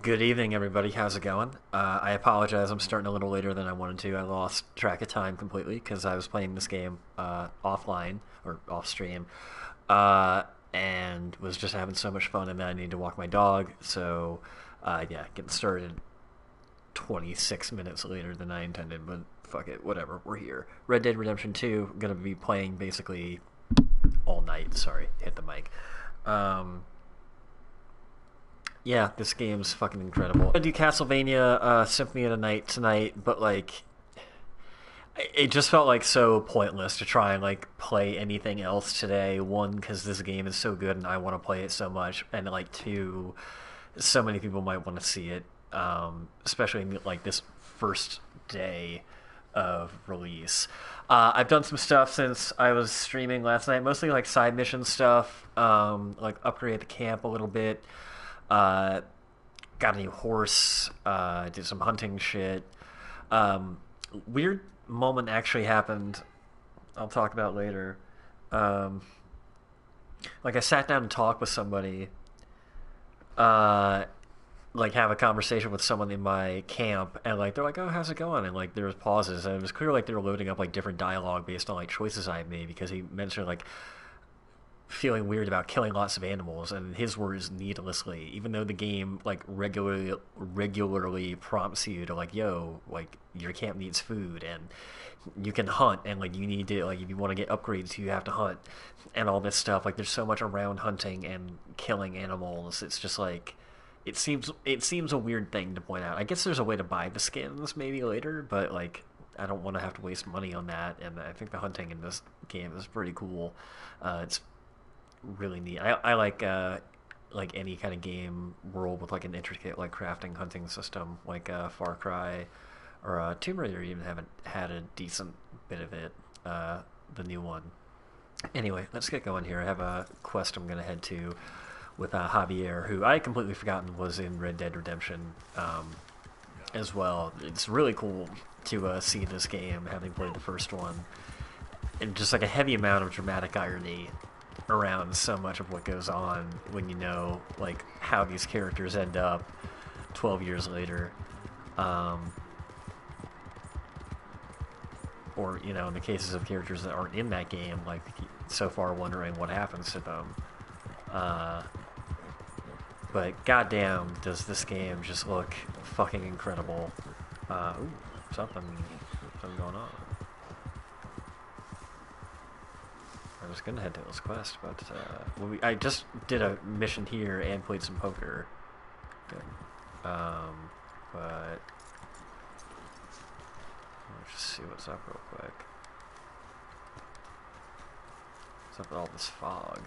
Good evening, everybody. How's it going? I apologize. I'm starting a little later than I wanted to. I lost track of time completely because I was playing this game offline or off stream, and was just having so much fun. And then I need to walk my dog. So, yeah, getting started 26 minutes later than I intended. But fuck it, whatever. We're here. Red Dead Redemption 2. Gonna be playing basically all night. Sorry, hit the mic. Yeah, this game's fucking incredible. I do Castlevania Symphony of the Night tonight, but like, it just felt like so pointless to try and like play anything else today. One, because this game is so good and I want to play it so much, and like two, so many people might want to see it, especially like this first day of release. I've done some stuff since I was streaming last night, mostly like side mission stuff, like upgrade the camp a little bit. Got a new horse, did some hunting shit. Weird moment actually happened, I'll talk about later. Like I sat down and talked with somebody, like have a conversation with someone in my camp, and like they're like, oh, how's it going? And like there was pauses, and it was clear like they were loading up like different dialogue based on like choices I made, because he mentioned like feeling weird about killing lots of animals, and his words, needlessly, even though the game like regularly prompts you to like, yo, like your camp needs food and you can hunt, and like you need to, like, if you want to get upgrades you have to hunt and all this stuff. Like there's so much around hunting and killing animals. It's just like it seems a weird thing to point out. I guess there's a way to buy the skins maybe later, but like I don't want to have to waste money on that. And I think the hunting in this game is pretty cool. It's really neat. I like any kind of game world with like an intricate like crafting hunting system, like Far Cry or Tomb Raider even haven't had a decent bit of it, the new one. Anyway, let's get going here. I have a quest I'm gonna head to with Javier, who I completely forgotten was in Red Dead Redemption as well. It's really cool to see this game, having played the first one, and just like a heavy amount of dramatic irony around so much of what goes on when you know like how these characters end up 12 years later, or you know, in the cases of characters that aren't in that game, like so far wondering what happens to them. But goddamn, does this game just look fucking incredible. Ooh, something going on. I was gonna head to this quest, but I just did a mission here and played some poker. Good. But let's just see what's up real quick. What's up with all this fog?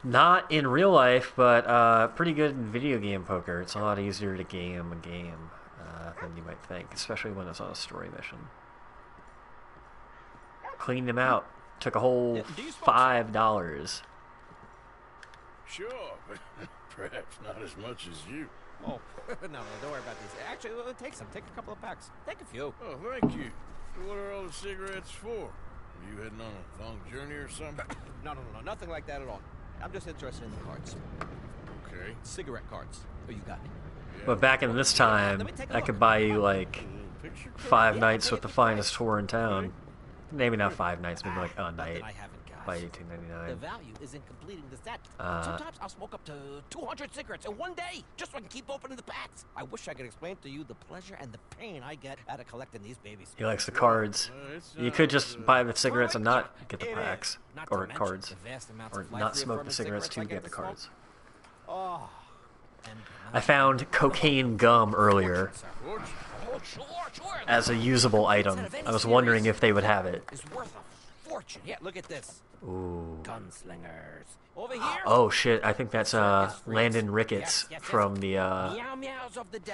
Not in real life, but pretty good in video game poker. It's a lot easier to game a game than you might think, especially when it's on a story mission. Cleaned him out. Took a whole $5. Sure, but perhaps not as much as you. Oh, no, don't worry about these. Actually, take some. Take a couple of packs. Take a few. Oh, thank you. So what are all the cigarettes for? Are you heading on a long journey or something? No, nothing like that at all. I'm just interested in the cards. Okay. Cigarette cards. Oh, you got it. Yeah. But back in this time, I could buy you like 5 nights with the finest whore in town. Maybe not 5 nights, maybe like a night. I haven't got. By $18.99. The value is in completing the set. Sometimes I'll smoke up to 200 cigarettes in one day, just so I can keep opening the packs. I wish I could explain to you the pleasure and the pain I get out of collecting these babies. He likes the cards. You could just buy the cigarettes and not get the packs or cards, or not smoke the cigarettes to get the cards. Oh. I found cocaine gum earlier as a usable item. I was wondering if they would have it. It's worth a fortune. Yeah, look at this. Ooh. Gunslingers. Over here. Oh shit! I think that's Landon Ricketts from the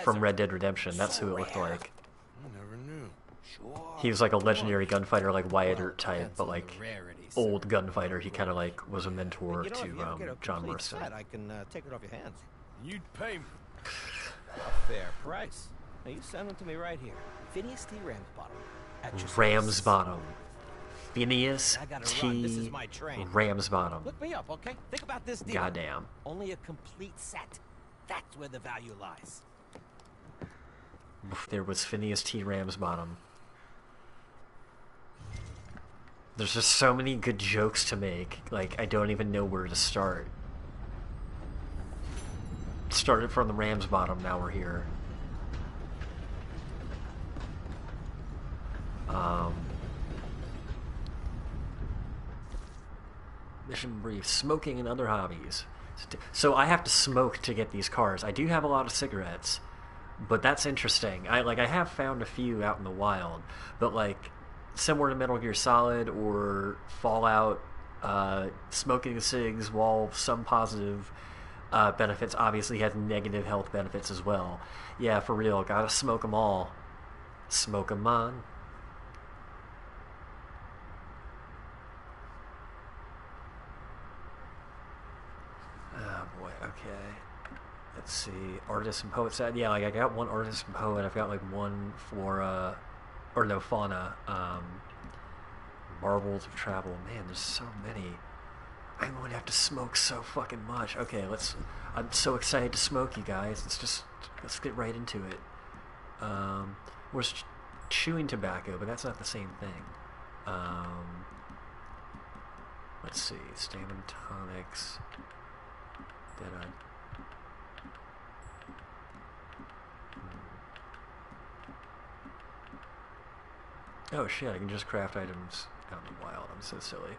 from Red Dead Redemption. That's who it looked like. I never knew. He was like a legendary gunfighter, like Wyatt Earp type, but like old gunfighter. He kind of like was a mentor to John Marston. I can take it off your hands. You'd pay me. A fair price. Now you send them to me right here. Phineas T. Ramsbottom. At your Ramsbottom. Phineas I gotta run. This is T. my train. Ramsbottom. Look me up, okay? Think about this deal. Goddamn. Only a complete set. That's where the value lies. There was Phineas T. Ramsbottom. There's just so many good jokes to make. Like, I don't even know where to start. Started from the Ramsbottom, now we're here. Mission brief: smoking and other hobbies. So I have to smoke to get these cars. I do have a lot of cigarettes, but that's interesting. I have found a few out in the wild, but like similar to Metal Gear Solid or Fallout, smoking cigs, while some positive benefits, obviously has negative health benefits as well. Yeah, for real, gotta smoke them all. Smoke them on. Oh boy, okay. Let's see, artist and poet set. Yeah, like I got one artist and poet. I've got like one for, or no, fauna. Marbles of travel. Man, there's so many. I'm going to have to smoke so fucking much. Okay, I'm so excited to smoke, you guys. Let's get right into it. We're chewing tobacco, but that's not the same thing. Let's see, stamina tonics. Dead-eye. Oh shit, I can just craft items out in the wild. I'm so silly.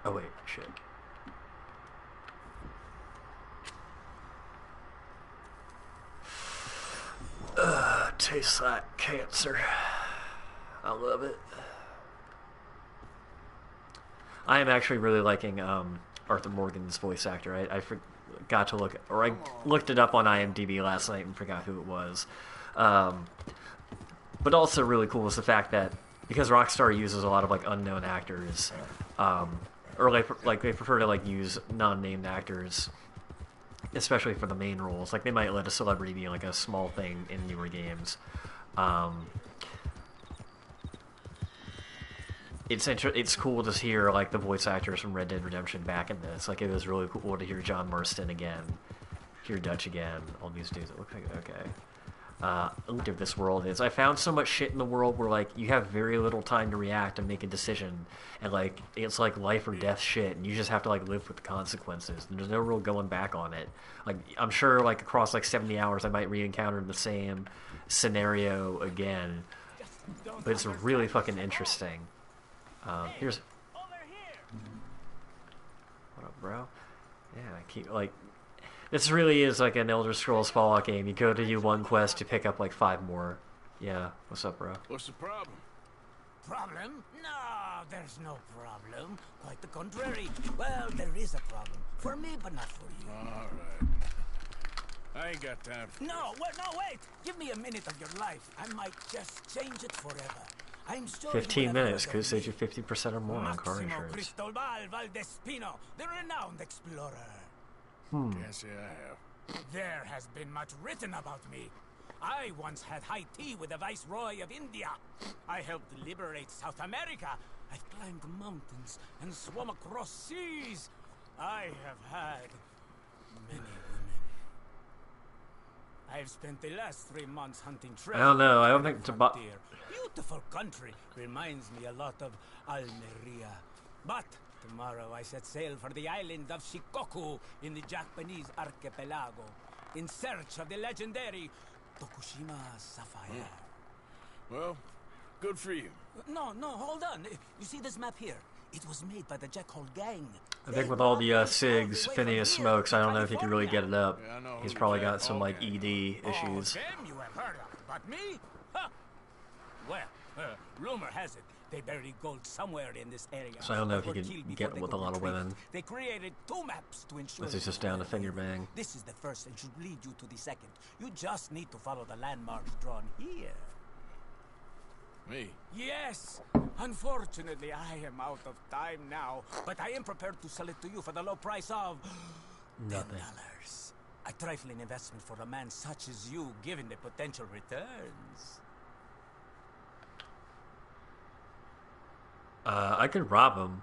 Oh wait, shit. Tastes like cancer. I love it. I am actually really liking Arthur Morgan's voice actor. I forgot to look, or I looked it up on IMDb last night and forgot who it was. But also really cool is the fact that because Rockstar uses a lot of like unknown actors, or like they prefer to like use non-named actors, especially for the main roles. Like they might let a celebrity be like a small thing in newer games. It's cool to hear like the voice actors from Red Dead Redemption back in this. Like it was really cool to hear John Marston again, hear Dutch again. All these dudes. It looks like okay. Look at this world is. I found so much shit in the world where like you have very little time to react and make a decision, and like it's like life or death shit, and you just have to like live with the consequences. And there's no real going back on it. Like I'm sure like across like 70 hours I might re-encounter the same scenario again, but it's really fucking interesting. Here's what up, bro? Yeah, I keep like. This really is like an Elder Scrolls Fallout game. You go to do one quest to pick up like 5 more. Yeah, what's up, bro? What's the problem? Problem? No, there's no problem. Quite the contrary. Well, there is a problem. For me, but not for you. All right. I ain't got time for No, wait! Give me a minute of your life. I might just change it forever. I'm sure 15 minutes could save you 50% or more on car Maximo insurance. Cristobal Valdespino, the renowned explorer. Can't say I have. There has been much written about me. I once had high tea with the Viceroy of India. I helped liberate South America. I've climbed mountains and swum across seas. I have had many women. I've spent the last 3 months hunting treasure. I don't know. I don't on the think it's frontier. Beautiful country. Reminds me a lot of Almeria. But tomorrow I set sail for the island of Shikoku in the Japanese archipelago in search of the legendary Tokushima Sapphire. Well, good for you. No, hold on. You see this map here? It was made by the Jackhole gang. I think with all the SIGs Phineas smokes, I don't know if he can really get it up. Yeah, I know He's who probably Jack got some Hall like gang ED issues. Oh, them you have heard of, but me? Huh. Well, rumor has it they buried gold somewhere in this area. So I don't know if he Or can killed get before they with a could lot of retrieve. women. They created 2 maps to ensure. This is just down to finger bang. This is the first and should lead you to the second. You just need to follow the landmarks drawn here. Me? Yes! Unfortunately, I am out of time now, but I am prepared to sell it to you for the low price of Nothing. $10. A trifling investment for a man such as you, given the potential returns. I could rob him.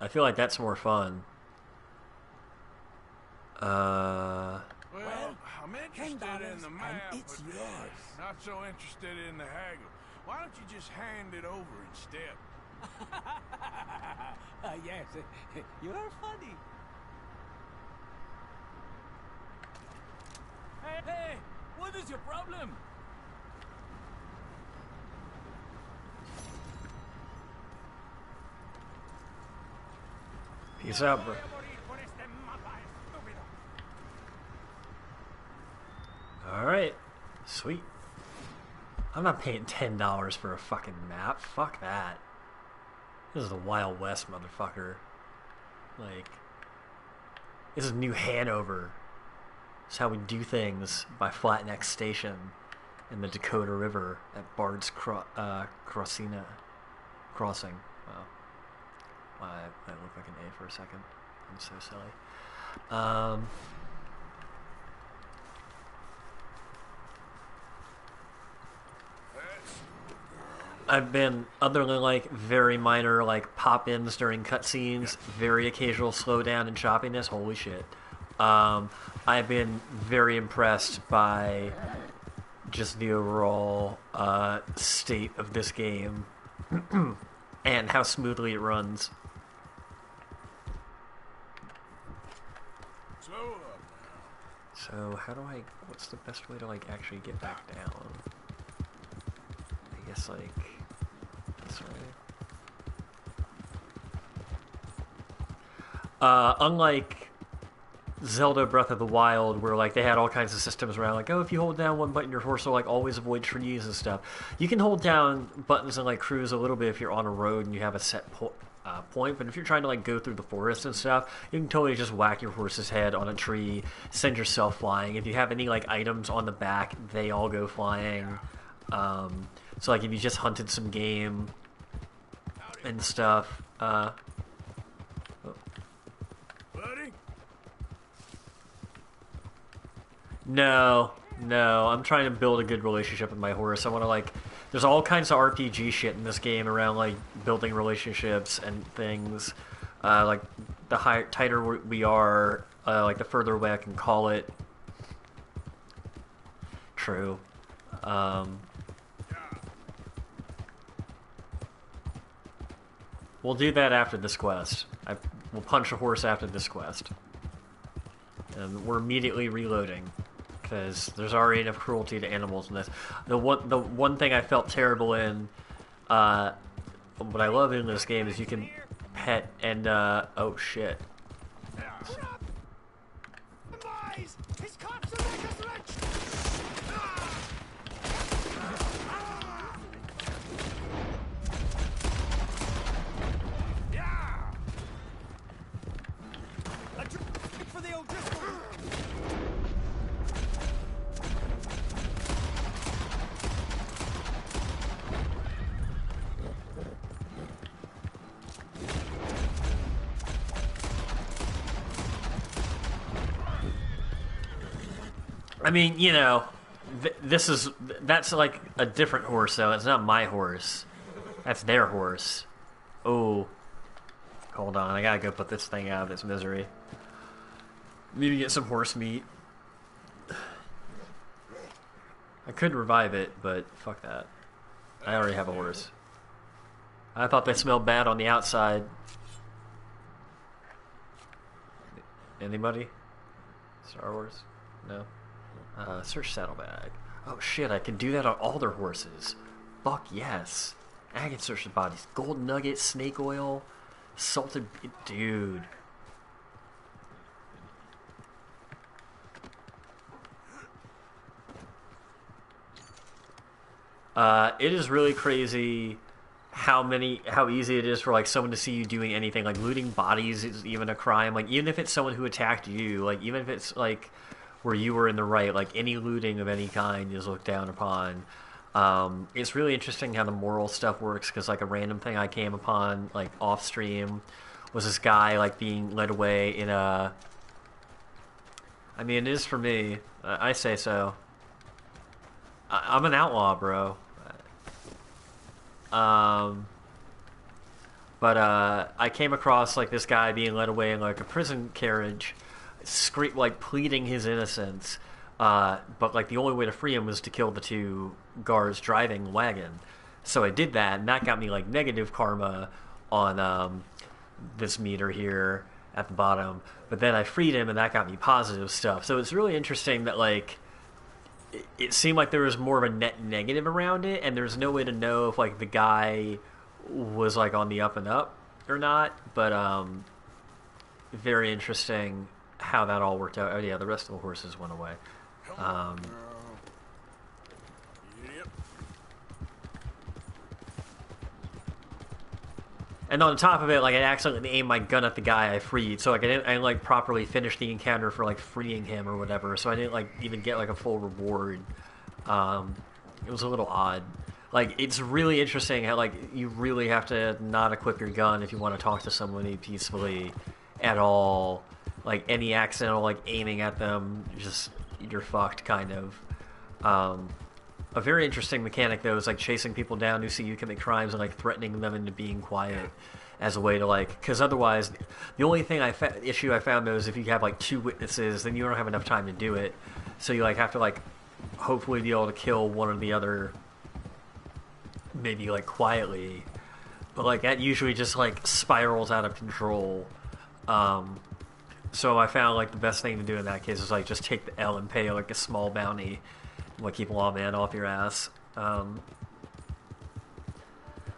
I feel like that's more fun. Well, Well, I'm $10 interested in the and map, it's but yours. not so interested in the haggle. Why don't you just hand it over instead? Yes, you're funny. Hey, what is your problem? Peace out, bro. Alright. Sweet. I'm not paying $10 for a fucking map. Fuck that. This is the Wild West, motherfucker. Like, this is New Hanover. This is how we do things by Flatneck Station in the Dakota River at Bard's Crossing. Wow. I look like an A for a second. I'm so silly. I've been, other than like very minor like pop-ins during cutscenes, very occasional slowdown and choppiness. Holy shit! I've been very impressed by just the overall state of this game and how smoothly it runs. Slow up now. So how do I? What's the best way to like actually get back down? I guess like this way. Unlike Zelda Breath of the Wild, where like they had all kinds of systems around, like, oh, if you hold down one button, your horse will like always avoid trees and stuff. You can hold down buttons and like cruise a little bit if you're on a road and you have a set point, but if you're trying to like go through the forest and stuff, you can totally just whack your horse's head on a tree, send yourself flying. If you have any like items on the back, they all go flying. So like if you just hunted some game and stuff, Buddy? No, I'm trying to build a good relationship with my horse. I want to like, there's all kinds of RPG shit in this game around like building relationships and things. Like the tighter we are, like the further away I can call it. True. We'll do that after this quest. We'll punch a horse after this quest. And we're immediately reloading, because there's already enough cruelty to animals in this. The one thing I felt terrible in, what I love in this game is you can pet and, oh shit. His cops will make us rich! For the old Driscoll. I mean, you know, that's like a different horse, though. It's not my horse. That's their horse. Oh. Hold on, I gotta go put this thing out of its misery. Need to get some horse meat. I could revive it, but fuck that. I already have a horse. I thought they smelled bad on the outside. Anybody? Star Wars? No? Search saddlebag. Oh shit, I can do that on all their horses. Fuck yes. I can search the bodies. Gold nugget, snake oil, salted... Dude. It is really crazy how easy it is for like someone to see you doing anything. Like looting bodies is even a crime. Like even if it's someone who attacked you, like even if it's like where you were in the right, like any looting of any kind is looked down upon. It's really interesting how the moral stuff works, because like a random thing I came upon like off stream was this guy like being led away in a... I mean, it is for me. I say so. I'm an outlaw, bro. But I came across like this guy being led away in like a prison carriage, like pleading his innocence. But like the only way to free him was to kill the two guards driving the wagon. So I did that, and that got me like negative karma on this meter here at the bottom. But then I freed him, and that got me positive stuff. So it's really interesting that like it seemed like there was more of a net negative around it, and there's no way to know if like the guy was like on the up and up or not. But very interesting how that all worked out. Oh yeah, the rest of the horses went away. Yep. And on top of it, like I accidentally aimed my gun at the guy I freed, so like I didn't like properly finish the encounter for like freeing him or whatever. So I didn't like even get like a full reward. It was a little odd. Like it's really interesting how like you really have to not equip your gun if you want to talk to somebody peacefully at all. Like any accidental like aiming at them, just you're fucked kind of. A very interesting mechanic though is like chasing people down who see you commit crimes and like threatening them into being quiet as a way to like, because otherwise the only thing issue I found though is if you have like two witnesses, then you don't have enough time to do it. So you like have to like hopefully be able to kill one or the other, maybe like quietly, but like that usually just like spirals out of control. So I found like the best thing to do in that case is like just take the L and pay like a small bounty, like keep a lawman off your ass.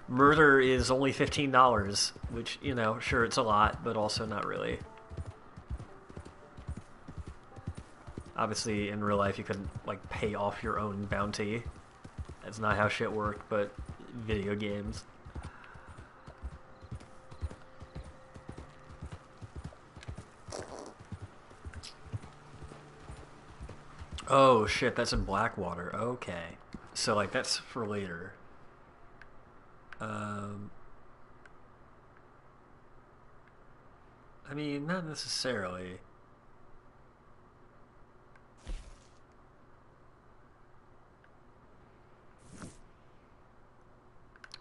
Murder is only $15, which, you know, sure it's a lot, but also not really. Obviously, in real life, you couldn't like pay off your own bounty. That's not how shit worked, but video games. Oh shit, that's in Blackwater. Okay. So like that's for later. I mean, not necessarily.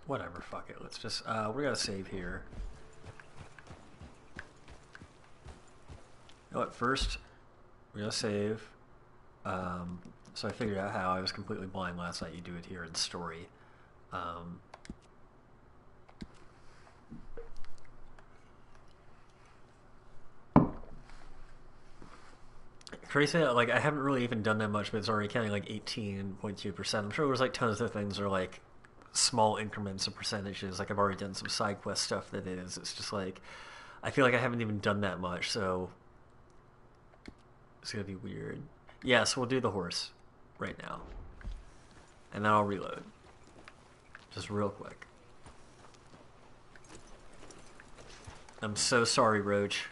Whatever, fuck it. Let's just we're gonna save here. You know what, first we're gonna save. So I figured out how I was completely blind last night. You do it here in story. Crazy, like I haven't really even done that much, but it's already counting like 18.2%. I'm sure there's like tons of things that are like small increments of percentages. Like I've already done some side quest stuff that is. It's just like I feel like I haven't even done that much, so it's gonna be weird. Yes, we'll do the horse right now. And then I'll reload. Just real quick. I'm so sorry, Roach.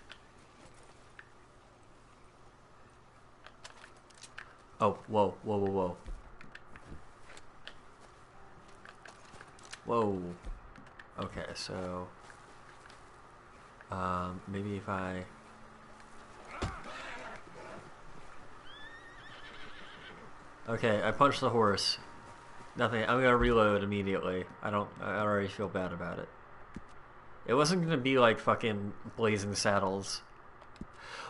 Oh, whoa, whoa, whoa, whoa. Whoa. Okay, so... maybe if I... Okay, I punched the horse. Nothing. I'm gonna reload immediately. I already feel bad about it. It wasn't gonna be like fucking Blazing Saddles.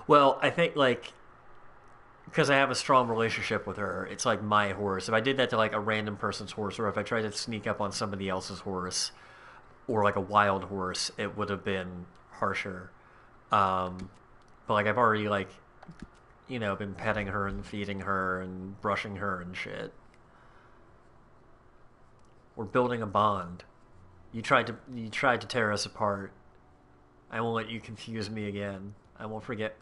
Well, I think like because I have a strong relationship with her, it's like my horse. If I did that to like a random person's horse, or if I tried to sneak up on somebody else's horse, or like a wild horse, it would have been harsher. But like I've already like, you know, been petting her and feeding her and brushing her and shit. We're building a bond. You tried to tear us apart. I won't let you confuse me again. I won't forget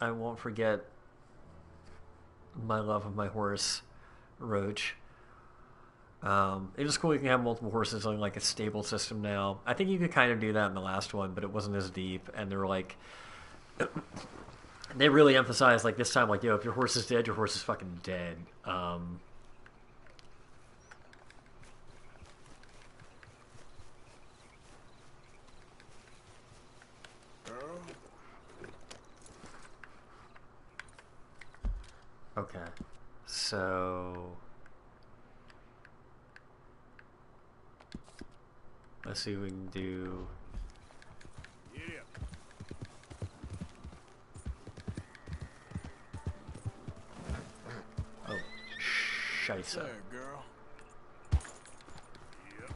my love of my horse, Roach. It was cool you can have multiple horses on like a stable system now. I think you could kind of do that in the last one, but it wasn't as deep, and they were like they really emphasized like this time like, yo, if your horse is dead, your horse is fucking dead. Okay, so let's see what we can do. Giddy up. Oh, scheisse. There, girl. Yep.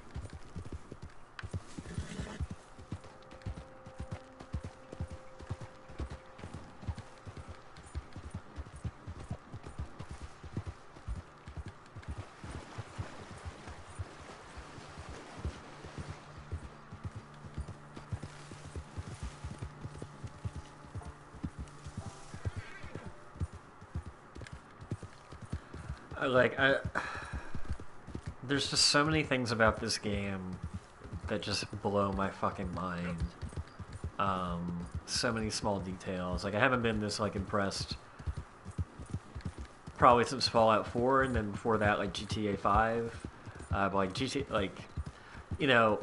There's just so many things about this game that just blow my fucking mind. So many small details. Like, I haven't been this, like, impressed probably since Fallout 4, and then before that, like, GTA 5. But, like, GTA, like, you know,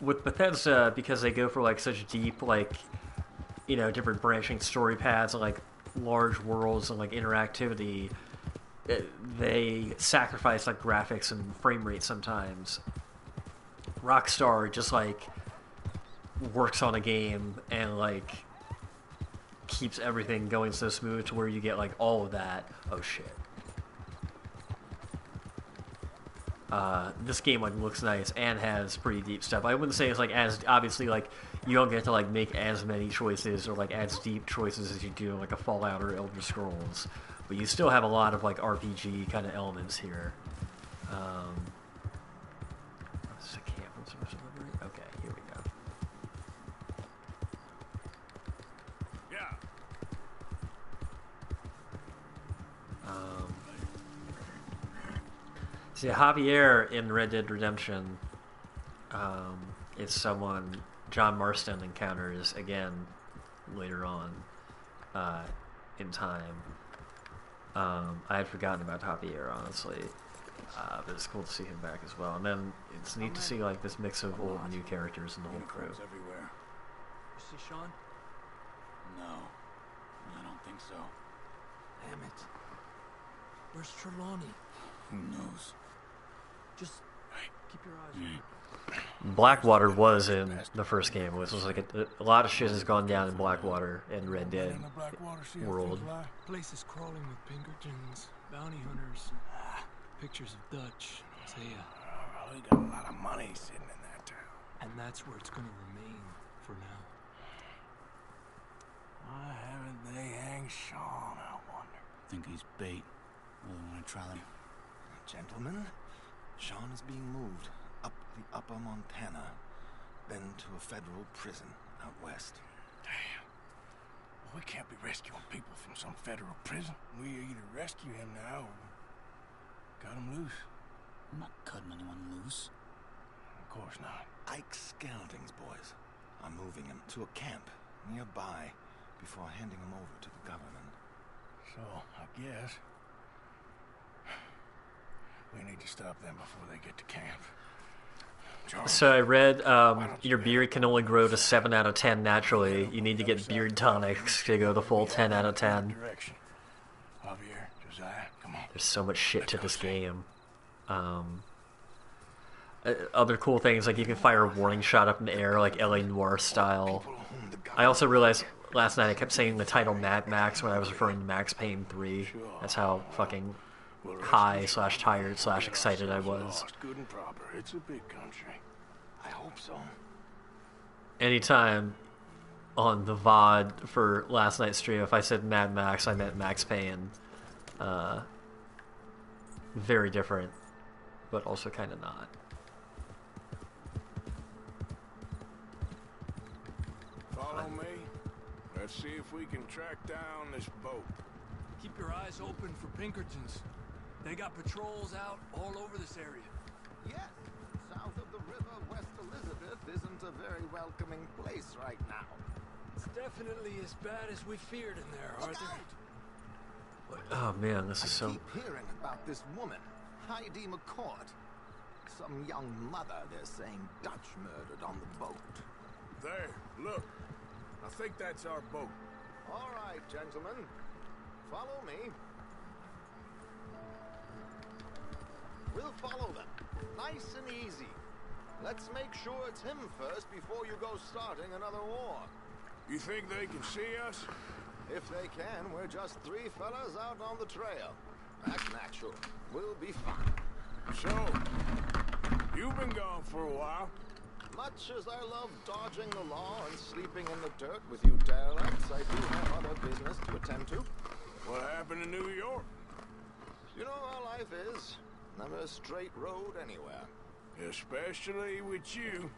with Bethesda, because they go for, like, such deep, like, you know, different branching story paths and, like, large worlds and, like, interactivity, they sacrifice like graphics and frame rate sometimes. Rockstar just like works on a game and like keeps everything going so smooth to where you get like all of that. Oh shit. This game like looks nice and has pretty deep stuff. I wouldn't say it's like as obviously like you don't get to like make as many choices or like as deep choices as you do in like a Fallout or Elder Scrolls. But you still have a lot of like RPG kind of elements here. This is a camp and service delivery. Okay, here we go. Yeah. See, Javier in Red Dead Redemption is someone John Marston encounters again later on in time. I had forgotten about Javier, honestly, but it's cool to see him back as well. And then it's neat to see like this mix of old and new characters in the whole crew. Everywhere. You see Sean? No, I don't think so. Damn it. Where's Trelawney? Who knows? Just keep your eyes open. Blackwater was in the first game. It was like a lot of shit has gone down in Blackwater and Red Dead world. Place is crawling with Pinkertons, bounty hunters, pictures of Dutch, Isaiah. Oh, they got a lot of money sitting in that town. And that's where it's gonna remain for now. Why haven't they hanged Sean, I wonder? Think he's bait. Really want to try them. Gentlemen, Sean is being moved up the upper Montana, then to a federal prison out west. Damn. Well, we can't be rescuing people from some federal prison. We either rescue him now or cut him loose. I'm not cutting anyone loose. Of course not. Ike Skelding's boys are moving him to a camp nearby before handing him over to the government. So, I guess we need to stop them before they get to camp. Charles, So I read your beard can only grow to 7 out of 10 naturally. You need to get beard tonics to go the full 10 out of 10. direction. Javier, Josiah, come on. There's so much shit to this game. Other cool things, like you can fire a warning shot up in the air, like LA Noire style. I also realized last night I kept saying the title Mad Max when I was referring to Max Payne 3. That's how fucking high/tired/excited I was. Good and proper. It's a big country. I hope so. Anytime on the VOD for last night's stream, if I said Mad Max, I meant Max Payne. Very different, but also kind of not. Follow me. Let's see if we can track down this boat. Keep your eyes open for Pinkertons. They got patrols out all over this area. Yes, south of the river, West Elizabeth isn't a very welcoming place right now. It's definitely as bad as we feared in there, Arthur. Oh man, this is I so... keep hearing about this woman, Heidi McCourt. Some young mother they're saying Dutch murdered on the boat. There, look. I think that's our boat. All right, gentlemen. Follow me. We'll follow them. Nice and easy. Let's make sure it's him first before you go starting another war. You think they can see us? If they can, we're just 3 fellas out on the trail. That's natural. We'll be fine. So, you've been gone for a while. Much as I love dodging the law and sleeping in the dirt with you derelicts, I do have other business to attend to. What happened in New York? You know how life is. Never a straight road anywhere. Especially with you.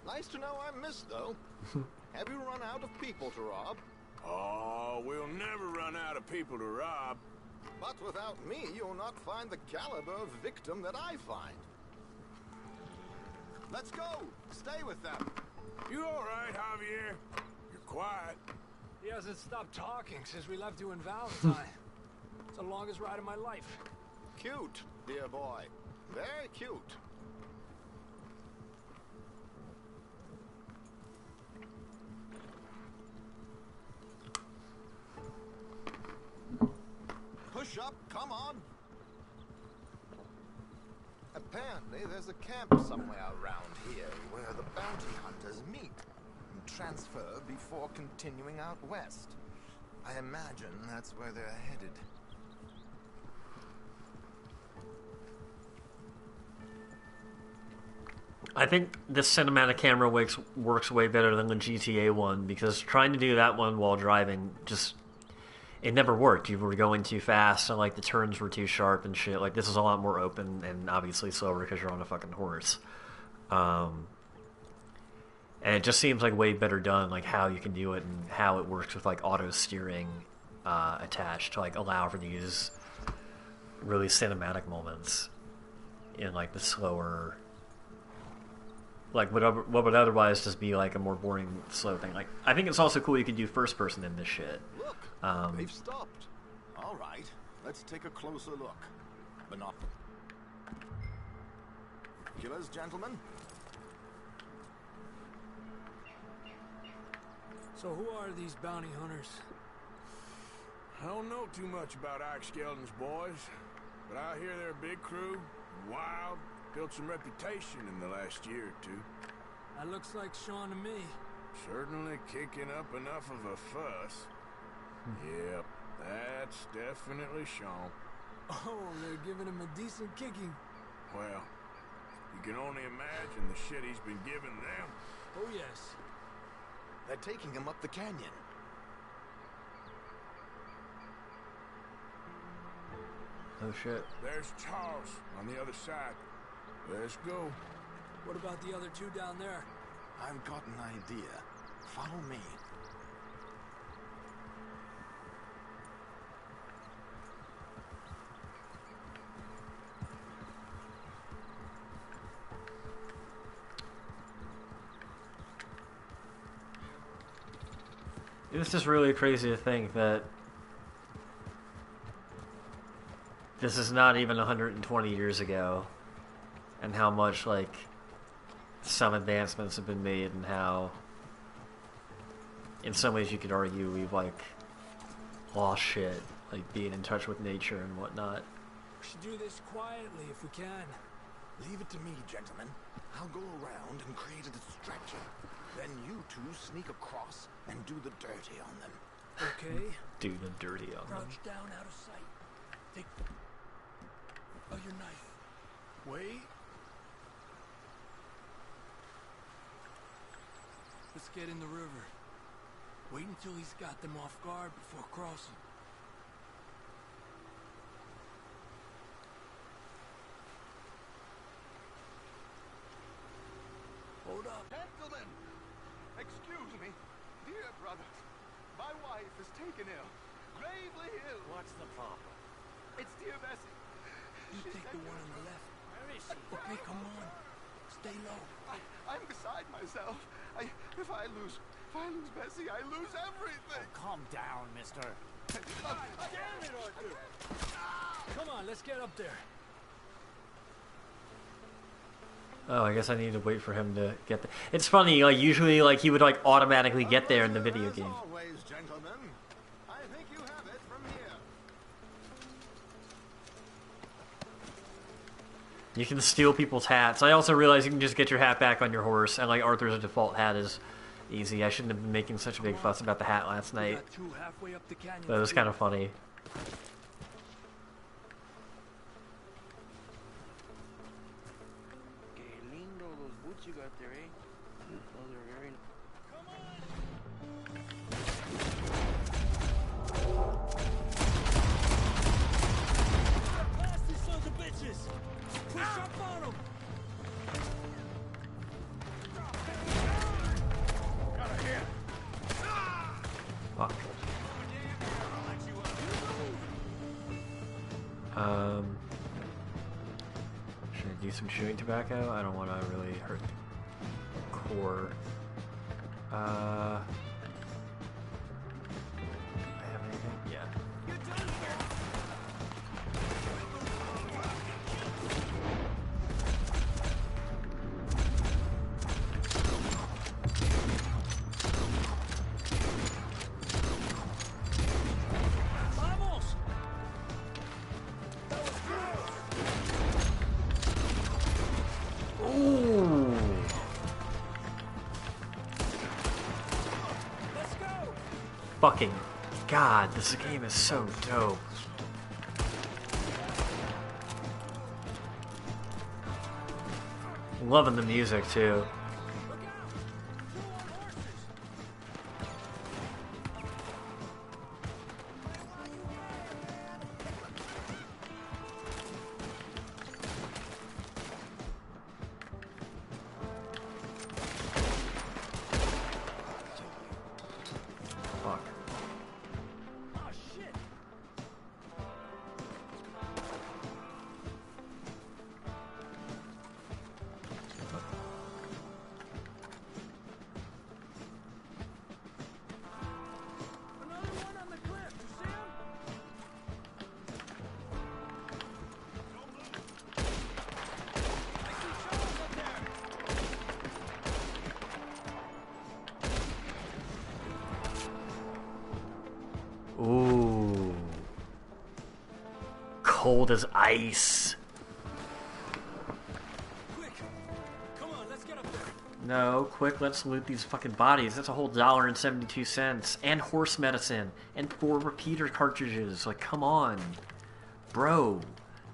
Nice to know I'm missed, though. Have you run out of people to rob? Oh, we'll never run out of people to rob. But without me, you'll not find the caliber of victim that I find. Let's go! Stay with them! You all right, Javier? You're quiet. He hasn't stopped talking since we left you in Valentine. It's the longest ride of my life. Cute, dear boy. Very cute. Push up, come on. Apparently there's a camp somewhere around here where the bounty hunters meet and transfer before continuing out west. I imagine that's where they're headed. I think this cinematic camera works way better than the GTA one, because trying to do that one while driving just... It never worked. You were going too fast, and like the turns were too sharp and shit. Like this is a lot more open and obviously slower because you're on a fucking horse. And it just seems like way better done, like how you can do it and how it works with like auto steering attached to like allow for these really cinematic moments in like the slower, like what would otherwise just be like a more boring slow thing. Like I think it's also cool you can do first person in this shit. Look, they've stopped. All right, let's take a closer look. Binocular. Killers, gentlemen. So who are these bounty hunters? I don't know too much about Ike Skeldon's boys, but I hear they're a big crew, wild, built some reputation in the last year or two. That looks like Sean to me. Certainly kicking up enough of a fuss. Yep, that's definitely Sean. Oh, they're giving him a decent kicking. Well, you can only imagine the shit he's been giving them. Oh, yes. They're taking him up the canyon. Oh shit. There's Charles on the other side. Let's go. What about the other two down there? I've got an idea. Follow me. It's just really crazy to think that this is not even 120 years ago, and how much like some advancements have been made, and how in some ways you could argue we've like lost shit, like being in touch with nature and whatnot. We should do this quietly if we can. Leave it to me, gentlemen. I'll go around and create a distraction. Then you two sneak across and do the dirty on them. Okay. Do the dirty on them. Crouch down out of sight. Take your knife. Wait. Let's get in the river. Wait until he's got them off guard before crossing. Hold up. Gentlemen! Excuse me. Dear brother, my wife is taken ill. Gravely ill. What's the problem? It's dear Bessie. You take the one on the left. Where is she? Okay, come on. Stay low. I'm beside myself. If I lose Bessie, I lose everything. Calm down, mister. Damn it, Arthur! Come on, let's get up there. Oh, I guess I need to wait for him to get there. It's funny, like usually like he would like automatically get there in the video As game. always, gentlemen, I think you have it from here. You can steal people's hats. I also realize you can just get your hat back on your horse, and like Arthur's default hat is easy. I shouldn't have been making such a big fuss about the hat last night. But it was kind of funny. Fuck. Should I do some chewing tobacco? I don't want to really hurt the core. I have anything? Yeah. Fucking God, this game is so dope. Loving the music too. Ooh. Cold as ice. Quick! Come on, let's get up there. No, quick, let's loot these fucking bodies. That's a whole $1.72. And horse medicine. And 4 repeater cartridges. Like, come on. Bro.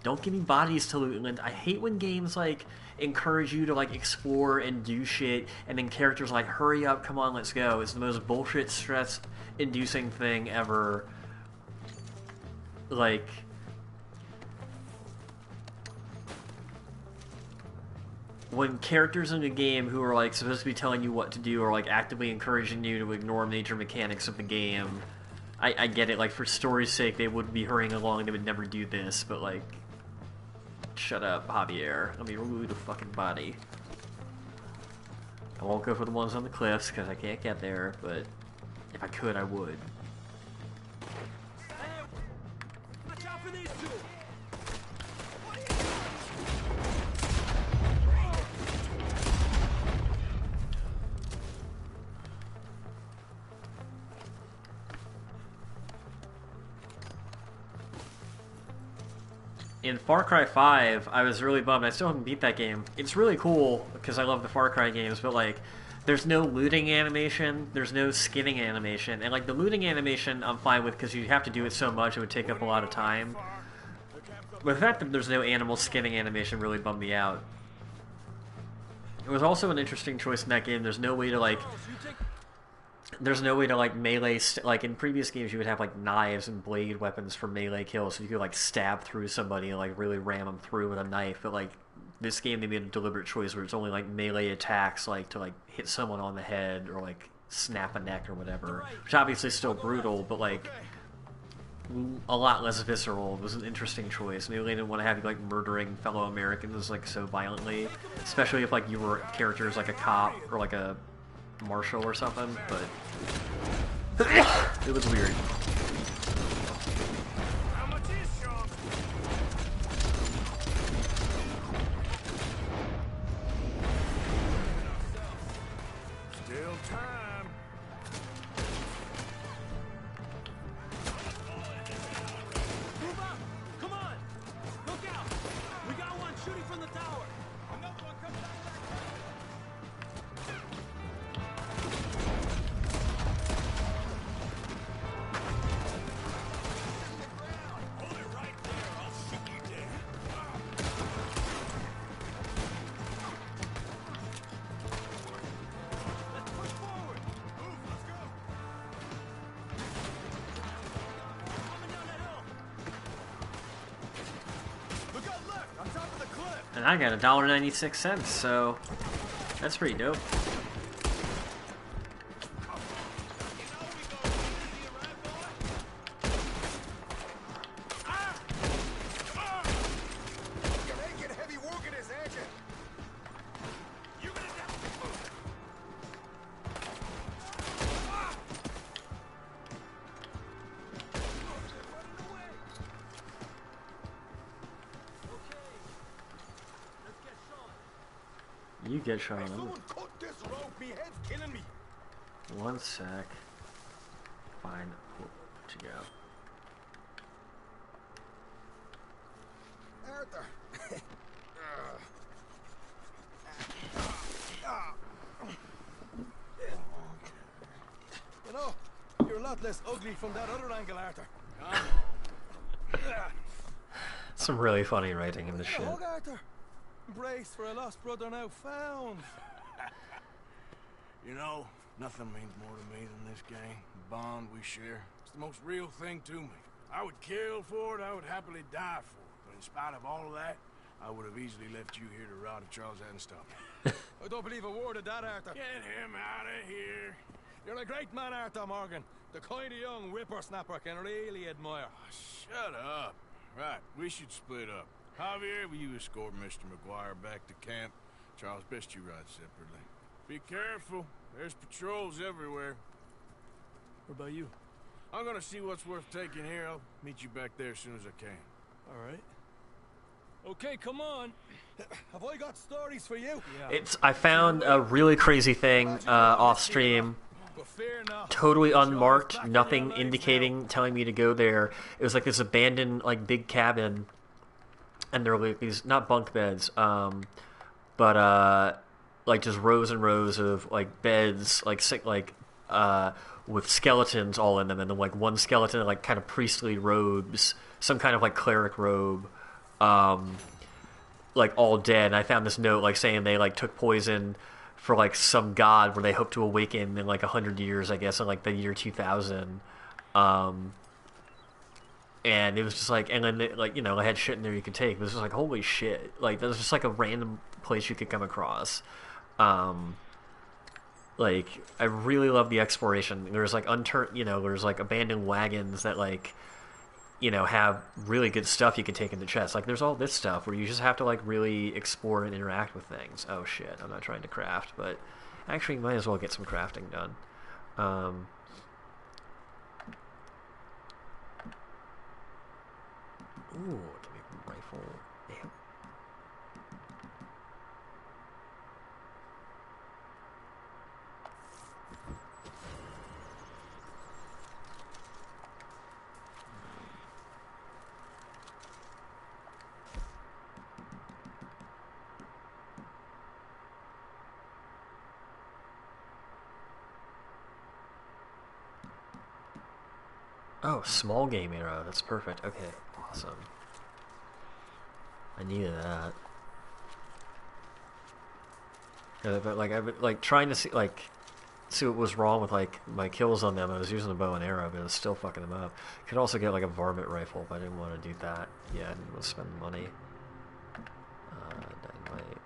Don't give me bodies to loot. And I hate when games, like, encourage you to, like, explore and do shit, and then characters like, hurry up, come on, let's go. It's the most bullshit, stress-inducing thing ever. Like... when characters in a game who are, like, supposed to be telling you what to do or, like, actively encouraging you to ignore major mechanics of the game, I get it. Like, for story's sake, they would be hurrying along, they would never do this, but, like... shut up, Javier. Let me remove the fucking body. I won't go for the ones on the cliffs, because I can't get there, but if I could, I would. Hey, watch out for these two! In Far Cry 5, I was really bummed. I still haven't beat that game. It's really cool, because I love the Far Cry games, but, like, there's no looting animation, there's no skinning animation, and, like, the looting animation I'm fine with, because you have to do it so much, it would take up a lot of time. But the fact that there's no animal skinning animation really bummed me out. It was also an interesting choice in that game. There's no way to, like... there's no way to, like, melee... like, in previous games, you would have, like, knives and blade weapons for melee kills, so you could, like, stab through somebody and, like, really ram them through with a knife. But, like, this game, they made a deliberate choice where it's only, like, melee attacks, like, to, like, hit someone on the head or, like, snap a neck or whatever. Which obviously is still brutal, but, like, a lot less visceral. It was an interesting choice. Maybe they didn't want to have you, like, murdering fellow Americans, like, so violently. Especially if, like, you were characters like a cop or, like, a marshal or something, but it was weird. How much is Sean? Still time. Move up! Come on! Look out! We got one shooting from the top! I got $1.96, so that's pretty dope. You get shot. Someone cut this rope, me head's killing me. One sec. Fine. Where'd you go? Arthur. You know, you're a lot less ugly from that other angle, Arthur. Some really funny writing in this shit. Hug, Arthur. Brace for a lost brother now found. You know, nothing means more to me than this gang, the bond we share. It's the most real thing to me. I would kill for it, I would happily die for it. But in spite of all of that, I would have easily left you here to rot if Charles hadn't stopped me. I don't believe a word of that, Arthur. Get him out of here. You're a great man, Arthur Morgan. The kind of young whippersnapper can really admire. Oh, shut up. Right, we should split up. Javier, will you escort Mr. McGuire back to camp? Charles, best you ride separately. Be careful. There's patrols everywhere. What about you? I'm gonna see what's worth taking here. I'll meet you back there as soon as I can. All right. Okay, come on. Have I got stories for you? Yeah. I found a really crazy thing off stream. But fear not. Totally unmarked, nothing indicating, telling me to go there. It was like this abandoned, like, big cabin. And there were like these, not bunk beds, but like just rows and rows of like beds, like with skeletons all in them, and then like one skeleton in like kind of priestly robes, some kind of like cleric robe, like all dead. And I found this note like saying they like took poison for like some god where they hope to awaken in like 100 years, I guess, in like the year 2000. And it was just like, and then like, you know, I had shit in there you could take. But it was just like, holy shit! Like, that was just like a random place you could come across. Like, I really love the exploration. There's like there's like abandoned wagons that like, you know, have really good stuff you can take in the chest. Like, there's all this stuff where you just have to like really explore and interact with things. Oh shit! I'm not trying to craft, but actually, might as well get some crafting done. Ooh, give me a rifle. Damn. Oh, small game arrow. That's perfect. Okay, awesome. I needed that. Yeah, but like I've been like trying to see what was wrong with like my kills on them. I was using the bow and arrow, but it was still fucking them up. Could also get like a varmint rifle, but I didn't want to do that. Yeah, I didn't want to spend money. Dynamite.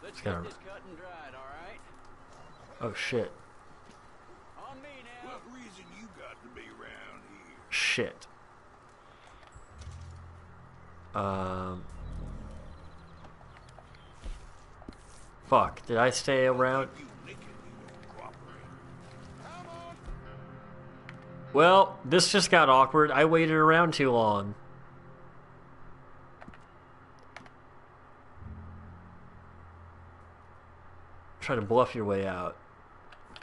Let's Kinda- get this cut and dried, all right? Oh shit. On me now. What reason you got to be around here? Shit. Fuck. Did I stay around? You licking, you won't cooperate. Come on. Well, this just got awkward. I waited around too long. Try to bluff your way out.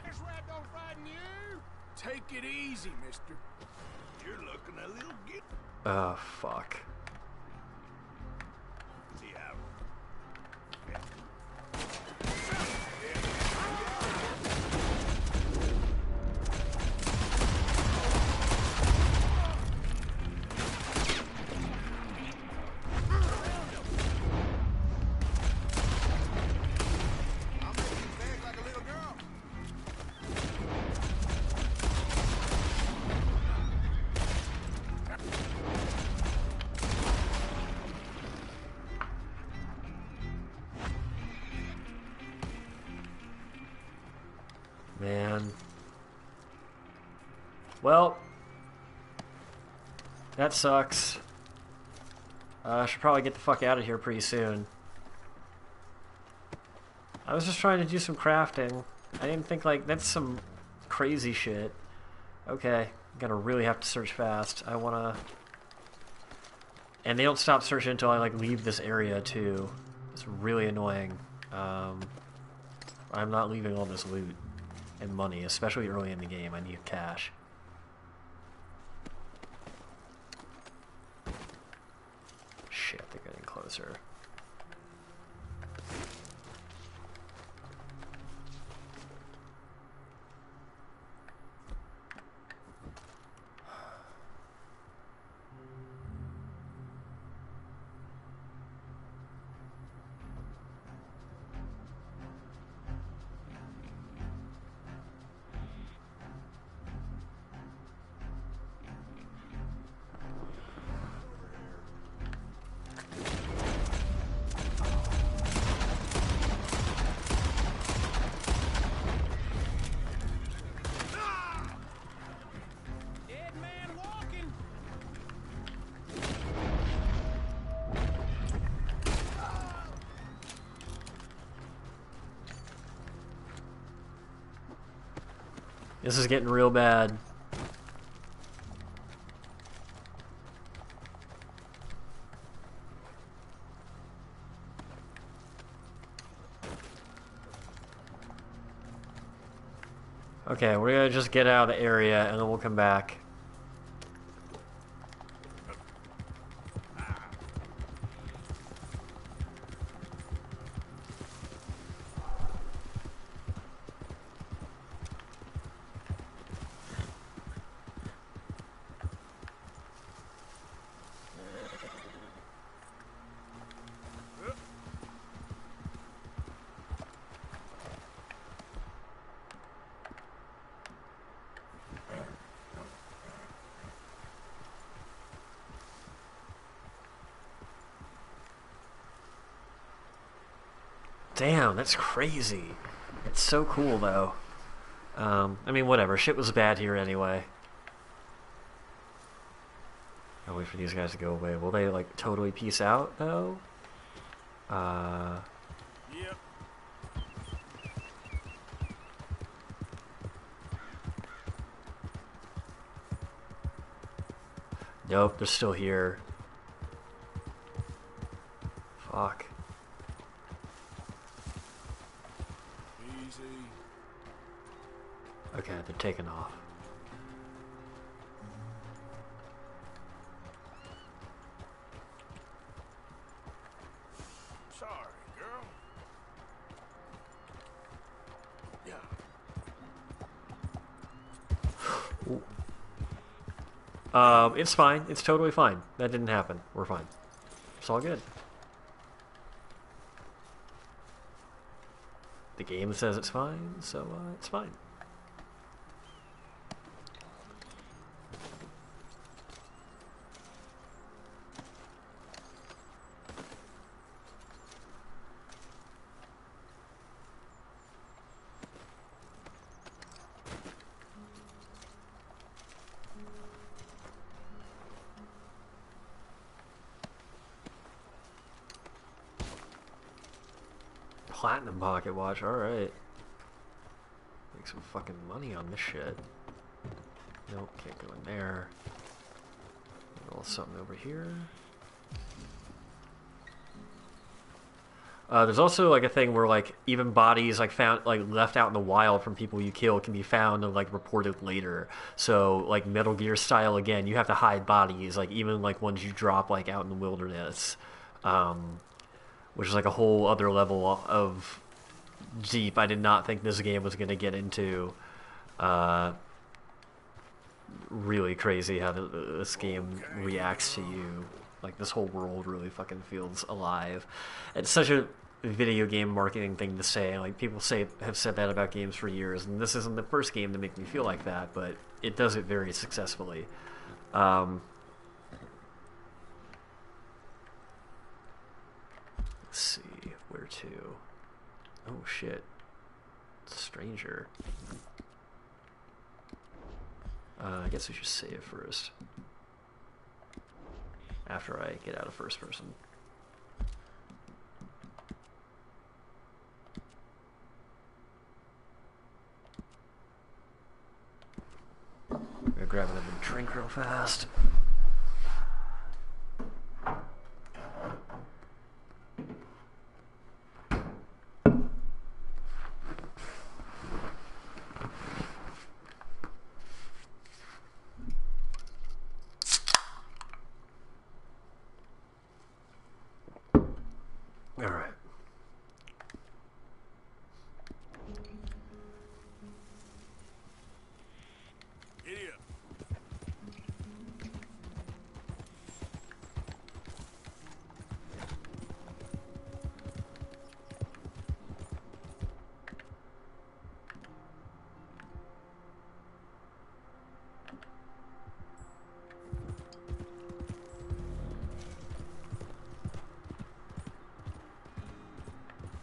This rat don't frighten you. Take it easy, mister. You're looking a little good. Oh, fuck. See how. I'll make you beg like a little girl. Man. Well, that sucks. I should probably get the fuck out of here pretty soon. I was just trying to do some crafting. I didn't think, like, that's some crazy shit. Okay, I'm gonna really have to search fast. I wanna... And they don't stop searching until I, like, leave this area, too. It's really annoying. I'm not leaving all this loot and money, especially early in the game. I need cash. Shit, they're getting closer. Dead man walking. This is getting real bad. Okay, we're gonna just get out of the area and then we'll come back. Damn, that's crazy. It's so cool, though. I mean, whatever. Shit was bad here anyway. I'll wait for these guys to go away. Will they, like, totally peace out, though? Yep. Nope, they're still here. Fuck. Easy. Okay, they're taking off. Sorry, girl. Yeah. It's fine. It's totally fine. That didn't happen. We're fine. It's all good. The game says it's fine, so it's fine. Platinum pocket watch, alright. Make some fucking money on this shit. Nope, can't go in there. A little something over here. There's also like a thing where like even bodies like found like left out in the wild from people you kill can be found and like reported later. So like Metal Gear style again, you have to hide bodies like even like ones you drop like out in the wilderness, which is like a whole other level of deep. I did not think this game was going to get into. Really crazy how this game reacts to you. Like this whole world really fucking feels alive. It's such a video game marketing thing to say. Like people have said that about games for years, and this isn't the first game to make me feel like that, but it does it very successfully. Let's see where to. Oh shit, stranger. I guess we should save first. After I get out of first person. I'm gonna grab another drink real fast. Alright. Giddy up.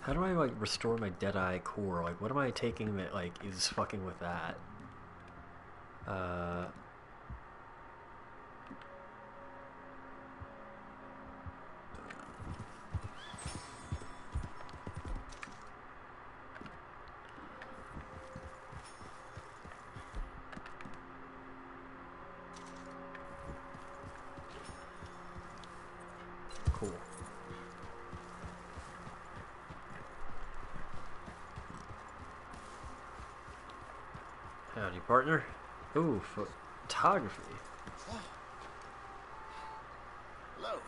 How do I like restore my Deadeye core? Like what am I taking that like is fucking with that? Cool. Howdy, partner. Ooh, photography. Hello.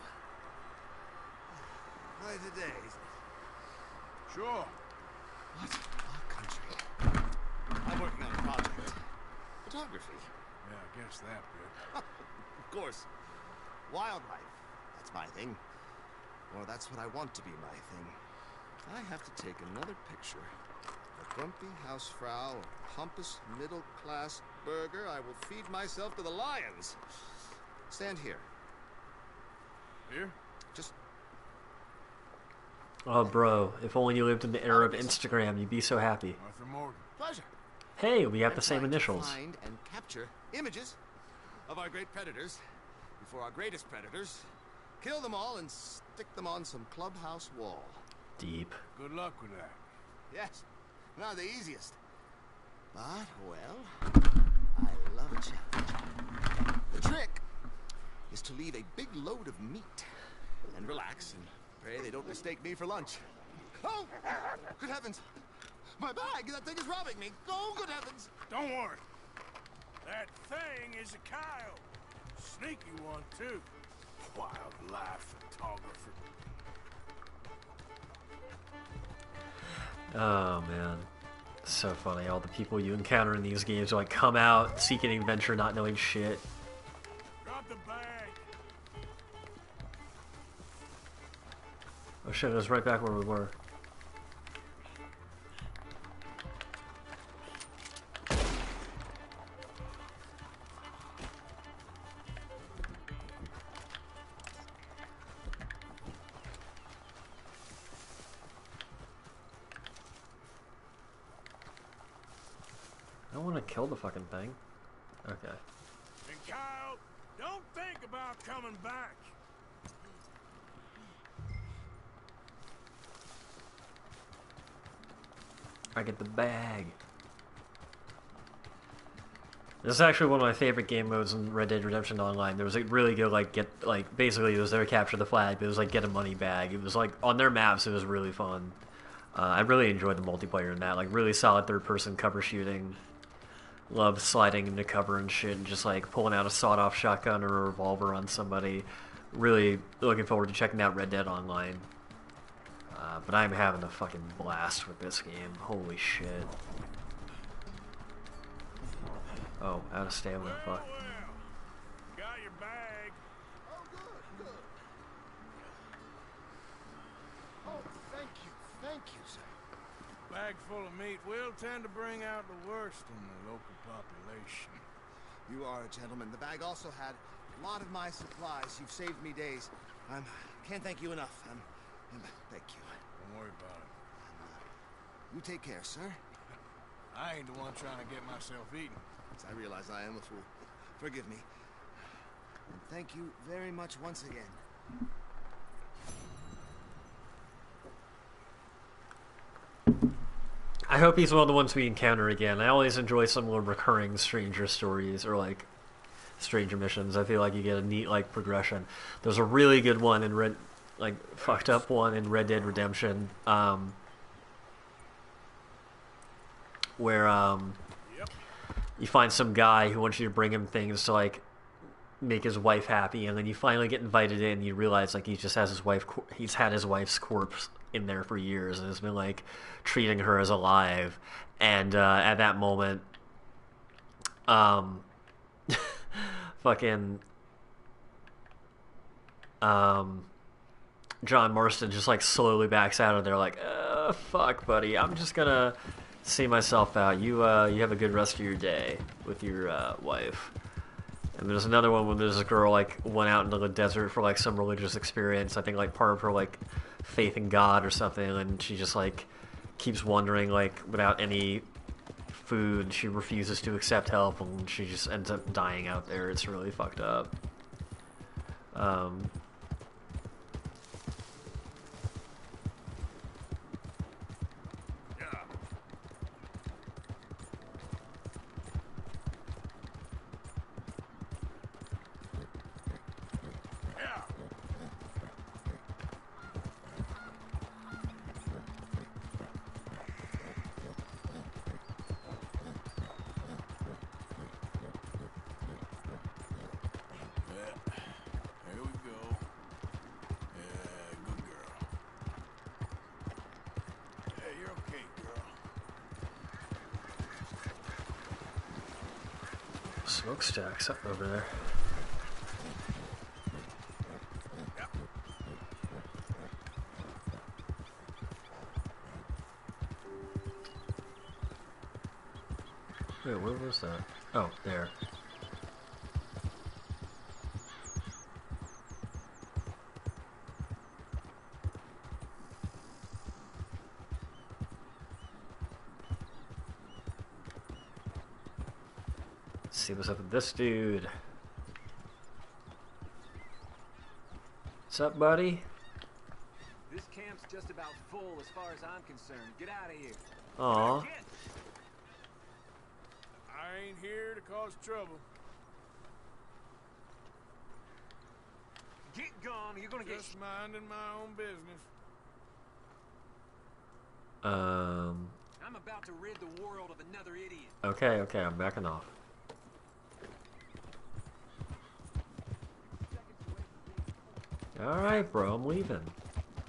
Quite a day. Sure. What a country. I'm working on a project. Photography. Yeah, I guess that bit. Of course. Wildlife. That's my thing. Or that's what I want to be my thing. I have to take another picture. A grumpy housefrau, a pompous middle-class burger. I will feed myself to the lions. Stand here. Here? Just... Oh, bro, if only you lived in the era of Instagram, you'd be so happy. Arthur Morgan. Pleasure. Hey, we have I'm the same trying to initials. Find and capture images of our great predators before our greatest predators. Kill them all and stick them on some clubhouse wall. Deep. Good luck with that. Yes, not the easiest. But, well, I love a challenge. The trick is to leave a big load of meat and relax and pray they don't mistake me for lunch. Oh, good heavens. My bag, that thing is robbing me. Oh, good heavens. Don't worry. That thing is a coyote. Sneaky one, too. Wildlife photographer. Oh, man. So funny. All the people you encounter in these games like come out seeking adventure, not knowing shit. Drop the bag. Oh shit, it was right back where we were. I don't want to kill the fucking thing. Okay. And Kyle, don't think about coming back. I get the bag. This is actually one of my favorite game modes in Red Dead Redemption Online. There was a really good basically it was there to capture the flag, but it was like get a money bag. It was like on their maps. It was really fun. I really enjoyed the multiplayer in that. Like really solid third person cover shooting. Love sliding into cover and shit, and just like pulling out a sawed-off shotgun or a revolver on somebody. Really looking forward to checking out Red Dead Online. But I'm having a fucking blast with this game. Holy shit. Oh, out of stamina, fuck. Got your bag. Oh, good, good. Oh, thank you, sir. Bag full of meat will tend to bring out the worst in the local population. You are a gentleman. The bag also had a lot of my supplies. You've saved me days. Can't thank you enough. Thank you. Don't worry about it. You take care, sir. I ain't the one trying to get myself eaten. I realize I am a fool. Forgive me. And thank you very much once again. I hope he's one of the ones we encounter again. I always enjoy some of the recurring stranger stories or like stranger missions. I feel like you get a neat like progression. There's a really good one in fucked up one in Red Dead Redemption, where you find some guy who wants you to bring him things to like make his wife happy, and then you finally get invited in and you realize like he just has he's had his wife's corpse in there for years and has been like treating her as alive, and at that moment fucking John Marston just like slowly backs out of there like, fuck buddy, I'm just gonna see myself out. You have a good rest of your day with your wife. And there's another one where there's a girl like went out into the desert for like some religious experience. I think like part of her like faith in God or something, and she just like keeps wandering like without any food. She refuses to accept help, and she just ends up dying out there. It's really fucked up. Smokestack's up over there. Wait, where was that? Oh, there. See what's up with this dude. What's up, buddy? This camp's just about full as far as I'm concerned. Get out of here. Aw. I ain't here to cause trouble. Get gone, you're gonna Just minding my own business. I'm about to rid the world of another idiot. Okay, I'm backing off. Alright, bro, I'm leaving.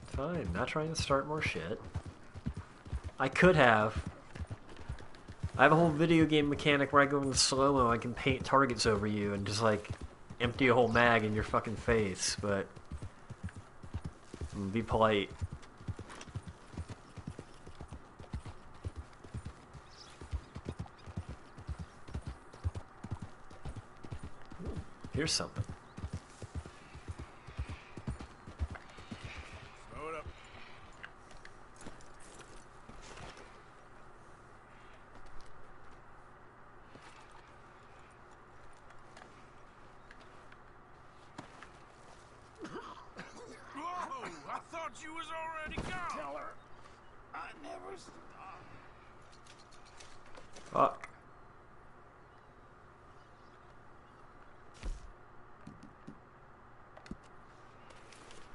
Fine, not trying to start more shit. I could have. I have a whole video game mechanic where I go into slow-mo, I can paint targets over you and just, like, empty a whole mag in your fucking face, but... be polite. Here's something. Throw it up. Whoa! I thought you was already gone. Tell her I never stopped. Fuck.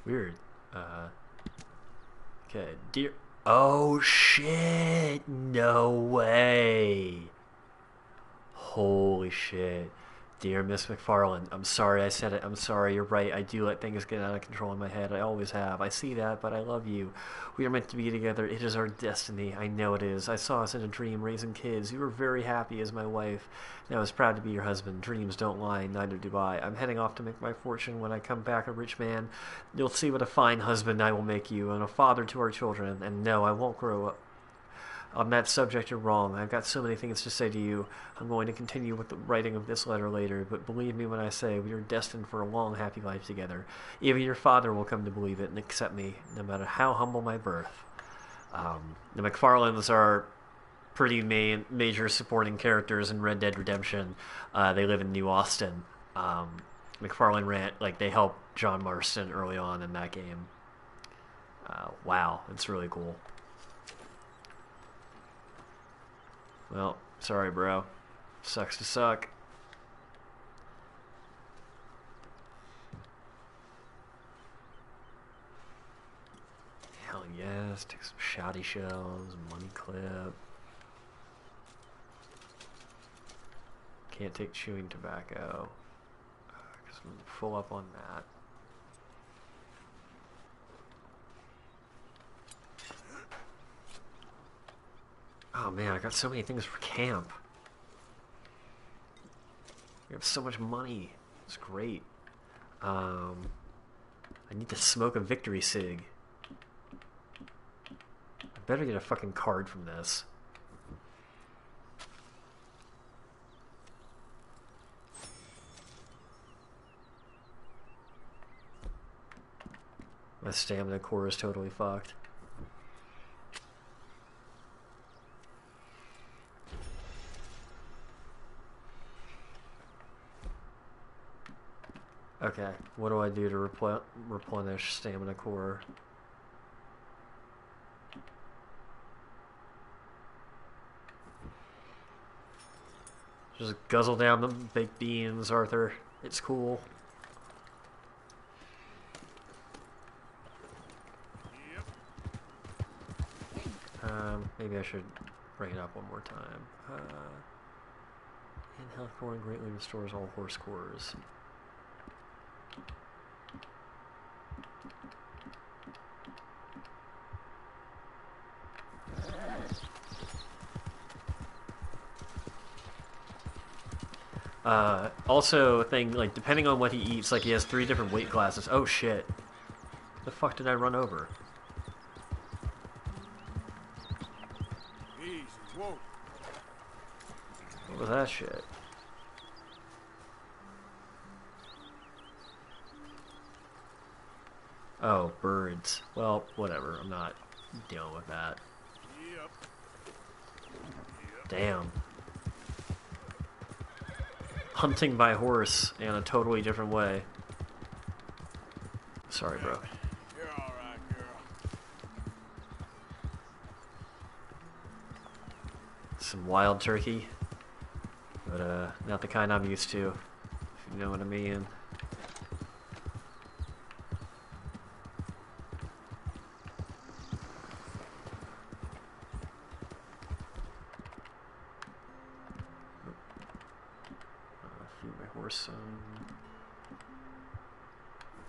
Weird. Okay, dear. Oh shit! No way! Holy shit. Dear Miss McFarland, I'm sorry I said it. I'm sorry, you're right. I do let things get out of control in my head. I always have. I see that, but I love you. We are meant to be together. It is our destiny. I know it is. I saw us in a dream raising kids. You were very happy as my wife, and I was proud to be your husband. Dreams don't lie, neither do I. I'm heading off to make my fortune. When I come back a rich man, you'll see what a fine husband I will make you, and a father to our children. And no, I won't grow up. On that subject, you're wrong. I've got so many things to say to you. I'm going to continue with the writing of this letter later, but believe me when I say we are destined for a long, happy life together. Even your father will come to believe it and accept me, no matter how humble my birth. The McFarlanes are pretty major supporting characters in Red Dead Redemption. They live in New Austin. McFarlane they help John Marston early on in that game. Wow, it's really cool. Well, sorry, bro. Sucks to suck. Hell yes. Take some shoddy shells, money clip. Can't take chewing tobacco. Because I'm full up on that. Oh man, I got so many things for camp. We have so much money. It's great. I need to smoke a victory cig. I better get a fucking card from this. My stamina core is totally fucked. Okay, what do I do to replenish stamina core? Just guzzle down the baked beans, Arthur. It's cool. Maybe I should bring it up one more time. And health core greatly restores all horse cores. Also, depending on what he eats, he has 3 different weight classes. Oh shit. The fuck did I run over? Easy, whoa. What was that shit? Oh, birds. Well, whatever. I'm not dealing with that. Yep. Damn. Hunting by horse in a totally different way. Sorry, bro. You're alright, girl. Some wild turkey. But, not the kind I'm used to, if you know what I mean. Feed my horse some.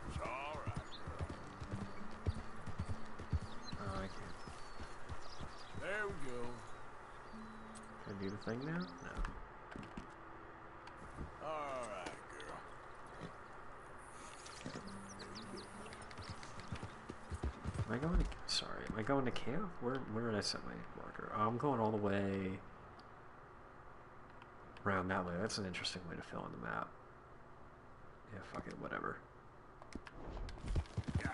It's alright, girl. Oh, I can't. There we go. Can I do the thing now? No. Alright, girl. Am I going to... Sorry, am I going to camp? Where did I set my marker? Oh, I'm going all the way around that way. That's an interesting way to fill in the map. Yeah, fuck it, whatever. Yeah.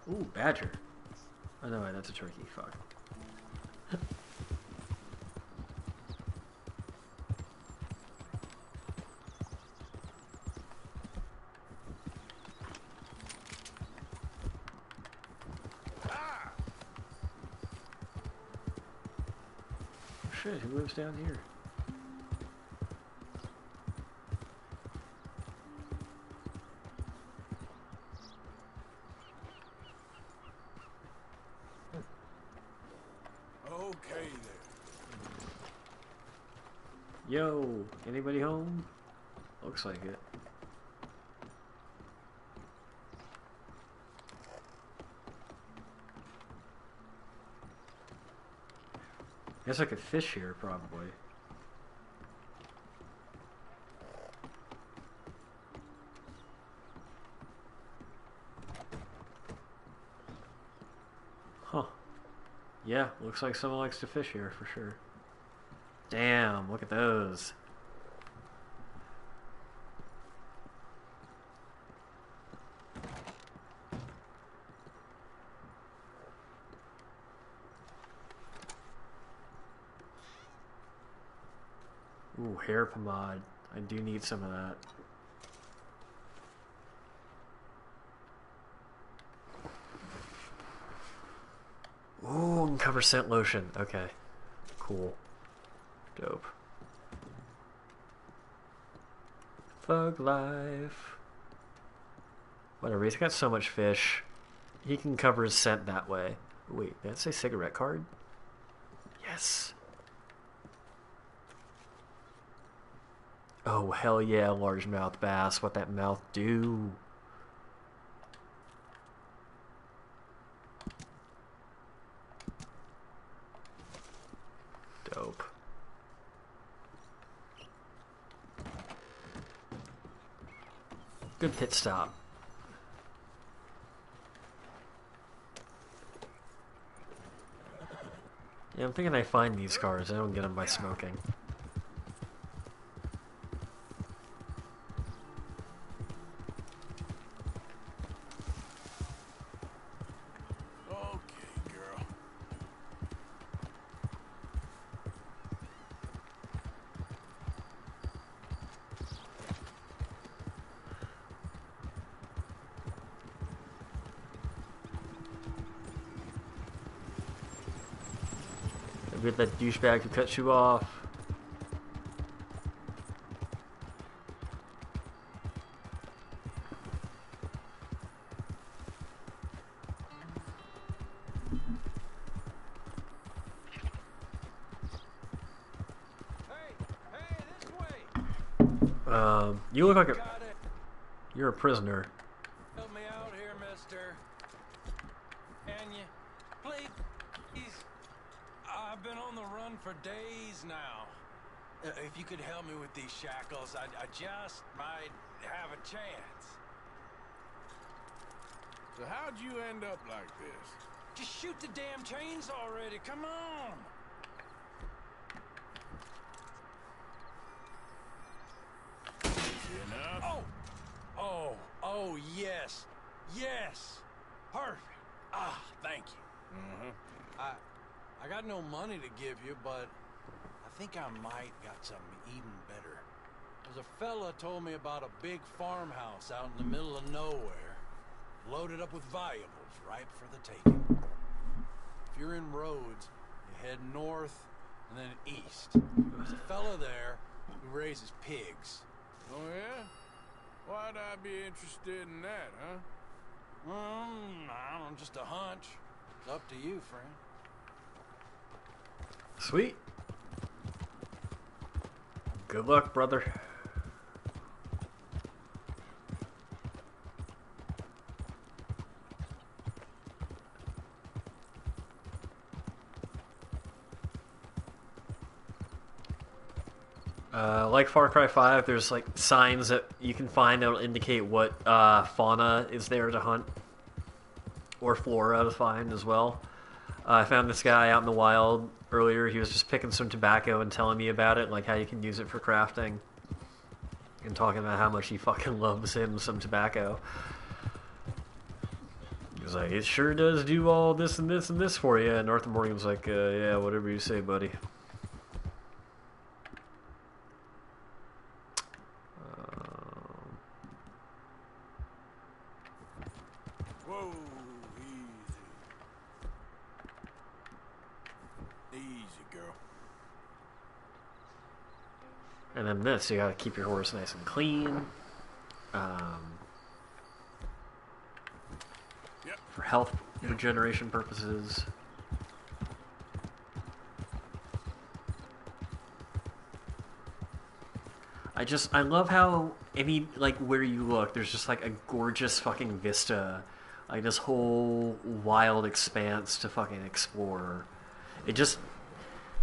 Ooh, badger. Oh no, that's a turkey. Fuck. shit, who lives down here? Okay then. Yo, anybody home? Looks like it. Guess I could fish here, probably. Huh. Yeah, looks like someone likes to fish here, for sure. Damn, look at those. Ooh, hair pomade. I do need some of that. Ooh, and cover scent lotion. Okay. Cool. Dope. Thug life. Whatever, he's got so much fish. He can cover his scent that way. Wait, did that say cigarette card? Yes. Oh, hell yeah, largemouth bass. What that mouth do? Dope. Good pit stop. Yeah, I'm thinking I find these cars. I don't get them by smoking. Okay, girl. I get that douchebag who cuts you off. You look like a... You're a prisoner. Help me out here, mister. Can you? Please. I've been on the run for days now. If you could help me with these shackles, I just might have a chance. So how'd you end up like this? Just shoot the damn chains already, come on! Enough? Oh, yes. Yes. Perfect. Ah, thank you. Uh-huh. I got no money to give you, but I think I might got something even better. There's a fella told me about a big farmhouse out in the middle of nowhere, loaded up with valuables, ripe for the taking. If you're in Rhodes, you head north and then east. There's a fella there who raises pigs. Oh, yeah? Why'd I be interested in that, huh? I don't know, just a hunch. It's up to you, friend. Sweet. Good luck, brother. Like Far Cry 5, there's like signs that you can find that'll indicate what fauna is there to hunt, or flora to find as well. I found this guy out in the wild earlier. He was just picking some tobacco and telling me about it, like how you can use it for crafting, and talking about how much he fucking loves him some tobacco. He was like, it sure does do all this and this and this for you. And Arthur Morgan was like, yeah, whatever you say, buddy. Whoa, easy. Easy, girl. And then this, you gotta keep your horse nice and clean. For health regeneration purposes. I love how, like, where you look, there's just, like, a gorgeous fucking vista. Like, this whole wild expanse to fucking explore. It just...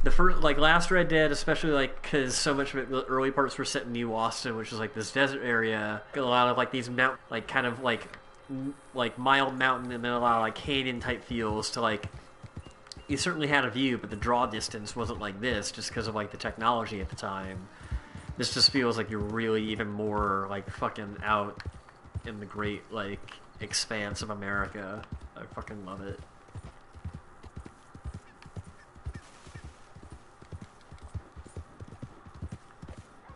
The first, like, last Red Dead, especially, like, because so much of it, the early parts were set in New Austin, which is, like, this desert area. A lot of, like, these like, kind of, like, mild mountain and then a lot of, like, canyon-type feels to, like... You certainly had a view, but the draw distance wasn't like this, just because of, like, the technology at the time. This just feels like you're really even more, like, fucking out in the great, like, expanse of America. I fucking love it.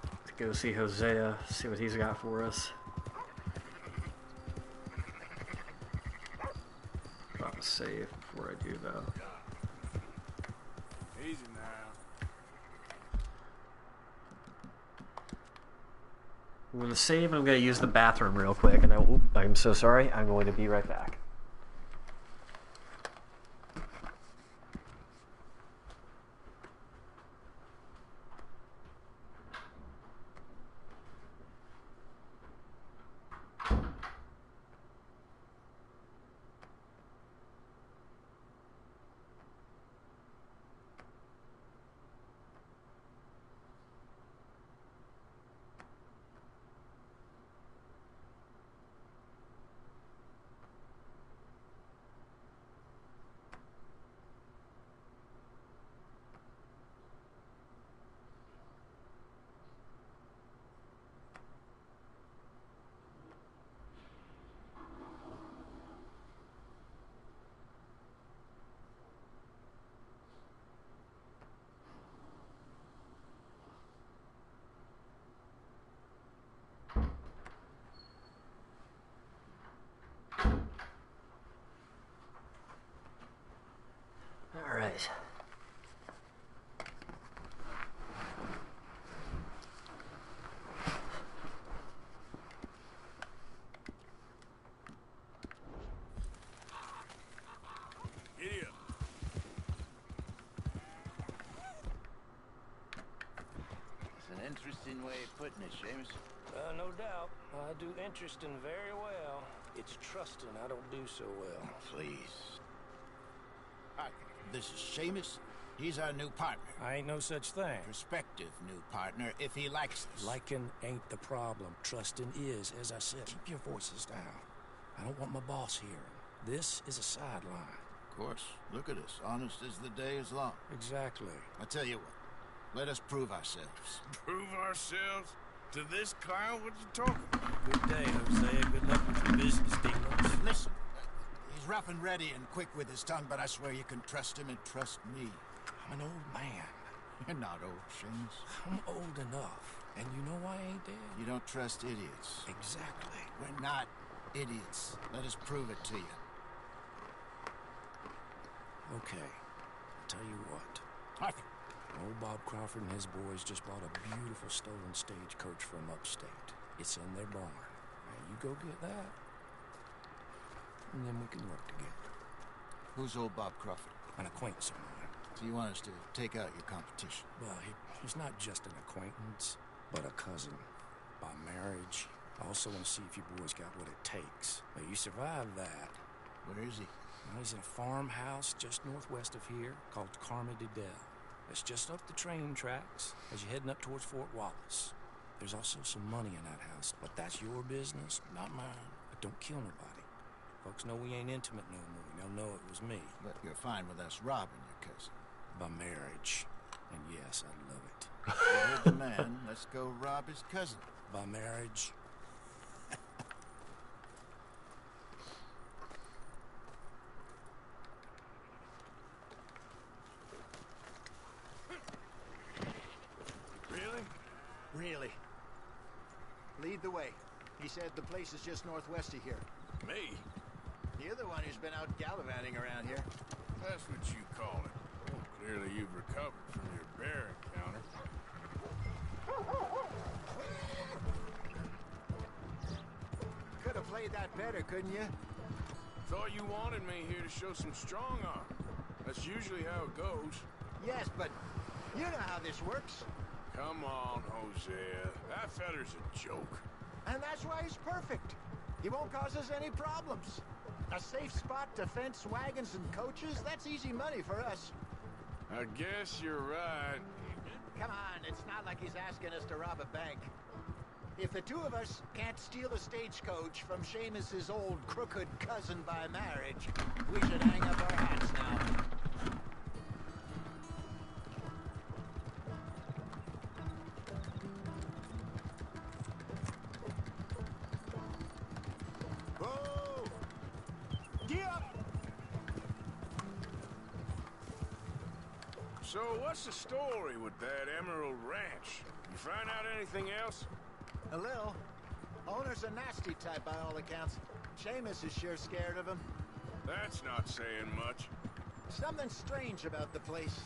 Let's go see Hosea, see what he's got for us. Drop a save before I do, though. Easy now. I'm going to save, I'm going to use the bathroom real quick, and I'm so sorry, I'm going to be right back. Alright. Giddy up. It's an interesting way of putting it, Seamus. No doubt. I do interesting very well. It's trusting I don't do so well. Please. Hi, this is Seamus. He's our new partner. I ain't no such thing. Prospective new partner, if he likes us. Liking ain't the problem. Trusting is, as I said. Keep your voices down. I don't want my boss hearing. This is a sideline. Of course. Look at us. Honest as the day is long. Exactly. I tell you what. Let us prove ourselves. Prove ourselves? To this clown? What you talking about? Good day, Hosea. Good luck with your business dealings. Listen. He's rough and ready and quick with his tongue, but I swear you can trust him and trust me. I'm an old man. You're not old, Seamus. I'm old enough. And you know why I ain't dead? You don't trust idiots. Exactly. We're not idiots. Let us prove it to you. Okay. I'll tell you what. Arthur. Old Bob Crawford and his boys just bought a beautiful stolen stagecoach from upstate. It's in their barn. Now you go get that, and then we can work together. Who's old Bob Crawford? An acquaintance of mine. So you want us to take out your competition? Well, he's not just an acquaintance, but a cousin. By marriage. I also want to see if you boys got what it takes. Now, you survived that. Where is he? Well, he's in a farmhouse just northwest of here called Carmi de Del. It's just up the train tracks as you're heading up towards Fort Wallace. There's also some money in that house, but that's your business, not mine. But don't kill nobody. Folks know we ain't intimate no more. They'll know it was me. But you're fine with us robbing your cousin. By marriage. And yes, I love it. You heard the man. Let's go rob his cousin. By marriage. Really? Lead the way. He said the place is just northwest of here. Me? You're the one who's been out gallivanting around here. That's what you call it. Well, clearly you've recovered from your bear encounter. played that better, couldn't you? Thought you wanted me here to show some strong arm. That's usually how it goes. Yes, but you know how this works. Come on, Hosea. That feller's a joke. And that's why he's perfect. He won't cause us any problems. A safe spot to fence wagons and coaches, that's easy money for us. I guess you're right. Come on, it's not like he's asking us to rob a bank. If the two of us can't steal a stagecoach from Seamus's old crooked cousin by marriage, we should hang up our hats now. Whoa! Gee up! So what's the story with that Emerald Ranch? You find out anything else? A little. Owner's a nasty type by all accounts. Seamus is sure scared of him. That's not saying much. Something strange about the place.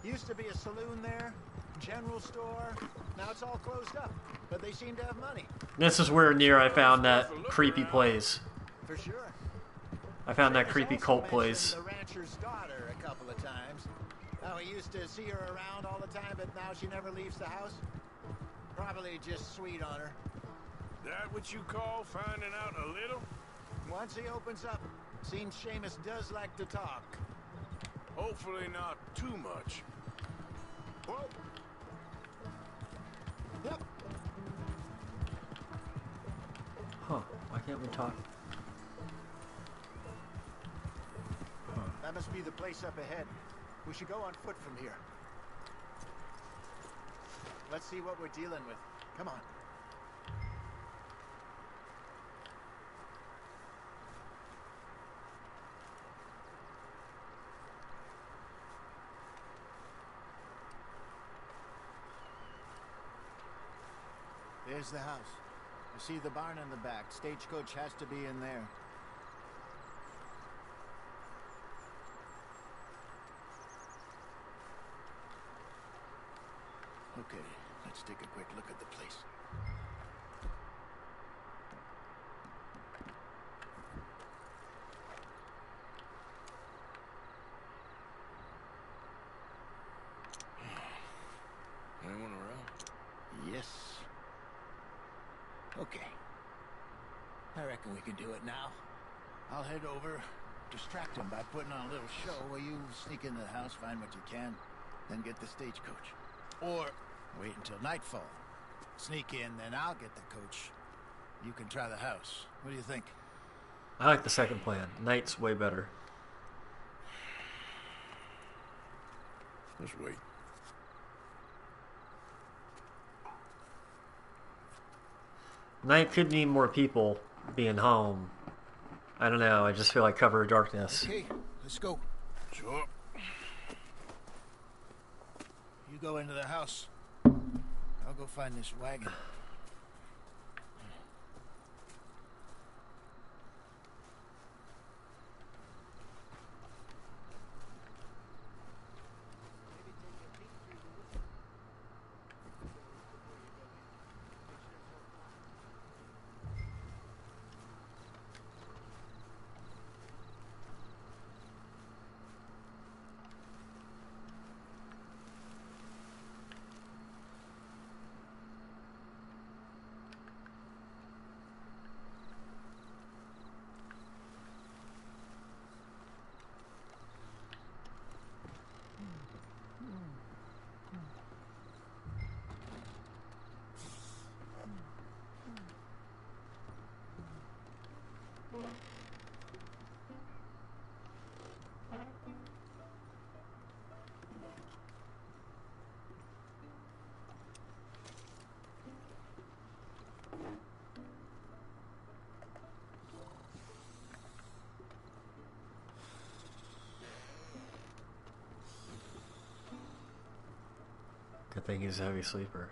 Used to be a saloon there, general store. Now it's all closed up, but they seem to have money. This is where near I found that creepy place. For sure. I found that creepy cult place. The rancher's daughter a couple of times. How he used to see her around all the time, but now she never leaves the house. Probably just sweet on her. That what you call finding out a little? Once he opens up, seems Seamus does like to talk. Hopefully not too much. Whoa. Yep. Huh, why can't we talk? Huh. That must be the place up ahead. We should go on foot from here. Let's see what we're dealing with. Come on. There's the house. You see the barn in the back. Stagecoach has to be in there. Okay, let's take a quick look at the place. Anyone around? Yes. Okay. I reckon we can do it now. I'll head over, distract him by putting on a little show while you sneak into the house, find what you can, then get the stagecoach. Or wait until nightfall. Sneak in, then I'll get the coach. You can try the house. What do you think? I like the second plan. Night's way better. Let's wait. Night could need more people being home. I don't know. I just feel like cover of darkness. Okay, let's go. Sure. You go into the house. I'll go find this wagon. Good thing he's a heavy sleeper.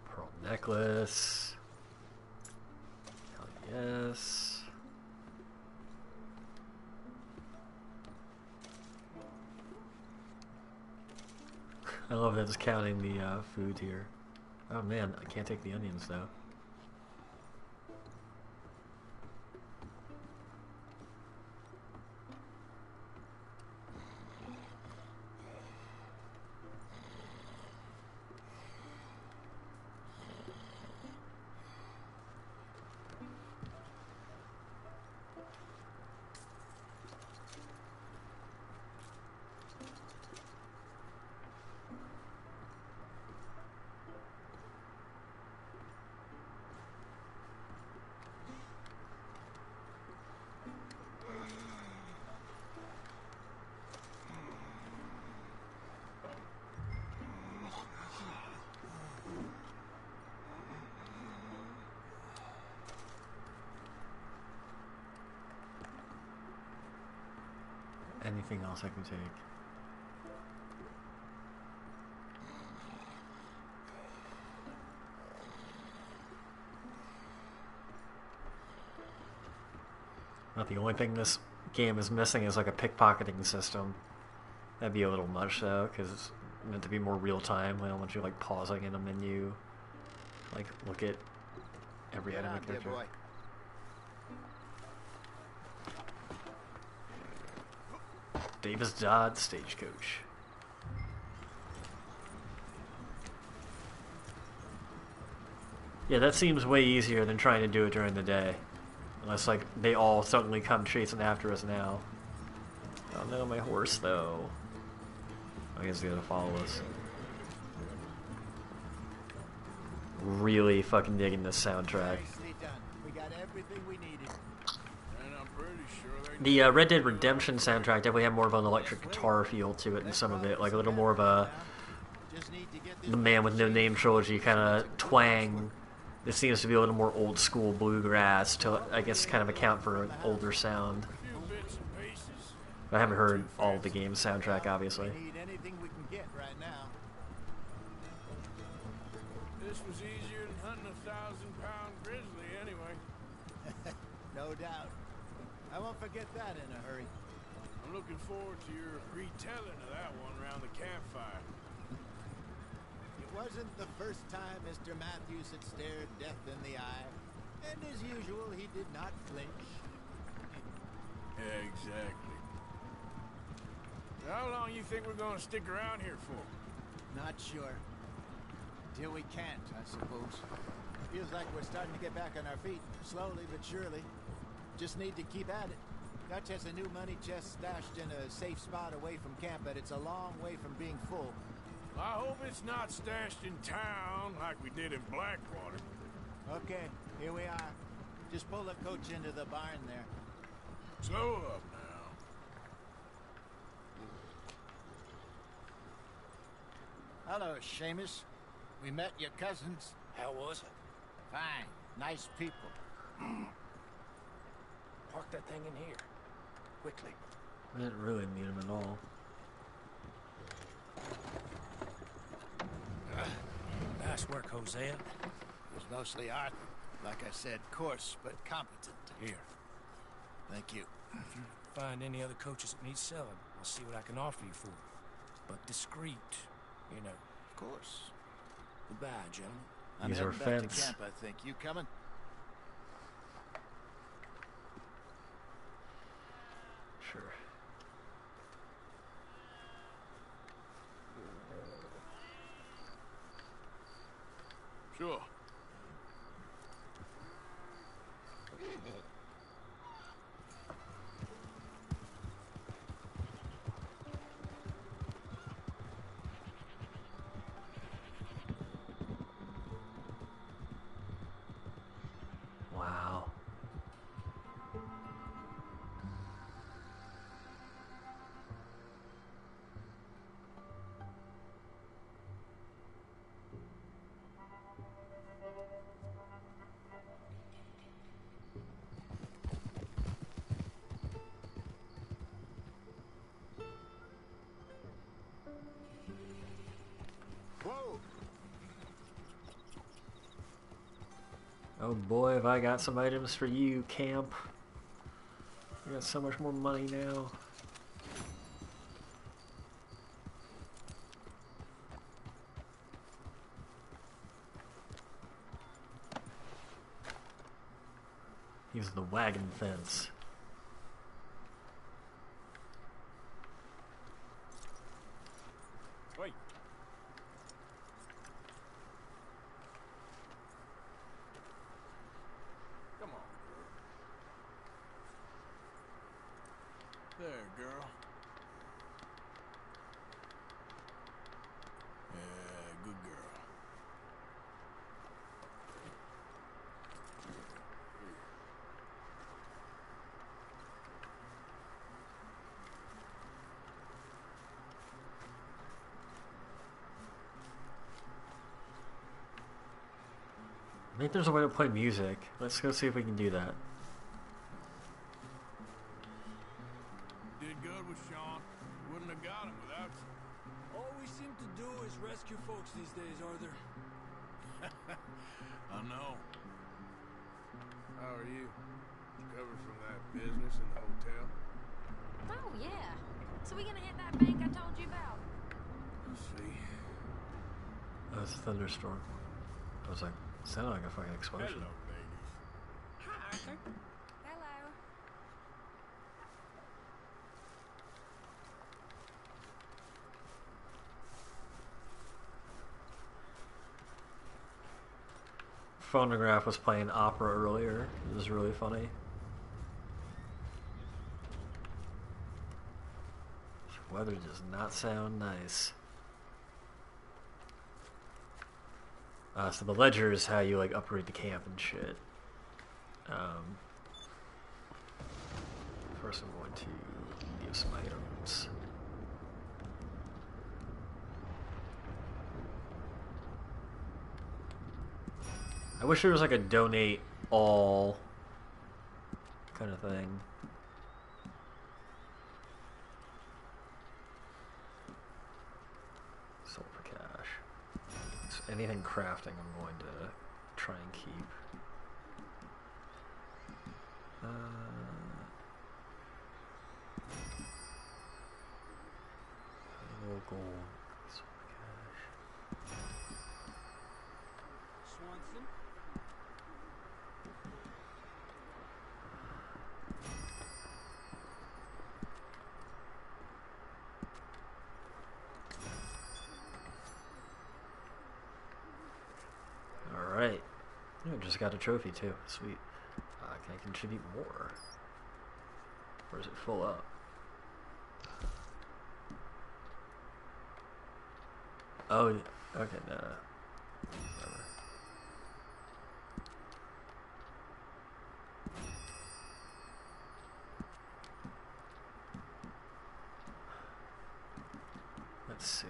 Pearl necklace. Hell yes. I love that it's counting the food here. Oh man, I can't take the onions though. Anything else I can take? Not the only thing this game is missing is like a pickpocketing system. That'd be a little much though, because it's meant to be more real time. I don't want you like pausing in a menu, like look at every item and character. Boy. Davis Dodd Stagecoach. Yeah, that seems way easier than trying to do it during the day. Unless, like, they all suddenly come chasing after us now. Oh no, my horse, though. I guess he's gonna follow us. Really fucking digging this soundtrack. We got everything we needed. And I'm pretty sure The Red Dead Redemption soundtrack definitely had more of an electric guitar feel to it, and some of it, like a little more of a The Man with No Name trilogy kind of twang. This seems to be a little more old school bluegrass to, I guess, kind of account for an older sound. I haven't heard all of the game's soundtrack, obviously. We need anything we can get right now. This was easier than hunting a 1,000-pound grizzly, anyway. No doubt. I won't forget that in a hurry. I'm looking forward to your retelling of that one around the campfire. It wasn't the first time Mr. Matthews had stared death in the eye, and as usual, he did not flinch. Yeah, exactly. How long you think we're gonna stick around here for? Not sure. Till we can't, I suppose. Feels like we're starting to get back on our feet, slowly but surely. Just need to keep at it. Dutch has a new money chest stashed in a safe spot away from camp, but it's a long way from being full. I hope it's not stashed in town like we did in Blackwater. Okay, here we are. Just pull the coach into the barn there. Slow up now. Hello, Seamus. We met your cousins. How was it? Fine. Nice people. Park that thing in here. Quickly. I didn't really meet him at all. Nice work, Hosea. It was mostly art. Like I said, coarse but competent. Here. Thank you. If you find any other coaches that need selling, I'll see what I can offer you for. But discreet, you know. Of course. Goodbye, gentlemen. I'm These are heading back fence. to camp, I think. You coming? Sure. Sure. Wow. Whoa! Oh boy, have I got some items for you, camp. I got so much more money now. Use the wagon fence. Wait. Come on. There, girl. Yeah, good girl. I think there's a way to play music. Let's go see if we can do that. Did good with Sean. Wouldn't have got him without you. All we seem to do is rescue folks these days, Arthur. I know. How are you? Recovered from that business in the hotel? Oh, yeah. So we gonna hit that bank I told you about? Let's see. Oh, it's a thunderstorm. I was like, sounded like a fucking explosion. Hello, ladies. Hi, Arthur. Hello. Phonograph was playing opera earlier. It was really funny. The weather does not sound nice. So the ledger is how you like upgrade the camp and shit. First I'm going to give some items. I wish there was like a donate all kind of thing. Sold for cash. So anything crafting I'm going to try and keep. A little gold. Sold for cash. Swanson? Alright. I just got a trophy too. Sweet. Can I contribute more? Or is it full up? Oh, okay, no. Whatever. Let's see.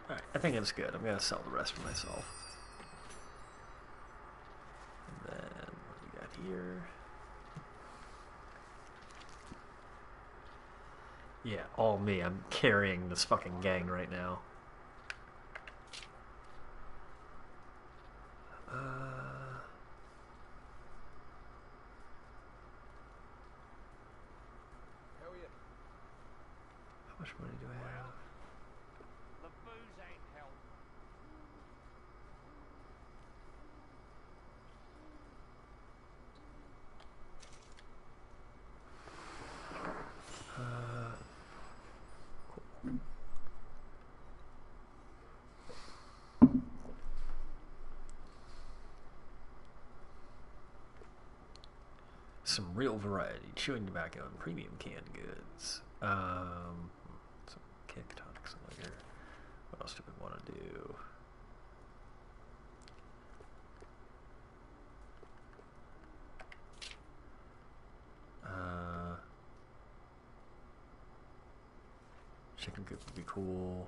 Alright, I think it's good. I'm gonna sell the rest for myself. And then, what do we got here? Yeah, all me. I'm carrying this fucking gang right now. Hell yeah. How much money do I have? The booze ain't help. Cool. Some real variety, chewing tobacco and premium canned goods. Some kick tonics and liquor. What else do we want to do? Chicken coop would be cool.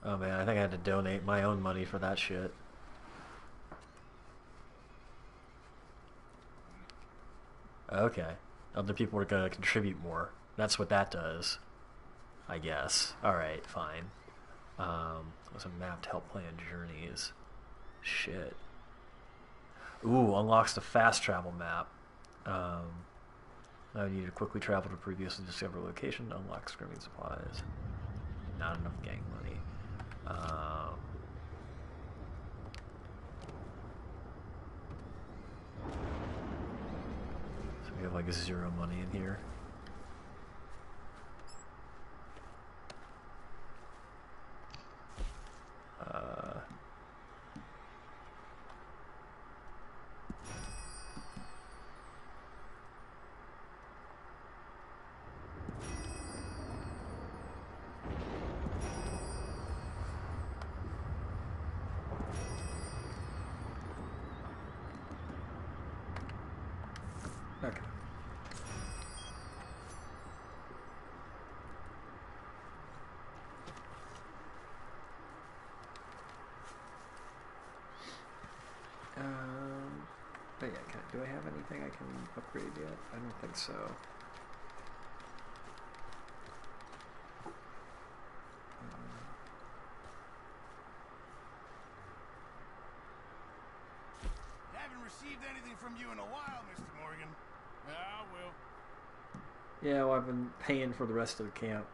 Oh man, I think I had to donate my own money for that shit. Okay. Other people are gonna contribute more. That's what that does. I guess. Alright, fine. What's a map to help plan journeys? Shit. Ooh, unlocks the fast travel map. I need to quickly travel to previously discovered location to unlock screaming supplies. Not enough gang money. So we have like 0 money in here. Okay. But yeah, do I have anything I can upgrade yet? I don't think so. Haven't received anything from you in a while, Mr. Morgan. Ah, well. Yeah, well, I've been paying for the rest of the camp.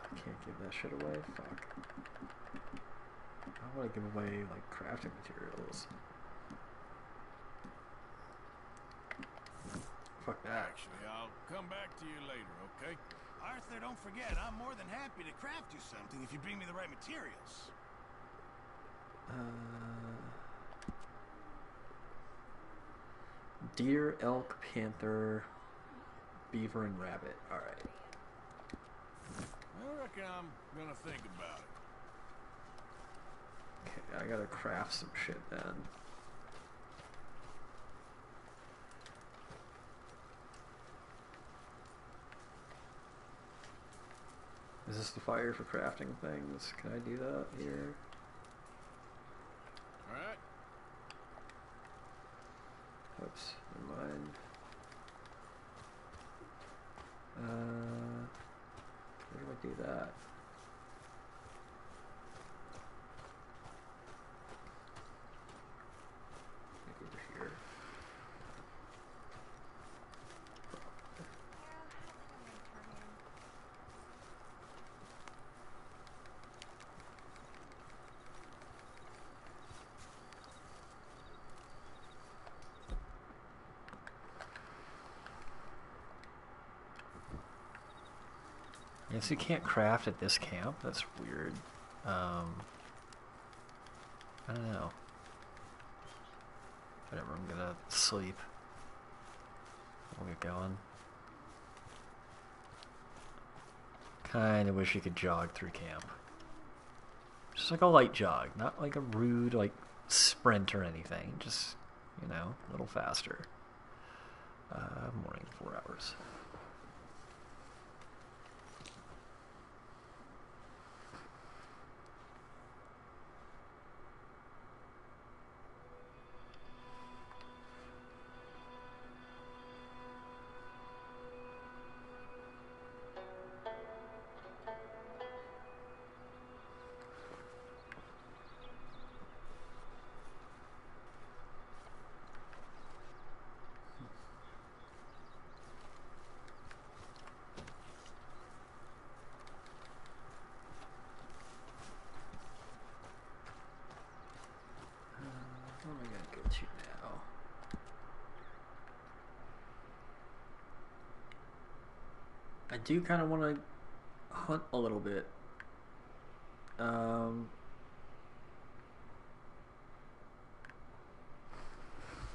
I can't give that shit away. Fuck. I want to give away, like, crafting materials. Fuck that. Actually, I'll come back to you later, okay? Arthur, don't forget, I'm more than happy to craft you something if you bring me the right materials. Deer, elk, panther, beaver, and rabbit. Alright. I reckon I'm gonna think about it. Okay, I gotta craft some shit then. Is this the fire for crafting things? Can I do that here? Alright. Oops, never mind. Where do I do that? Maybe over here. Yes, you can't craft at this camp. That's weird. I don't know. Whatever, I'm gonna sleep. We'll get going. Kinda wish you could jog through camp. Just like a light jog, not like a rude, like, sprint or anything. Just, you know, a little faster. Morning, 4 hours. Where am I gonna go to now? I do kind of want to hunt a little bit.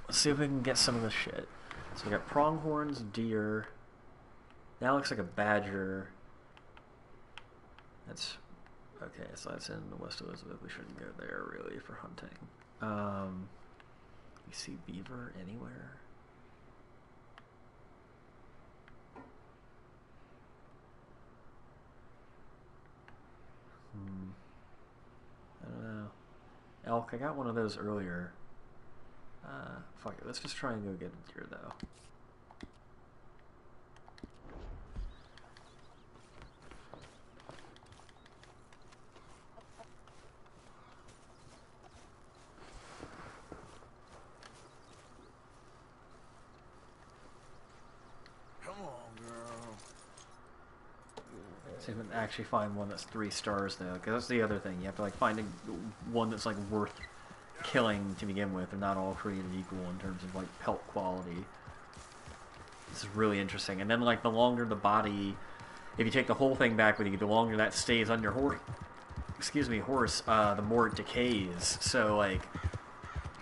Let's see if we can get some of this shit. So we got pronghorns, deer. That looks like a badger. That's okay. So that's in West Elizabeth. We shouldn't go there really for hunting. You see beaver anywhere? I don't know. Elk, I got one of those earlier. Fuck it, let's just try and go get a deer though. See if I can actually find one that's 3 stars though, because that's the other thing. You have to like find one that's like worth killing to begin with. They're not all created equal in terms of like pelt quality. This is really interesting. And then like the longer the body, if you take the whole thing back with you, the longer that stays on your horse, the more it decays. So like,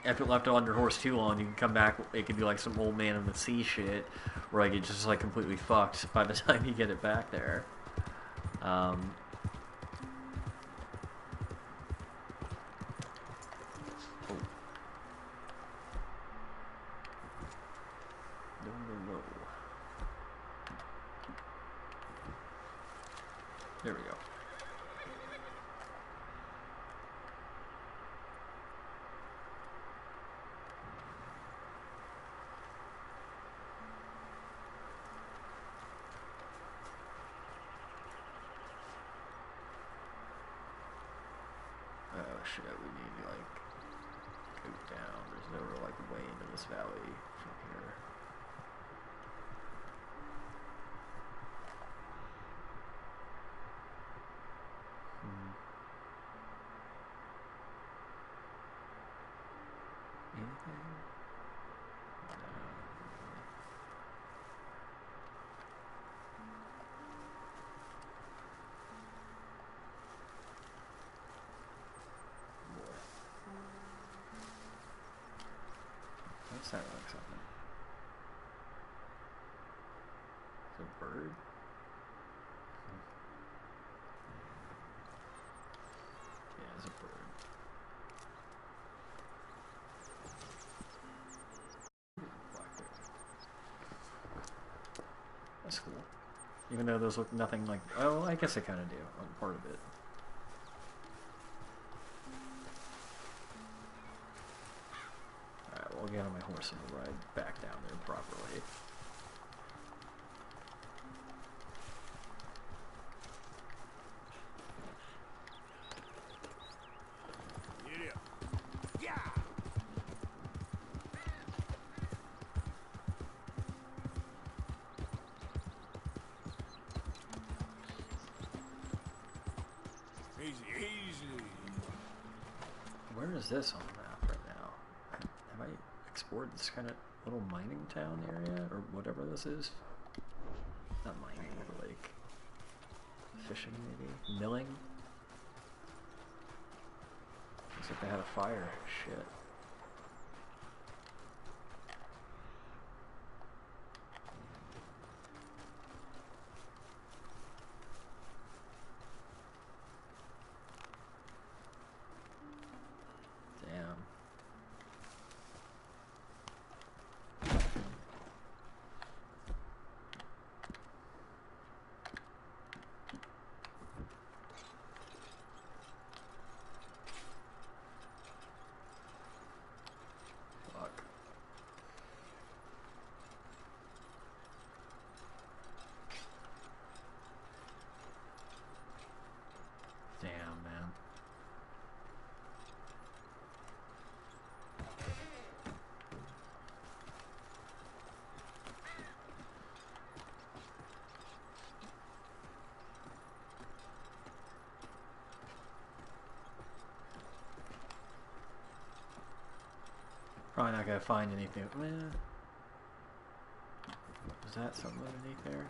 if it left on your horse too long, you can come back. It could be like some old man in the sea shit, where like it's just like completely fucked by the time you get it back there. Oh. No. There we go. Oh shit, we need to like go down. There's no real like way into this valley from here. Anything? No. That sounds like something. It's a bird? Yeah, it's a bird. That's cool. Even though those look nothing like... Oh, I guess they kind of do on part of it. Alright, well, I'll get on my horse and we'll ride back down there properly. Where is this on the map right now? Have I explored this kind of little mining town area? Or whatever this is? Not mining, but like... fishing maybe? Milling? Looks like they had a fire. Shit. Damn. Fuck. Damn, man. Probably not gonna find anything. Is that something underneath there?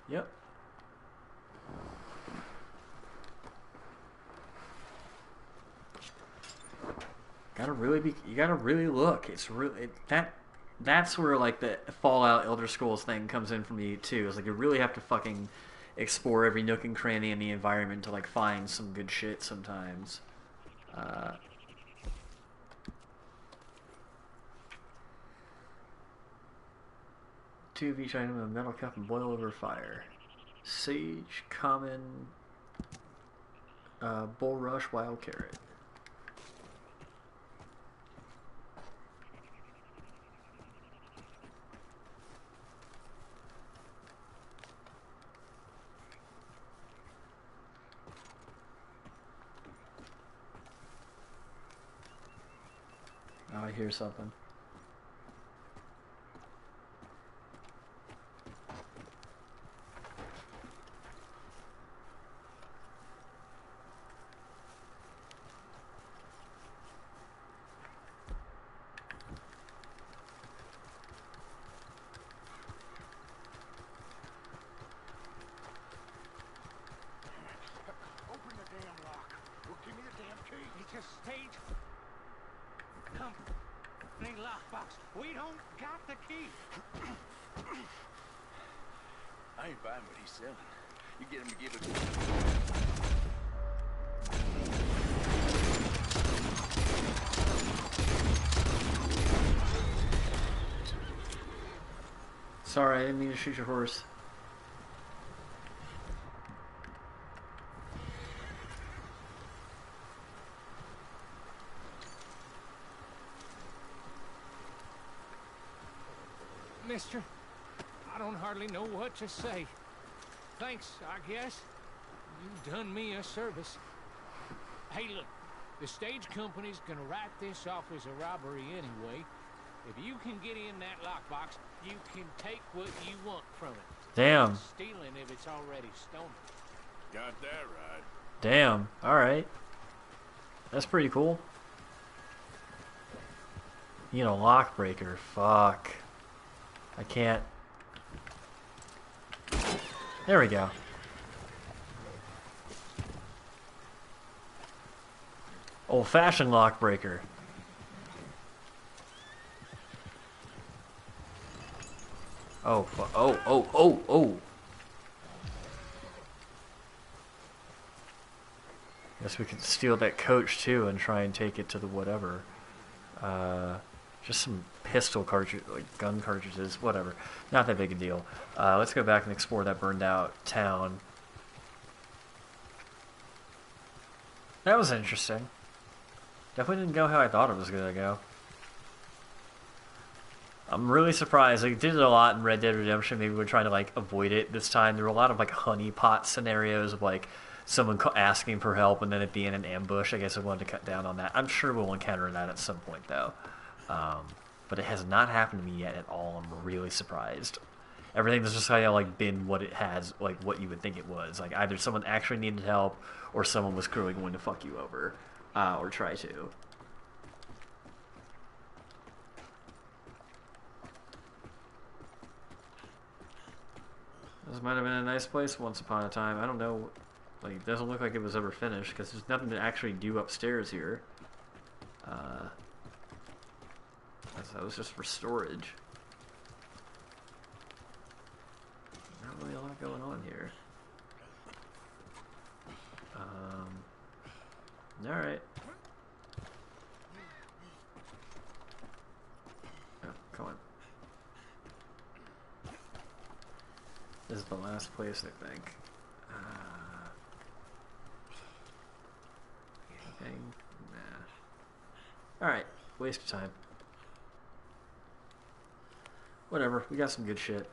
Yep. You gotta really look. It's really that's where like the Fallout Elder Scrolls thing comes in for me too. It's like you really have to fucking explore every nook and cranny in the environment to like find some good shit sometimes. Two of each item, a metal cup, and boil over fire. Sage, common, bulrush, wild carrot. Oh, I hear something. stage company lockbox. We don't got the key. I ain't buying what he's selling. You get him to give it. Sorry, I didn't mean to shoot your horse. Mister, I don't hardly know what to say. Thanks, I guess. You've done me a service. Hey, look, the stage company's gonna write this off as a robbery anyway. If you can get in that lockbox, you can take what you want from it. Damn. Stealing if it's already stolen. Got that right. Damn. Alright. That's pretty cool. You know, lock breaker. Fuck. I can't. There we go. Old-fashioned lock breaker. Oh, oh. Guess we could steal that coach too and try and take it to the whatever. Just some pistol cartridges, like gun cartridges, whatever. Not that big a deal. Let's go back and explore that burned out town. That was interesting. Definitely didn't go how I thought it was gonna go. I'm really surprised. Like, did it a lot in Red Dead Redemption. Maybe we're trying to like avoid it this time. There were a lot of like honeypot scenarios of like someone asking for help and then it being an ambush. I guess I wanted to cut down on that. I'm sure we'll encounter that at some point though. But it has not happened to me yet at all. I'm really surprised. Everything has just kind of like been what it has, like what you would think it was. Like either someone actually needed help or someone was clearly going to fuck you over, or try to. This might have been a nice place once upon a time. I don't know. Like, it doesn't look like it was ever finished because there's nothing to actually do upstairs here. That was just for storage. Not really a lot going on here. Alright. Oh, come on. This is the last place, I think. Anything? Nah. Alright, waste of time. Whatever, we got some good shit.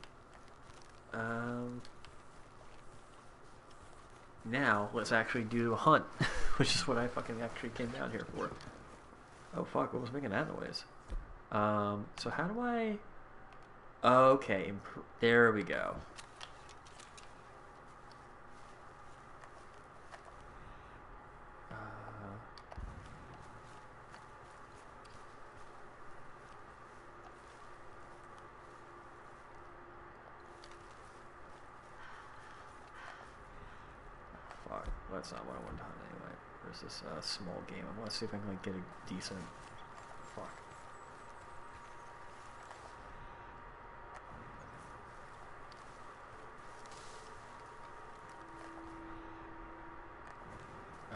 Now, let's actually do a hunt, which is what I fucking actually came down here for. Oh fuck, what was making that noise? So how do I... Okay, there we go. That's not what I wanted to hunt anyway. There's this small game. I want to see if I can like get a decent... Fuck.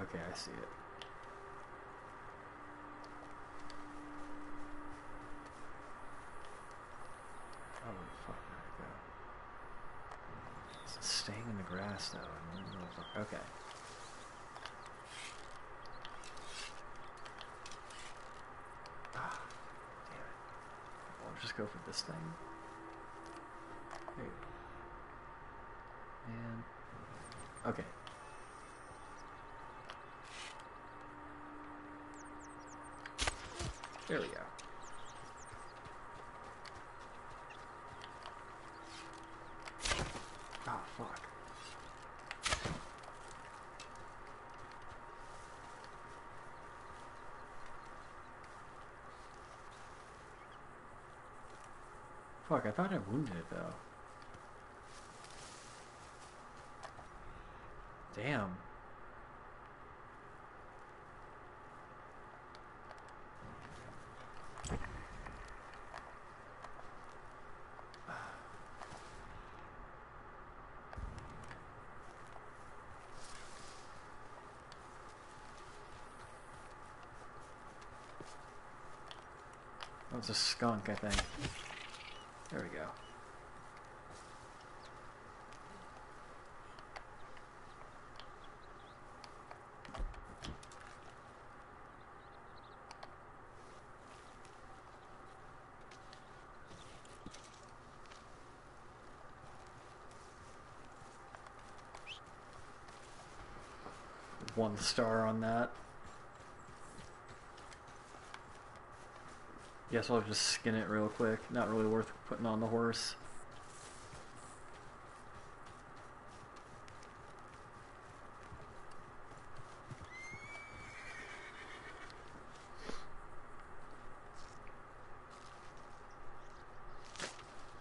Okay, I see it. Oh, fuck, where'd it go? It's staying in the grass though. Okay. Just go for this thing. Hey. And okay. There we go. Oh fuck. Fuck, I thought I wounded it though. Damn. That was a skunk, I think. There we go. One star on that. Guess I'll just skin it real quick. Not really worth putting on the horse.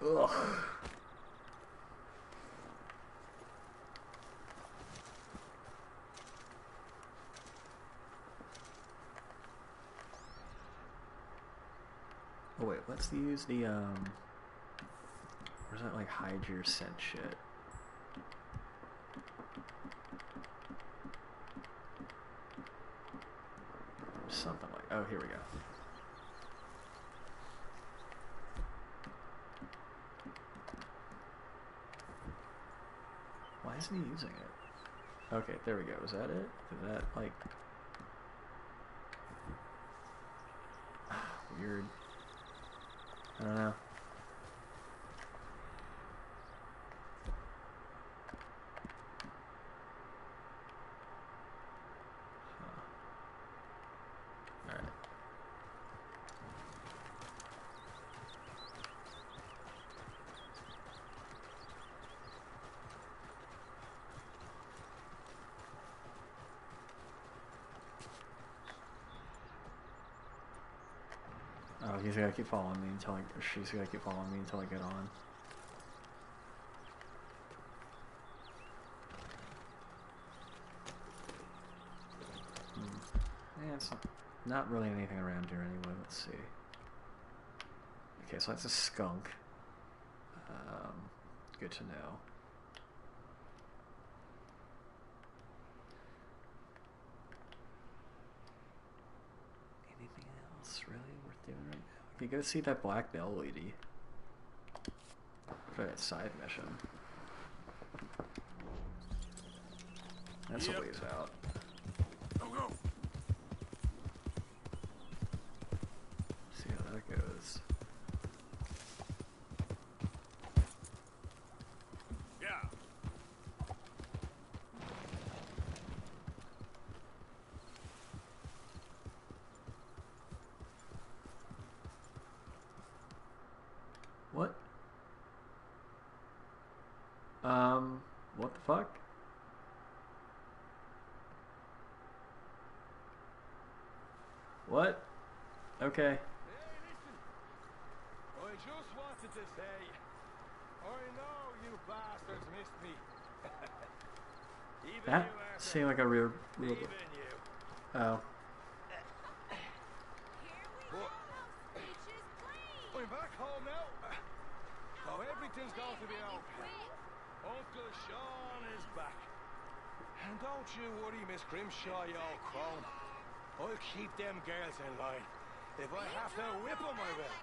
Ugh. Oh wait, let's use the where's that like hide your scent shit? Something like, oh, here we go. Why isn't he using it? Okay, there we go. Is that it? Is that like weird? I don't know. Alright. Oh, he's gotta keep following me until or she's gotta keep following me until I get on. Yeah, it's not really anything around here anyway. Let's see. Okay, so that's a skunk. Good to know. Anything else really worth doing right now? Okay, go see that black bell lady for that side mission. That's a ways out. Go, go. See how that goes. Yeah. What? What the fuck? What? Okay. Hey, listen. I just wanted to say, I know you bastards missed me. Even That you, Arthur. seemed like a real. Even you. Oh. I'm back home now. So everything's going to be okay. Uncle Sean is back. And don't you worry, Miss Grimshaw, you old crone. I'll keep them girls in line. If I have to whip them, I will.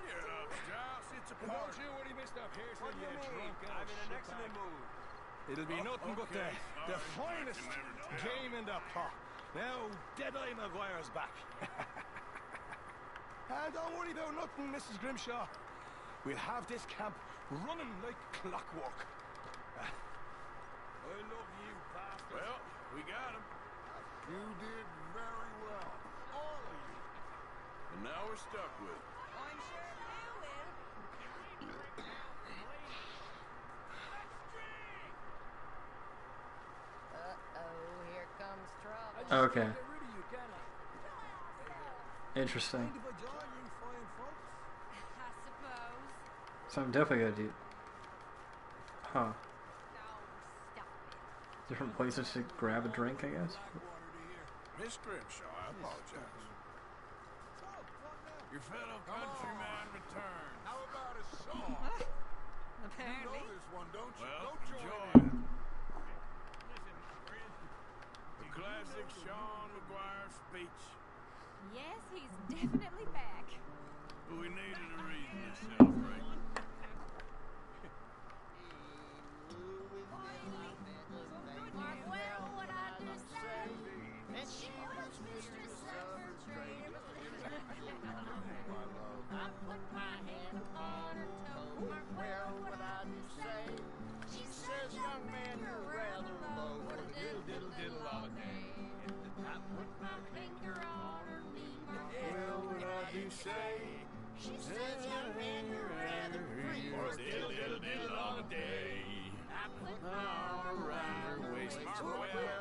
Cheer up, Strauss. It's a And party. don't you worry, Mr. Pearson, What do you mean? drunk I'm in an shitbag. excellent mood. It'll be nothing but the Sorry, finest I can never tell. game in the pot. Now, Deadeye Maguire's back. And don't worry about nothing, Mrs. Grimshaw. We'll have this camp running like clockwork. I love you, bastard. Well, we got him. You did very well, all of you. And now we're stuck with it. I'm sure you will. Uh-oh, here comes trouble. Okay. Interesting. I suppose. So I'm definitely gonna do. Huh. No, stop it. Different places to grab a drink, I guess. Miss Grimshaw, I apologize. Your fellow countryman returned. How about a song? You Apparently. know this one, don't you? Well, Go join enjoy in. it. The classic Sean Maguire speech. Yes, he's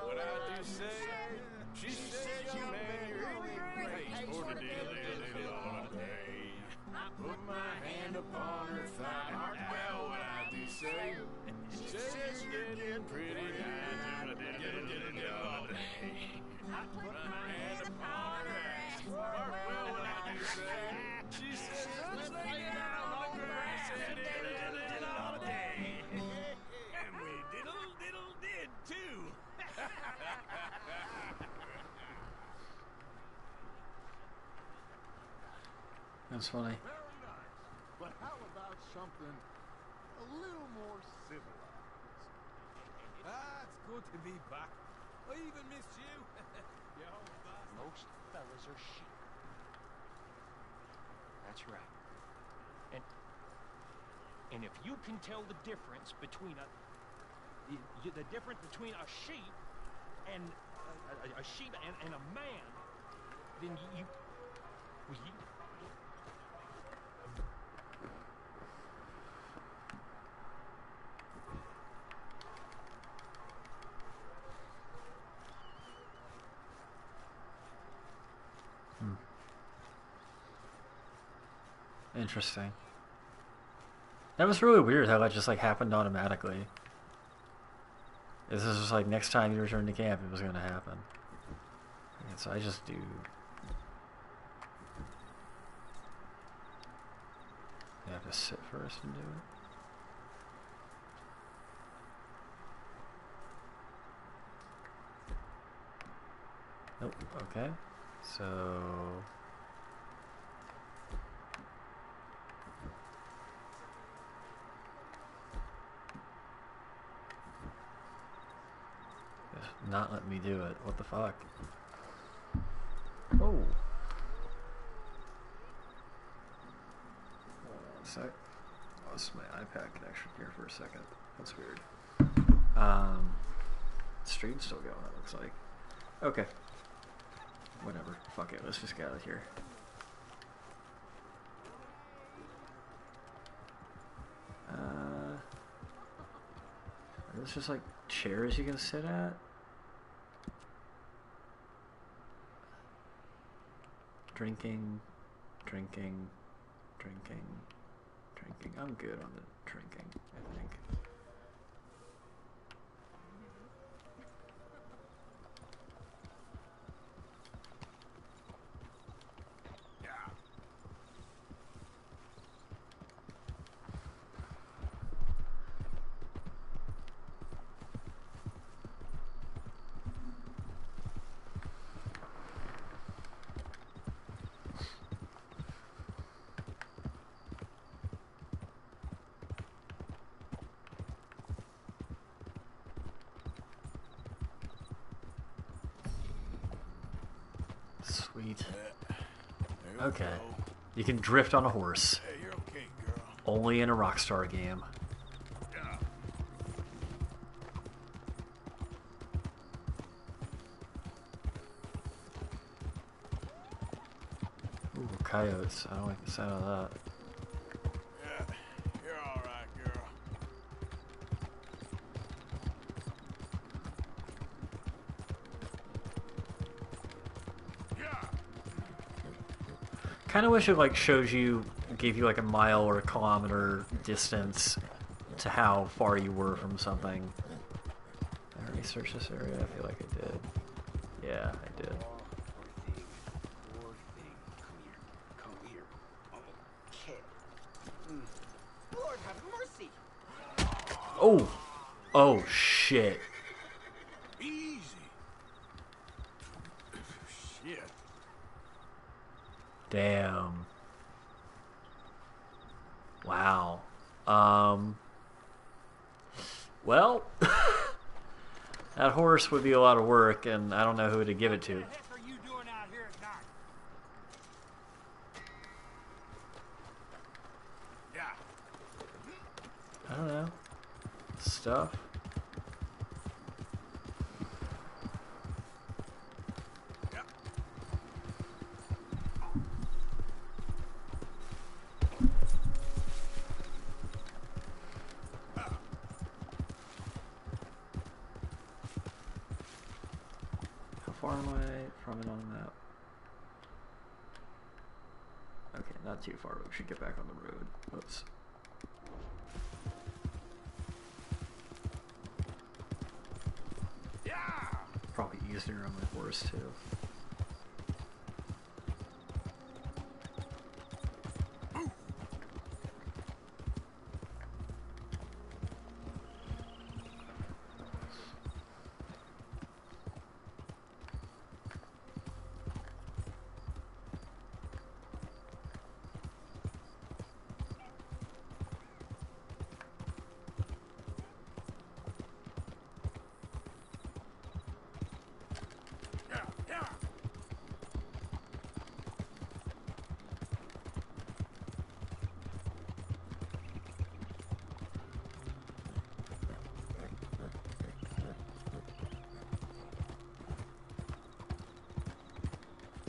what I do say. She says, young man, you're in great taste for the diddle holiday. Put my hand upon her thigh, heart well, what I do say. She says, you're getting pretty nice for the diddle holiday. Put my hand upon her ass, heart well, what I do say. She says, let's lay down on the grass and diddle holiday. And we diddle did too. That's funny. Very nice. But how about something a little more civilized? It's good to be back. I even missed you. You old bastard. Most fellas are sheep. That's right. And if you can tell the difference between a sheep and a sheep and a man, then you. Interesting. That was really weird how that just like happened automatically. This is just like next time you return to camp it was gonna happen. And so I just do. You have to sit first and do it. Nope, okay. So not let me do it. What the fuck? Oh. So I lost my iPad connection here for a second. That's weird. Stream's still going, it looks like. Okay. Whatever. Fuck it. Let's just get out of here. Are those just like chairs you can sit at? Drinking. I'm good on the drinking, I think. Sweet. Okay. You can drift on a horse. Hey, you're okay, girl. Only in a Rockstar game. Yeah. Ooh, coyotes. I don't like the sound of that. Yeah, you're all right, girl. Kind of wish it like shows you, gave you like a mile or a kilometer distance to how far you were from something. Did I already search this area? I feel like I did. Yeah, I did. Poor thing. Come here. Okay. Lord have mercy. Oh! Oh, shit. Easy. Shit. Damn. Wow. Well, that horse would be a lot of work, and I don't know who to give it to. What the heck are you doing out here at night? Yeah. I don't know. Stuff. far am I from it on the map? Okay, not too far, but we should get back on the road. Whoops. Yeah! Probably easier on my horse, too.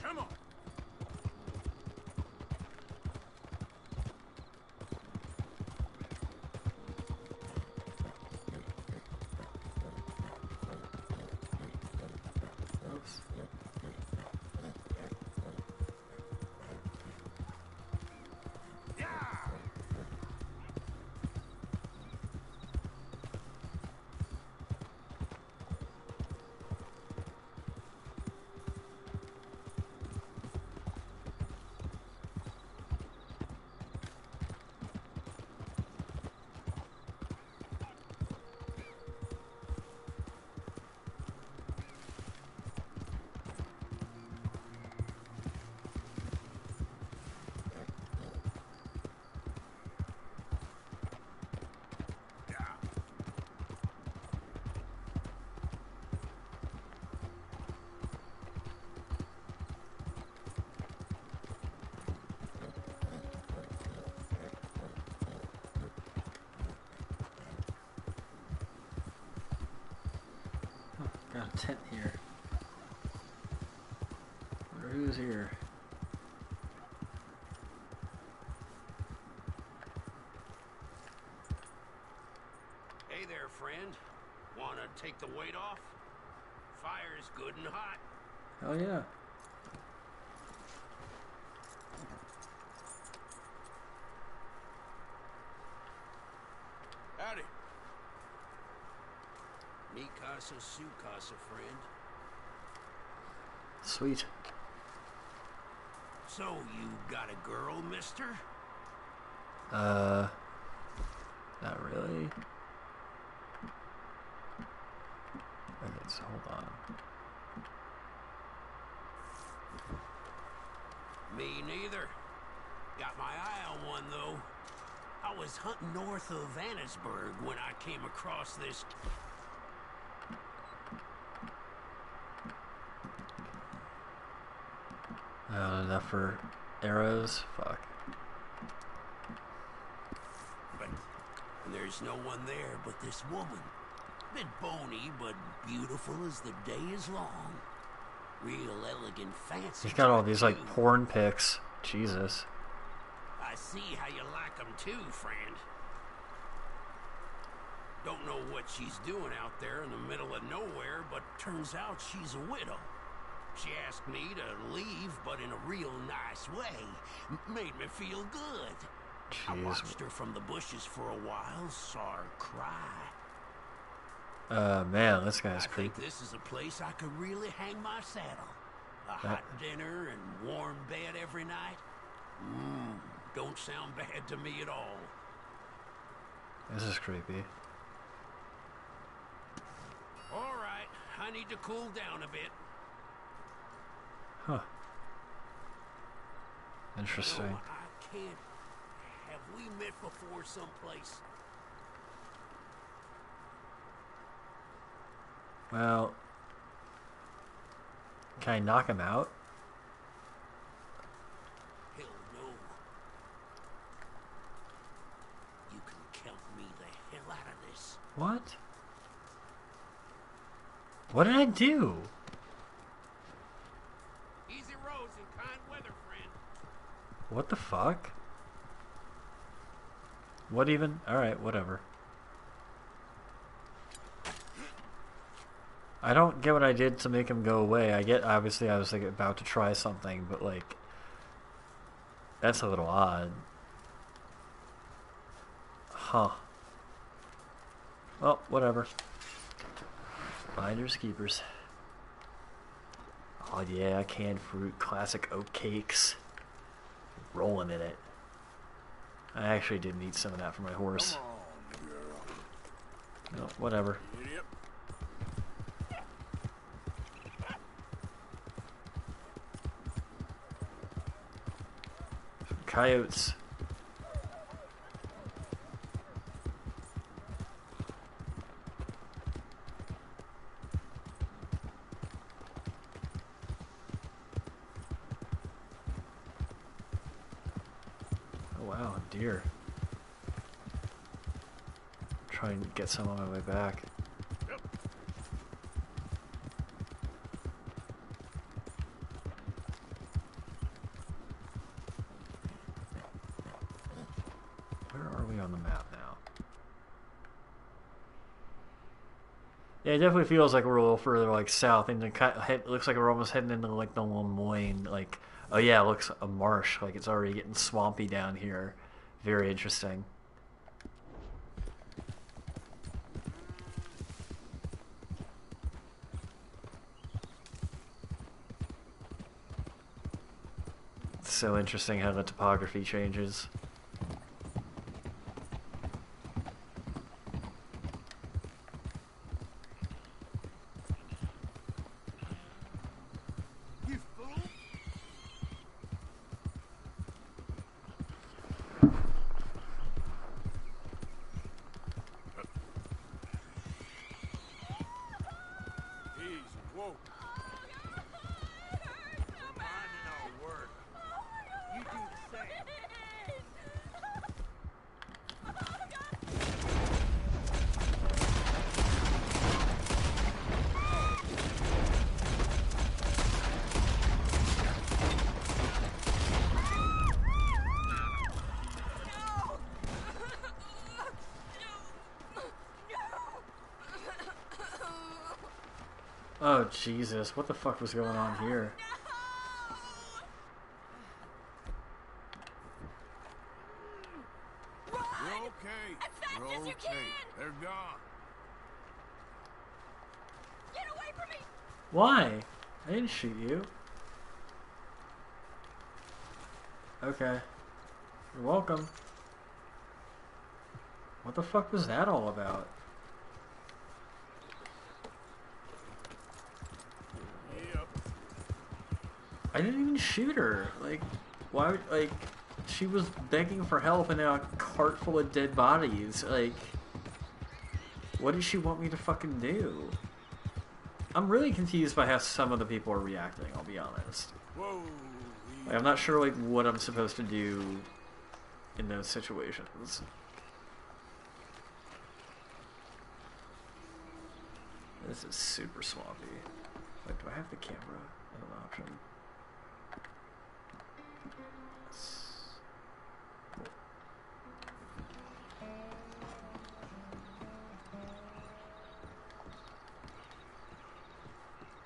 Come on! Oops. Got a tent here. Wonder who's here. Hey there, friend. Wanna take the weight off? Fire's good and hot. Hell yeah. Howdy. Mi casa, su casa, friend. Sweet. So, you got a girl, mister? Not really. Okay, so hold on. Me neither. Got my eye on one, though. I was hunting north of Annesburg when I came across this... Not enough for arrows? Fuck. But there's no one there but this woman. Bit bony, but beautiful as the day is long. Real elegant, fancy. He's got all these, like, porn pics. Jesus. I see how you like 'em too, friend. Don't know what she's doing out there in the middle of nowhere, but turns out she's a widow. She asked me to leave, but in a real nice way. Made me feel good. Jeez. I watched her from the bushes for a while, saw her cry. Man, this guy's I think creepy. this is a place I could really hang my saddle. A hot dinner and warm bed every night. Don't sound bad to me at all. This is creepy. All right, I need to cool down a bit. Huh. Interesting. No, I can't. Have we met before someplace? Well, can I knock him out? Hell no. You can count me the hell out of this. What? What did I do? Easy roads and kind weather, friend. What the fuck? What even? Alright, whatever. I don't get what I did to make him go away. I get, obviously, I was like about to try something, but like, that's a little odd. Huh. Well, whatever. Finders keepers. Oh yeah, canned fruit, classic oat cakes. Rolling in it. I actually did need some of that for my horse. No, whatever. Coyotes. Oh wow, deer. Try and get some on my way back. Where are we on the map now? Yeah, it definitely feels like we're a little further like south, and it looks like we're almost heading into like the Lemoyne. Like, oh yeah, it looks a marsh. Like it's already getting swampy down here. Very interesting. It's so interesting how the topography changes. Oh Jesus, what the fuck was going on here? You're okay. You're okay. They're gone. Get away from me! Why? I didn't shoot you. Okay. You're welcome. What the fuck was that all about? I didn't even shoot her. Like, why? Like, she was begging for help in a cart full of dead bodies. Like, what did she want me to fucking do? I'm really confused by how some of the people are reacting, I'll be honest. Whoa. Like, I'm not sure, like, what I'm supposed to do in those situations. This is super swampy. Like, do I have the camera as an option?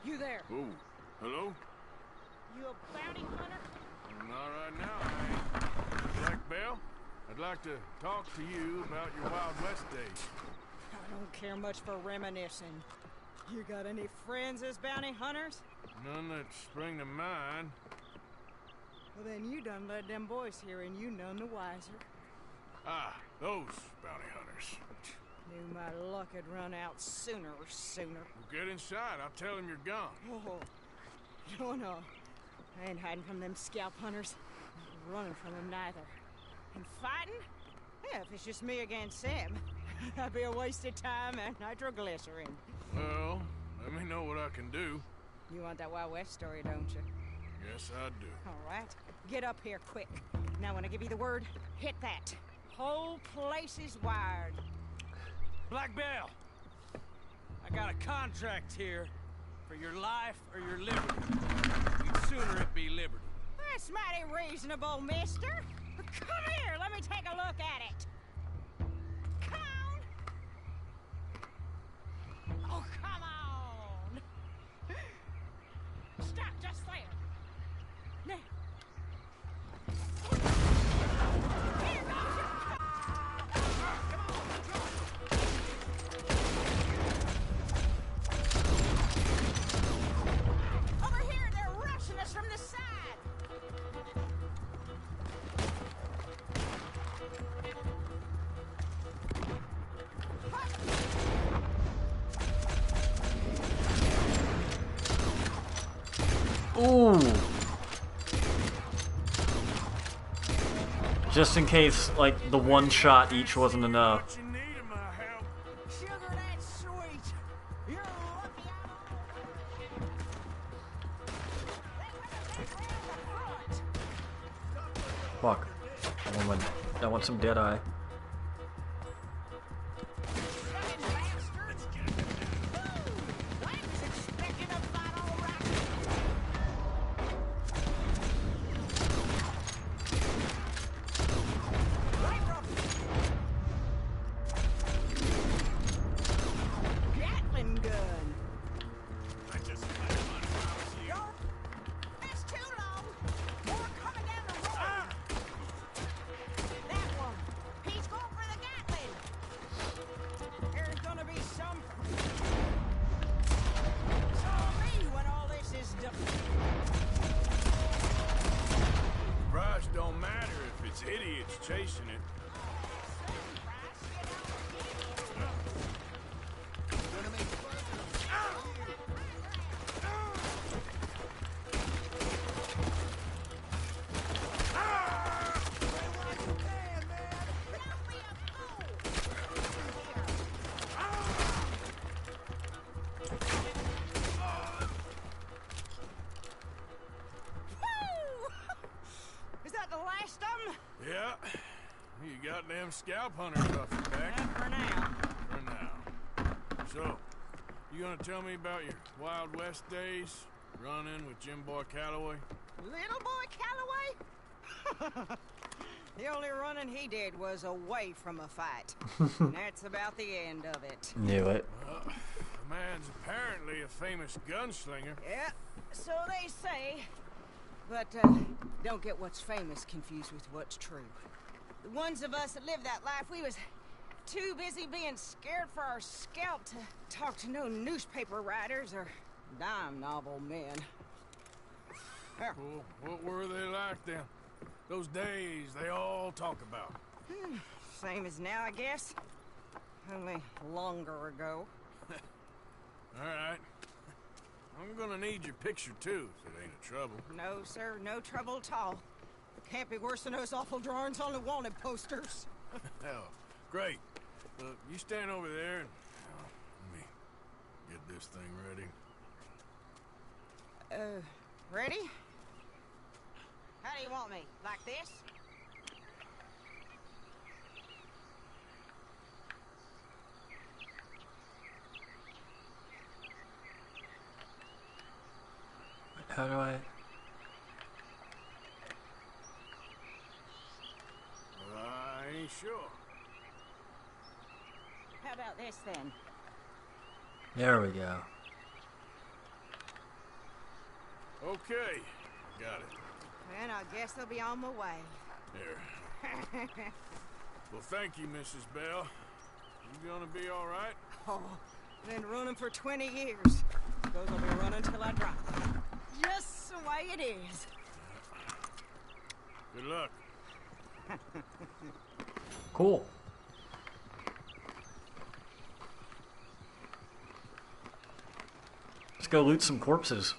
You there? Oh, hello? You a bounty hunter? Not right now, I ain't. Black Bell, I'd like to talk to you about your Wild West days. I don't care much for reminiscing. You got any friends as bounty hunters? None that spring to mind. Well, then you done led them boys here and you none the wiser. Ah, those bounty hunters. Knew my luck had run out sooner. Well, get inside. I'll tell him you're gone. Oh, no. I ain't hiding from them scalp hunters. Not running from them neither. And fighting? Yeah, if it's just me against them, that'd be a waste of time and nitroglycerin. Well, let me know what I can do. You want that Wild West story, don't you? Yes, I do. All right. Get up here quick. Now when I give you the word, hit that. Whole place is wired. Black Bell, I got a contract here for your life or your liberty. We'd sooner it be liberty. That's mighty reasonable, mister. Come here, let me take a look at it. Come on. Oh, come on. Stop just there. Now. Here goes your... Over here, they're rushing us from the side. Ooh. Just in case, like, the one shot each wasn't enough. Sugar, that's sweet. You're lucky Fuck. I want some Deadeye. Price don't matter if it's idiots chasing it. Is that the last of them? Yeah. You got them scalp hunters off your back. For now. For now. So, you gonna tell me about your Wild West days? Running with Jim Boy Calloway? Little boy Calloway? The only running he did was away from a fight. And that's about the end of it. Knew it. Well, the man's apparently a famous gunslinger. Yeah, so they say. But don't get what's famous confused with what's true. The ones of us that lived that life, we was too busy being scared for our scalp to talk to no newspaper writers or dime novel men. Well, what were they like then? Those days they all talk about. Same as now, I guess. Only longer ago. All right. I'm gonna need your picture too, if it ain't a trouble. No, sir, no trouble at all. Can't be worse than those awful drawings on the wanted posters. Hell, great. You stand over there and let me get this thing ready. Ready? How do you want me? Like this? How do I... I ain't sure. How about this then? There we go. Okay, got it. And I guess I'll be on my way. There. Well, thank you, Mrs. Bell. You gonna be all right? Oh, been running for 20 years. Suppose I'll be running till I drop. Just the way it is. Good luck. Cool. Let's go loot some corpses.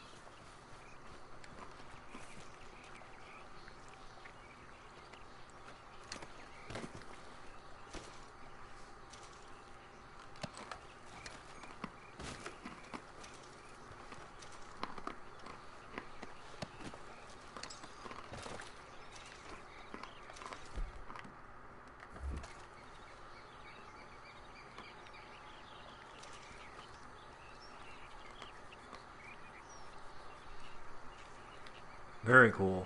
Very cool.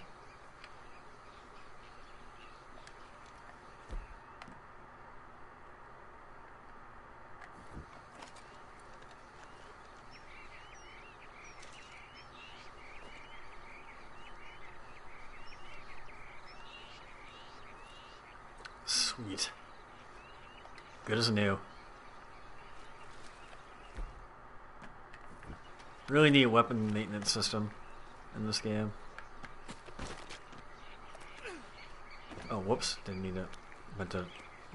Sweet. Good as new. Really neat weapon maintenance system in this game. Oh, whoops. Didn't mean to. Meant to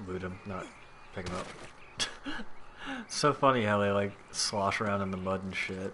loot him, not pick him up. So funny how they like slosh around in the mud and shit.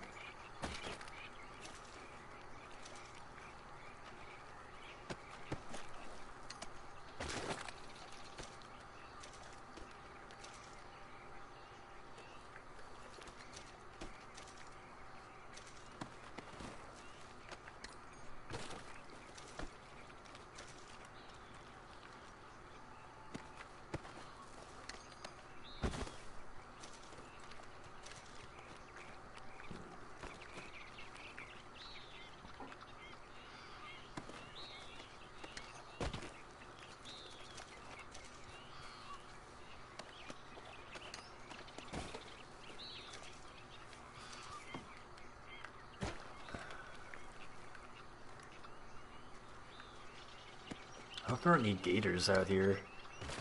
I hope there aren't any gators out here.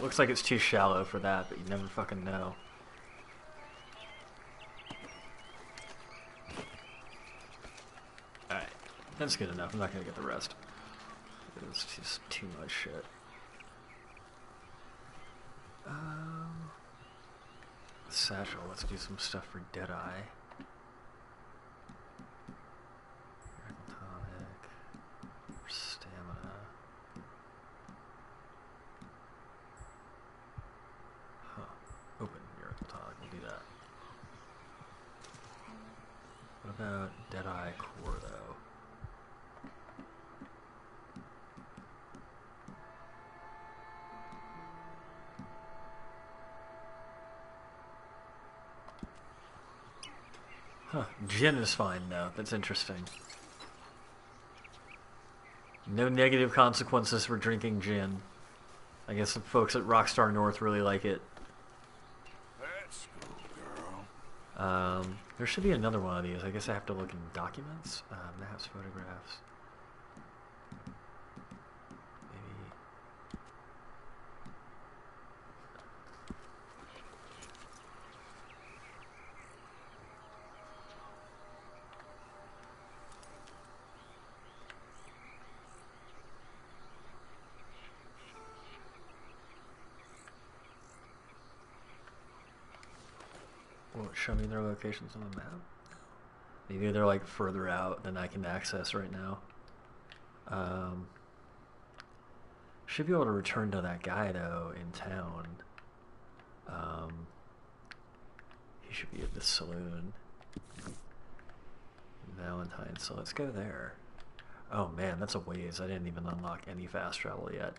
Looks like it's too shallow for that, but you never fucking know. Alright, that's good enough. I'm not gonna get the rest. It's just too much shit. Satchel, let's do some stuff for Deadeye. Tonic. Stamina. Huh. Open your tonic, we'll do that. What about Deadeye Core though? Huh. Gin is fine though. That's interesting. No negative consequences for drinking gin. I guess the folks at Rockstar North really like it. That's cool, girl. There should be another one of these. I guess I have to look in documents. Maps, photographs. Maybe. Will it show me their locations on the map? Maybe they're like further out than I can access right now. Should be able to return to that guy though in town. He should be at the saloon. Valentine, so let's go there. Oh man, that's a ways. I didn't even unlock any fast travel yet.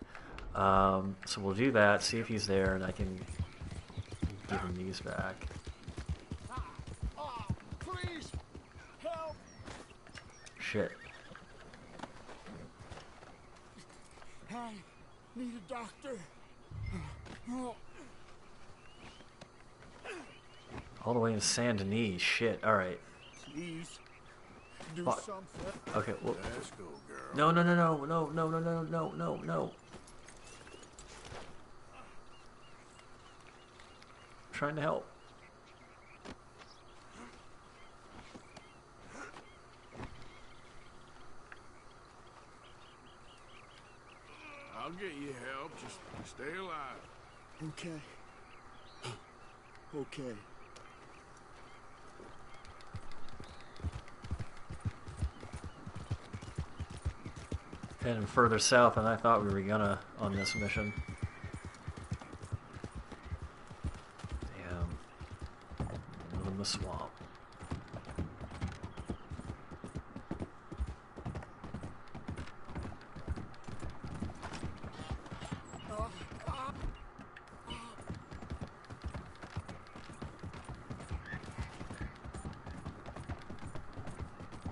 So we'll do that, see if he's there, and I can give him these back. Please, help! Shit. I need a doctor. Oh. All the way in Saint Denis. Shit. All right. Please, do Fuck. something. Okay. Well. Let's go, girl. No. No. No. No. No. No. No. No. No. No. No. Trying to help. I'll get you help. Just stay alive. Okay. Okay. Heading further south than I thought we were gonna on this mission. Damn. Middle of the swamp.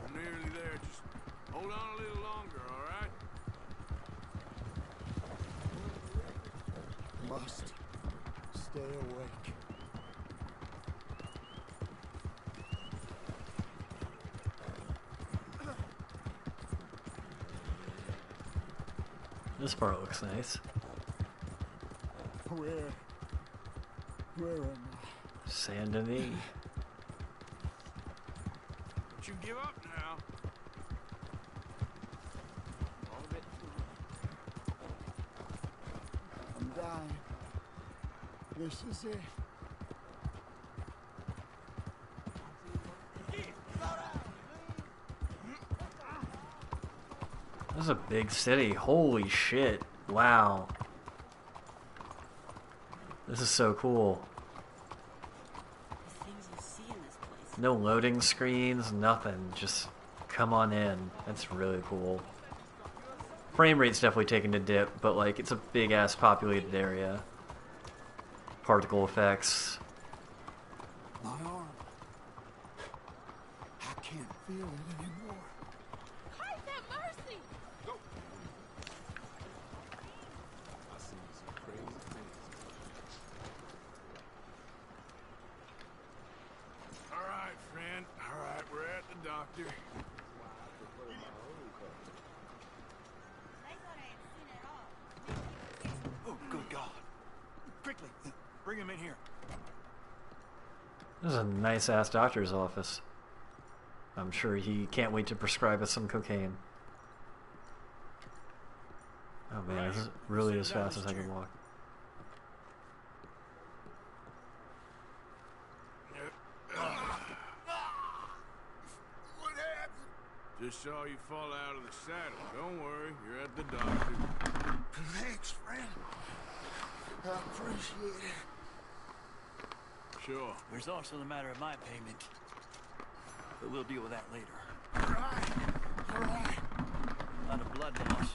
We're nearly there. Just hold on a little longer, all right? Must stay awake. This part looks nice. Where Where am I? Saint Denis. Don't you give up now. I'm dying. This is it. This is a big city. Holy shit. Wow. This is so cool. No loading screens, nothing. Just come on in. That's really cool. Frame rate's definitely taking a dip, but like it's a big ass populated area. Particle effects. My arm. I can't feel it anymore. Christ have mercy! Go. I seen some crazy things. All right, friend. All right, we're at the doctor. Oh, good God. Quickly, bring him in here. This is a nice ass doctor's office. I'm sure he can't wait to prescribe us some cocaine. Oh man, this is really as fast as I can walk. What happened? Just saw you fall out of the saddle. Don't worry, you're at the doctor. Thanks, friend. I appreciate it. Sure. There's also the matter of my payment. But we'll deal with that later. All right. A lot of blood loss.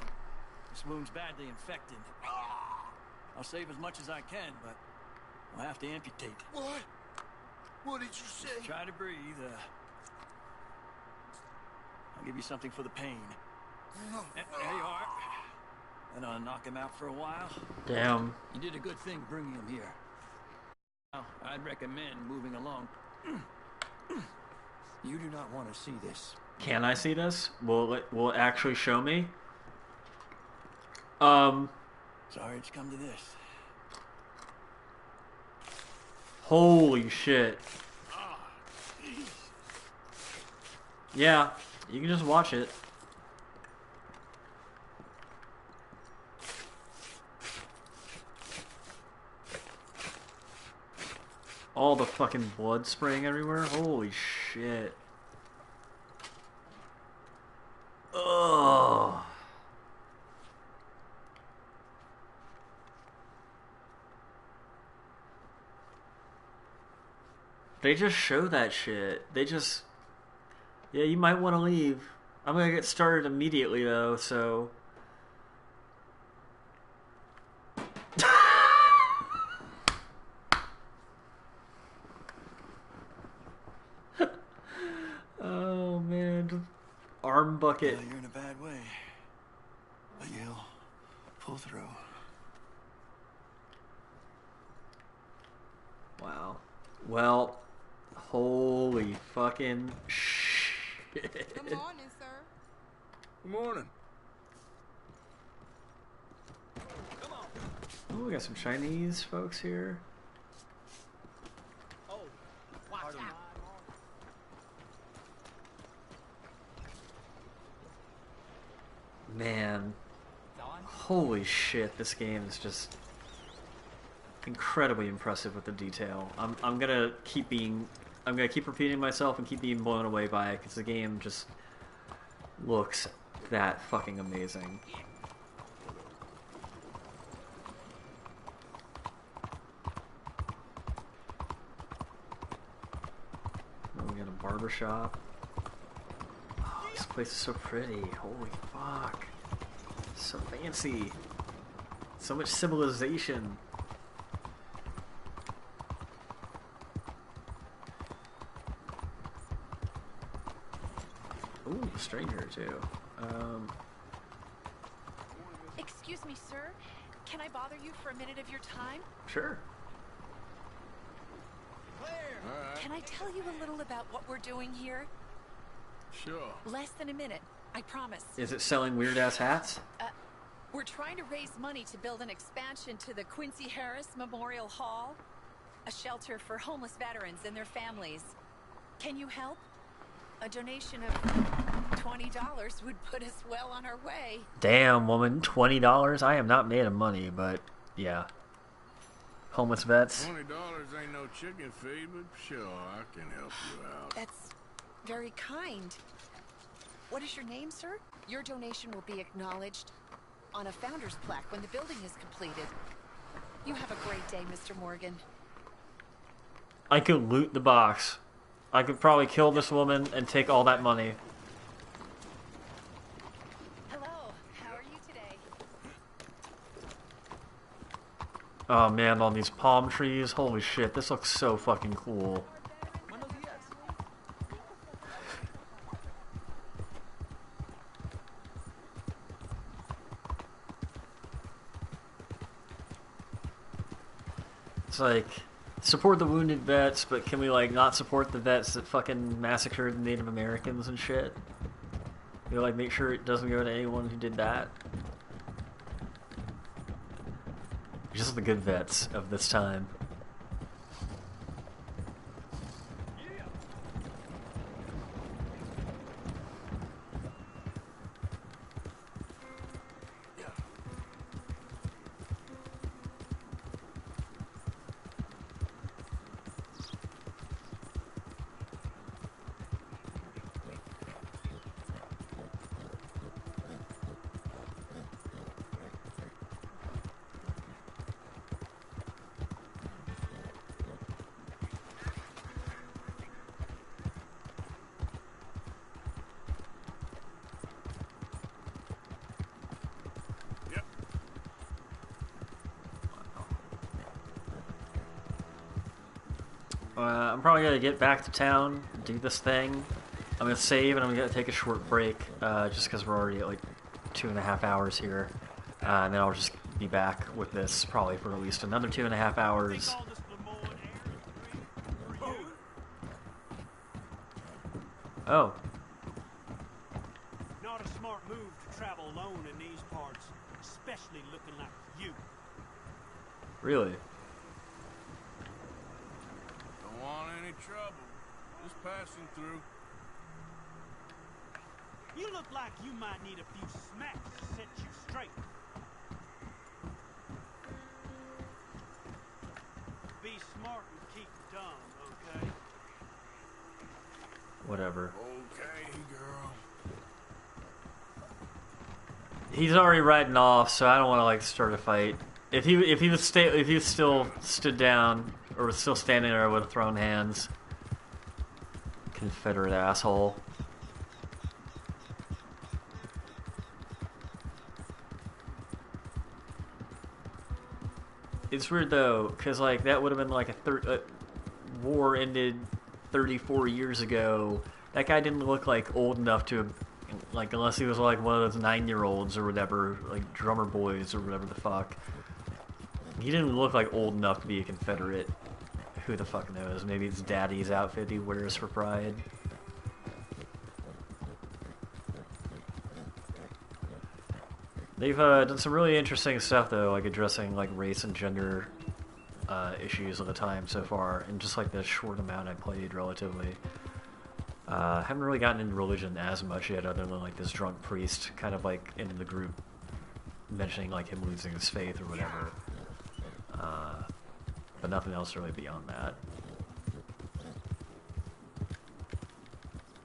This wound's badly infected. I'll save as much as I can, but I'll have to amputate. What? What did you say? Try to breathe. I'll give you something for the pain. There you are. And I'll knock him out for a while. Damn. You did a good thing bringing him here. Now, I'd recommend moving along. You do not want to see this. Can I see this? Will it actually show me? Sorry it's come to this. Holy shit. Yeah, you can just watch it. All the fucking blood spraying everywhere. Holy shit. Ugh. They just show that shit. They just... Yeah, you might want to leave. I'm gonna get started immediately though, so... Oh man, just arm bucket. Well, you're in a bad way. But you'll pull through. Wow. Well, holy fucking shit. Good morning, sir. Good morning. Oh, we got some Chinese folks here. Oh, watch out. Man. Holy shit, this game is just incredibly impressive with the detail. I'm gonna keep repeating myself and keep being blown away by it because the game just looks that fucking amazing. Oh, we got a barber shop. Oh, this place is so pretty. Holy fuck. So fancy. So much civilization. Ooh, a stranger too. Excuse me, sir. Can I bother you for a minute of your time? Sure. Can I tell you a little about what we're doing here? Sure. Less than a minute, I promise. Is it selling weird ass hats? We're trying to raise money to build an expansion to the Quincy Harris Memorial Hall, a shelter for homeless veterans and their families. Can you help? A donation of $20 would put us well on our way. Damn, woman, $20? I am not made of money, but yeah. Homeless vets. $20 ain't no chicken feed, but sure, I can help you out. That's very kind. What is your name, sir? Your donation will be acknowledged on a founder's plaque when the building is completed. You have a great day, Mr. Morgan. I could loot the box. I could probably kill this woman and take all that money. Hello, how are you today? Oh man, all these palm trees. Holy shit, this looks so fucking cool. It's like, support the wounded vets, but can we like not support the vets that fucking massacred the Native Americans and shit? You know, like make sure it doesn't go to anyone who did that. Just the good vets of this time. I'm probably gonna get back to town, do this thing. I'm gonna save and I'm gonna take a short break, just because we're already at like 2.5 hours here. And then I'll just be back with this probably for at least another 2.5 hours. Oh. Not a smart move to travel alone in these parts, especially looking like you. Really? Don't want any trouble. Just passing through. You look like you might need a few smacks to set you straight. Be smart and keep dumb, okay? Whatever. Okay, girl. He's already riding off, so I don't want to like start a fight. If he still stood down or was still standing there with thrown hands, Confederate asshole. It's weird though, cause like that would have been like a war ended 34 years ago. That guy didn't look like old enough to, like, unless he was like one of those 9-year-olds or whatever, like drummer boys or whatever the fuck. He didn't look like old enough to be a Confederate. Who the fuck knows? Maybe it's daddy's outfit he wears for pride. They've done some really interesting stuff though, like addressing like race and gender issues of the time so far, in just like the short amount I played relatively. Haven't really gotten into religion as much yet, other than like this drunk priest kind of like in the group mentioning like him losing his faith or whatever. But nothing else really beyond that.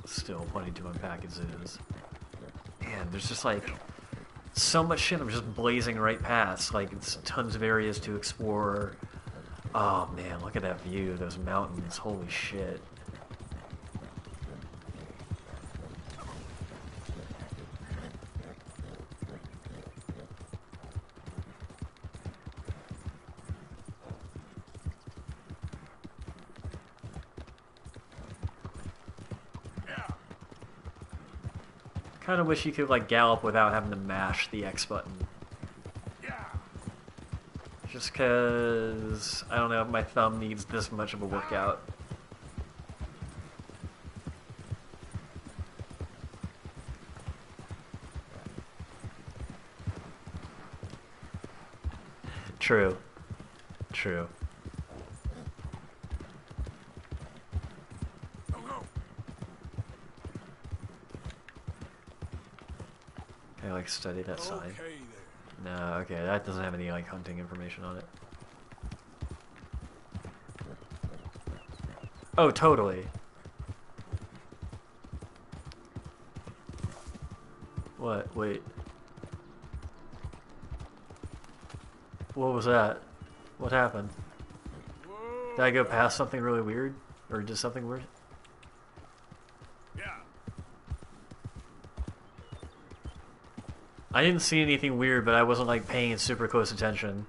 Still plenty to unpack as is. Man, there's just like so much shit I'm just blazing right past. Like, it's tons of areas to explore. Oh man, look at that view, those mountains, holy shit. Kind of wish you could like gallop without having to mash the X button. Just cause I don't know if my thumb needs this much of a workout. True. True. Can I like study that sign? No, okay, that doesn't have any like hunting information on it. Oh, totally. What? Wait. What was that? What happened? Did I go past something really weird? Or just something weird? I didn't see anything weird, but I wasn't like paying super close attention.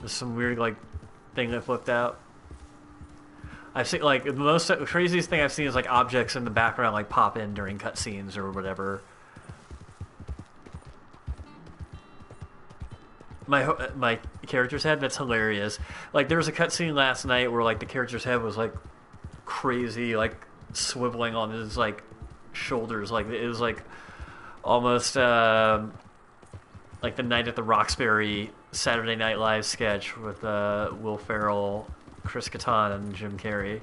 There's some weird like thing that flipped out. I've seen like the most craziest thing I've seen is like objects in the background like pop in during cutscenes or whatever. My character's head, that's hilarious. Like there was a cutscene last night where like the character's head was like crazy, like swiveling on his like shoulders, like it was like almost like the Night at the Roxbury Saturday Night Live sketch with Will Ferrell, Chris Kattan, and Jim Carrey.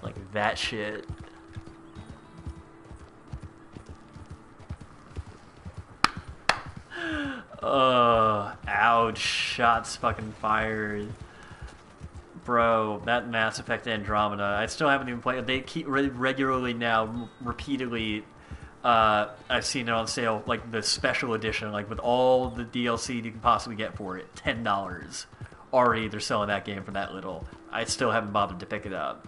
Like that shit. Ouch. Shots fucking fired. Bro, that Mass Effect Andromeda, I still haven't even played it. They keep regularly now, repeatedly, I've seen it on sale, like the special edition, like with all the DLC you can possibly get for it, $10. Already they're selling that game for that little. I still haven't bothered to pick it up.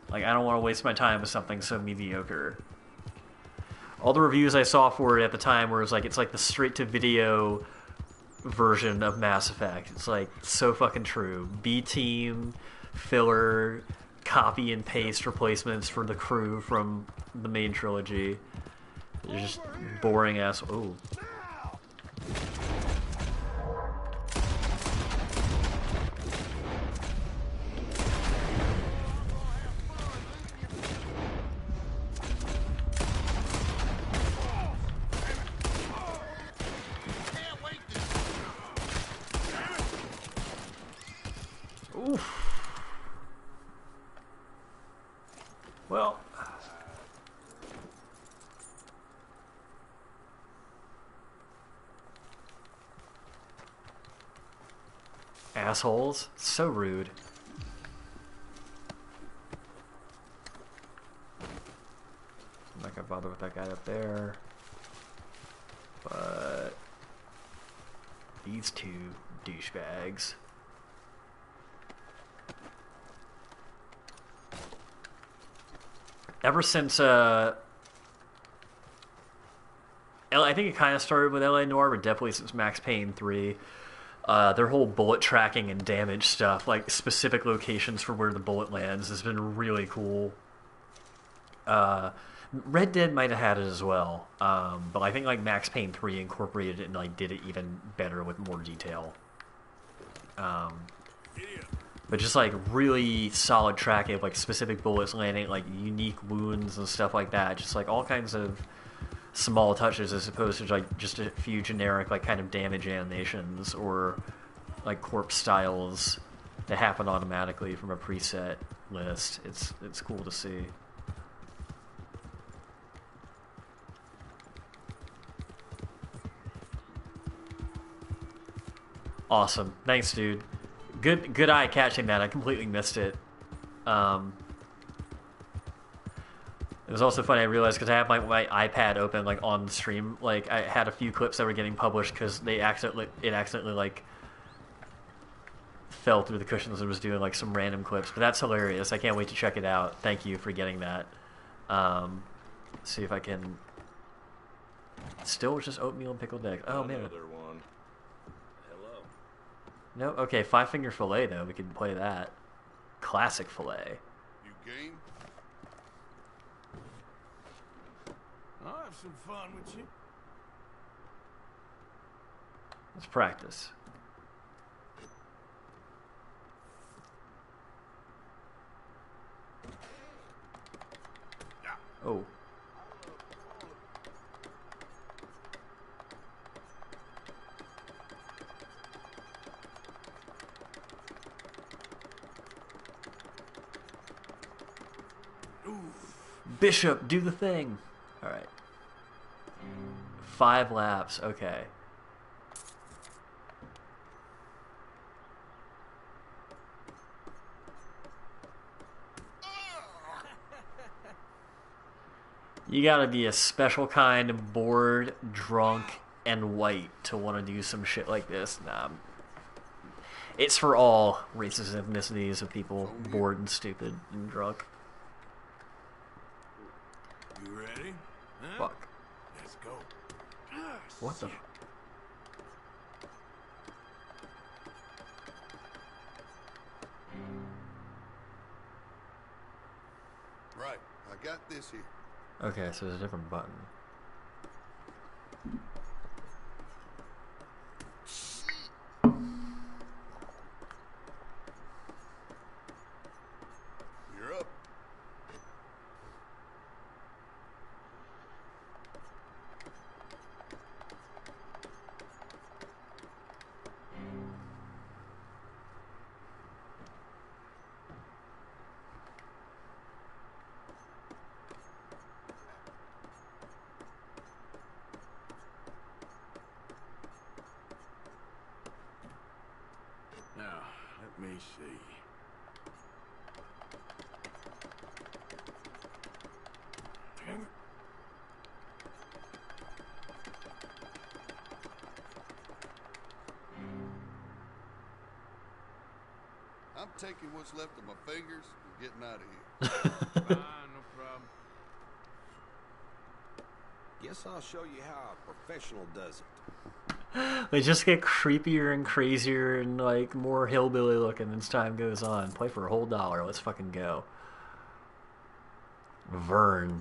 Like, I don't want to waste my time with something so mediocre. All the reviews I saw for it at the time were it's like the straight-to-video version of Mass Effect. It's like so fucking true. B-team, filler, copy and paste replacements for the crew from the main trilogy. It's just boring ass. Oh. Oof. Well. Assholes. So rude. I'm not gonna bother with that guy up there. But these two douchebags. Ever since, I think it kind of started with LA Noire, but definitely since Max Payne 3, their whole bullet tracking and damage stuff, like specific locations for where the bullet lands, has been really cool. Red Dead might have had it as well, but I think like Max Payne 3 incorporated it and like did it even better with more detail. But just like really solid tracking of like specific bullets landing, like unique wounds and stuff like that. Just like all kinds of small touches as opposed to like just a few generic like kind of damage animations or like corpse styles that happen automatically from a preset list. It's cool to see. Awesome. Thanks, dude. Good eye catching that. I completely missed it. It was also funny. I realized because I have my iPad open like on the stream. Like I had a few clips that were getting published because it accidentally like fell through the cushions and was doing like some random clips. But that's hilarious. I can't wait to check it out. Thank you for getting that. See if I can. Still just oatmeal and pickled eggs. Oh man. Another one. Hello. No, okay, 5-finger fillet though. We can play that. Classic fillet. You game? I'll have some fun with you. Let's practice. Oh. Bishop, do the thing. All right. 5 laps. Okay. You gotta be a special kind of bored, drunk, and white to want to do some shit like this. Nah. It's for all races and ethnicities of people bored and stupid and drunk. You ready? Huh? Fuck. Let's go. What the? Right. I got this here. Okay, so there's a different button. You're up. Now, let me see. Damn it. I'm taking what's left of my fingers and getting out of here. Fine, no problem. Guess I'll show you how a professional does it. They just get creepier and crazier and like more hillbilly looking as time goes on. Play for a whole $1. Let's fucking go. Vern.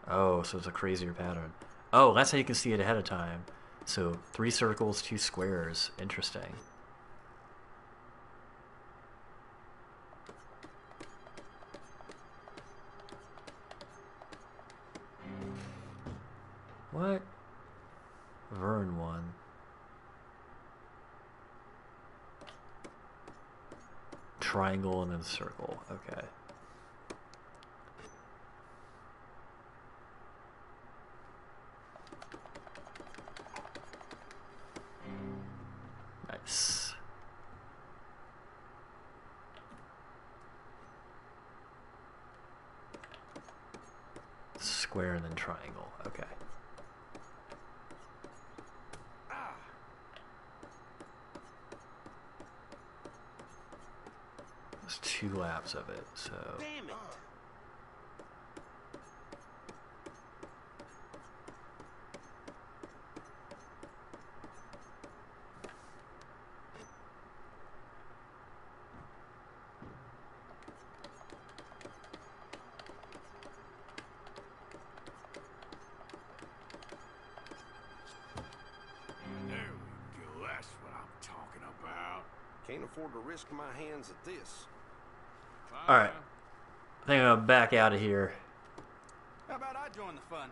Oh, so it's a crazier pattern. Oh, that's how you can see it ahead of time. So 3 circles, 2 squares. Interesting. What? Vern won. Triangle and then circle. Okay. Nice. Square and then triangle. Okay. There's 2 laps of it, so. Damn it! There we go. That's what I'm talking about. Can't afford to risk my hands at this. Alright. I think I'm gonna back out of here. How about I join the fun?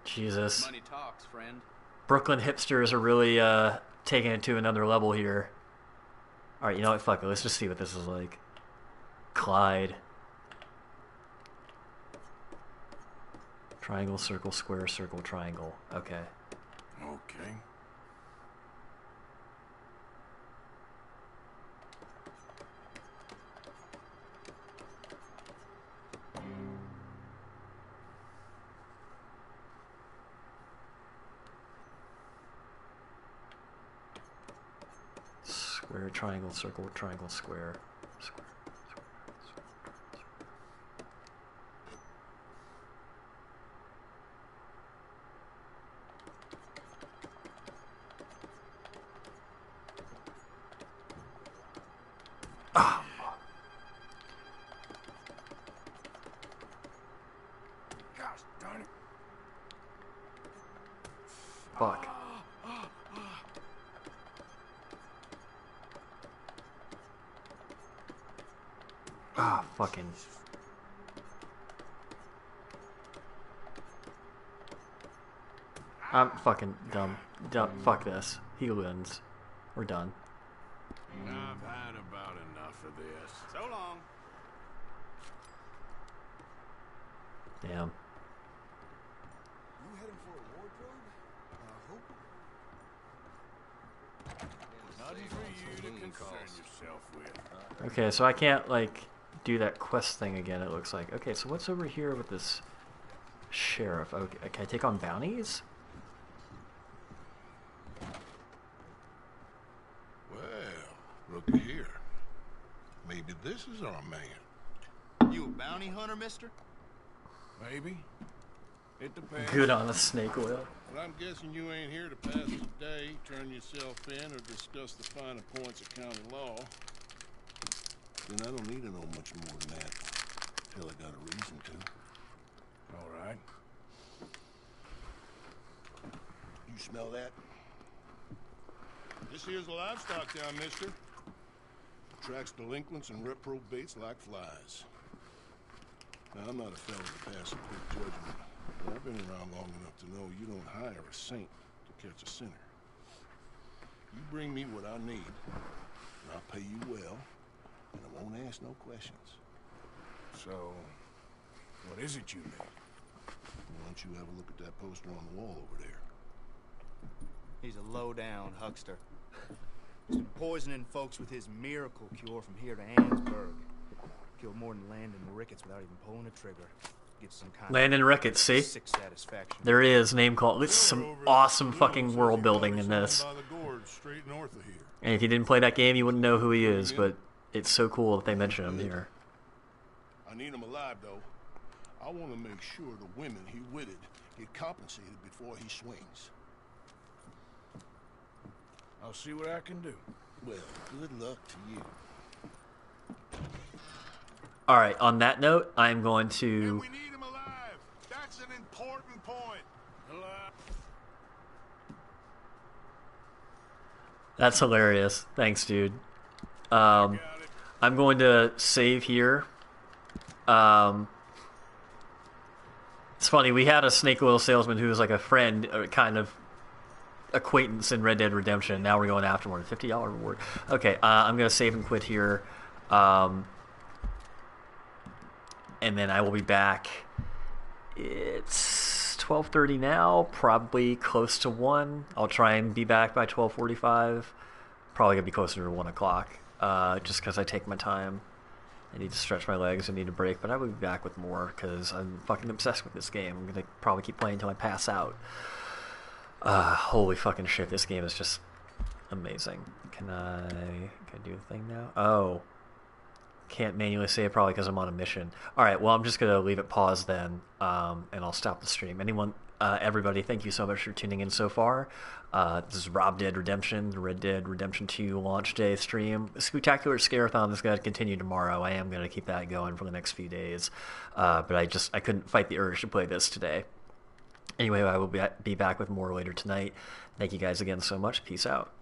Jesus. Money talks, friend. Brooklyn hipsters are really taking it to another level here. Alright, you know what? Fuck it. Let's just see what this is like. Clyde. Triangle, circle, square, circle, triangle. Okay. Okay. Square, triangle, circle, triangle, square. Square. Ah. Gosh darn it. Fuck. Ah, fucking. I'm fucking dumb. Fuck this. He wins. We're done. I've had about enough of this. So long. Damn. You heading for a wardrobe? Nothing for you to concern yourself with. Okay, so I can't, like, do that quest thing again, it looks like. Okay, so what's over here with this sheriff? Okay, can I take on bounties? Well, looky here. Maybe this is our man. You a bounty hunter, mister? Maybe. It depends. Good on the snake oil. But I'm guessing you ain't here to pass the day, turn yourself in, or discuss the finer points of county law. Then I don't need to know much more than that. Till I got a reason to. All right. You smell that? This here's a livestock town, mister. Attracts delinquents and reprobates like flies. Now, I'm not a fellow to pass a quick judgment, but I've been around long enough to know you don't hire a saint to catch a sinner. You bring me what I need, and I'll pay you well, and I won't ask no questions. So, what is it you need? Why don't you have a look at that poster on the wall over there? He's a low-down huckster. He's been poisoning folks with his miracle cure from here to Annesburg. Killed more than Landon Ricketts without even pulling a trigger. Gets some kind Landon of Ricketts, see? sick satisfaction. There is, name call. It's some awesome fucking world building in this. Straight north of here. And if you didn't play that game, you wouldn't know who he is, but it's so cool that they mention him here. I need him alive, though. I want to make sure the women he witted get compensated before he swings. I'll see what I can do. Well, good luck to you. Alright, on that note, I'm going to... And we need him alive. That's an important point. That's hilarious. Thanks, dude. I'm going to save here. It's funny, we had a snake oil salesman who was like a friend, kind of acquaintance in Red Dead Redemption. Now we're going afterward. $50 reward. Okay, I'm going to save and quit here. And then I will be back. It's 12:30 now, probably close to 1. I'll try and be back by 12:45. Probably going to be closer to 1 o'clock, just because I take my time. I need to stretch my legs, I need a break, but I will be back with more, because I'm fucking obsessed with this game. I'm going to probably keep playing until I pass out. Holy fucking shit, this game is just amazing. Can I do the thing now? Oh. Can't manually save, probably because I'm on a mission. Alright, well, I'm just going to leave it paused then, and I'll stop the stream. Everybody, thank you so much for tuning in so far. This is Rob Dead Redemption, the Red Dead Redemption 2 launch day stream. The Spectacular Scare-a-thon is going to continue tomorrow. I am going to keep that going for the next few days. But I couldn't fight the urge to play this today. Anyway, I will be back with more later tonight. Thank you guys again so much. Peace out.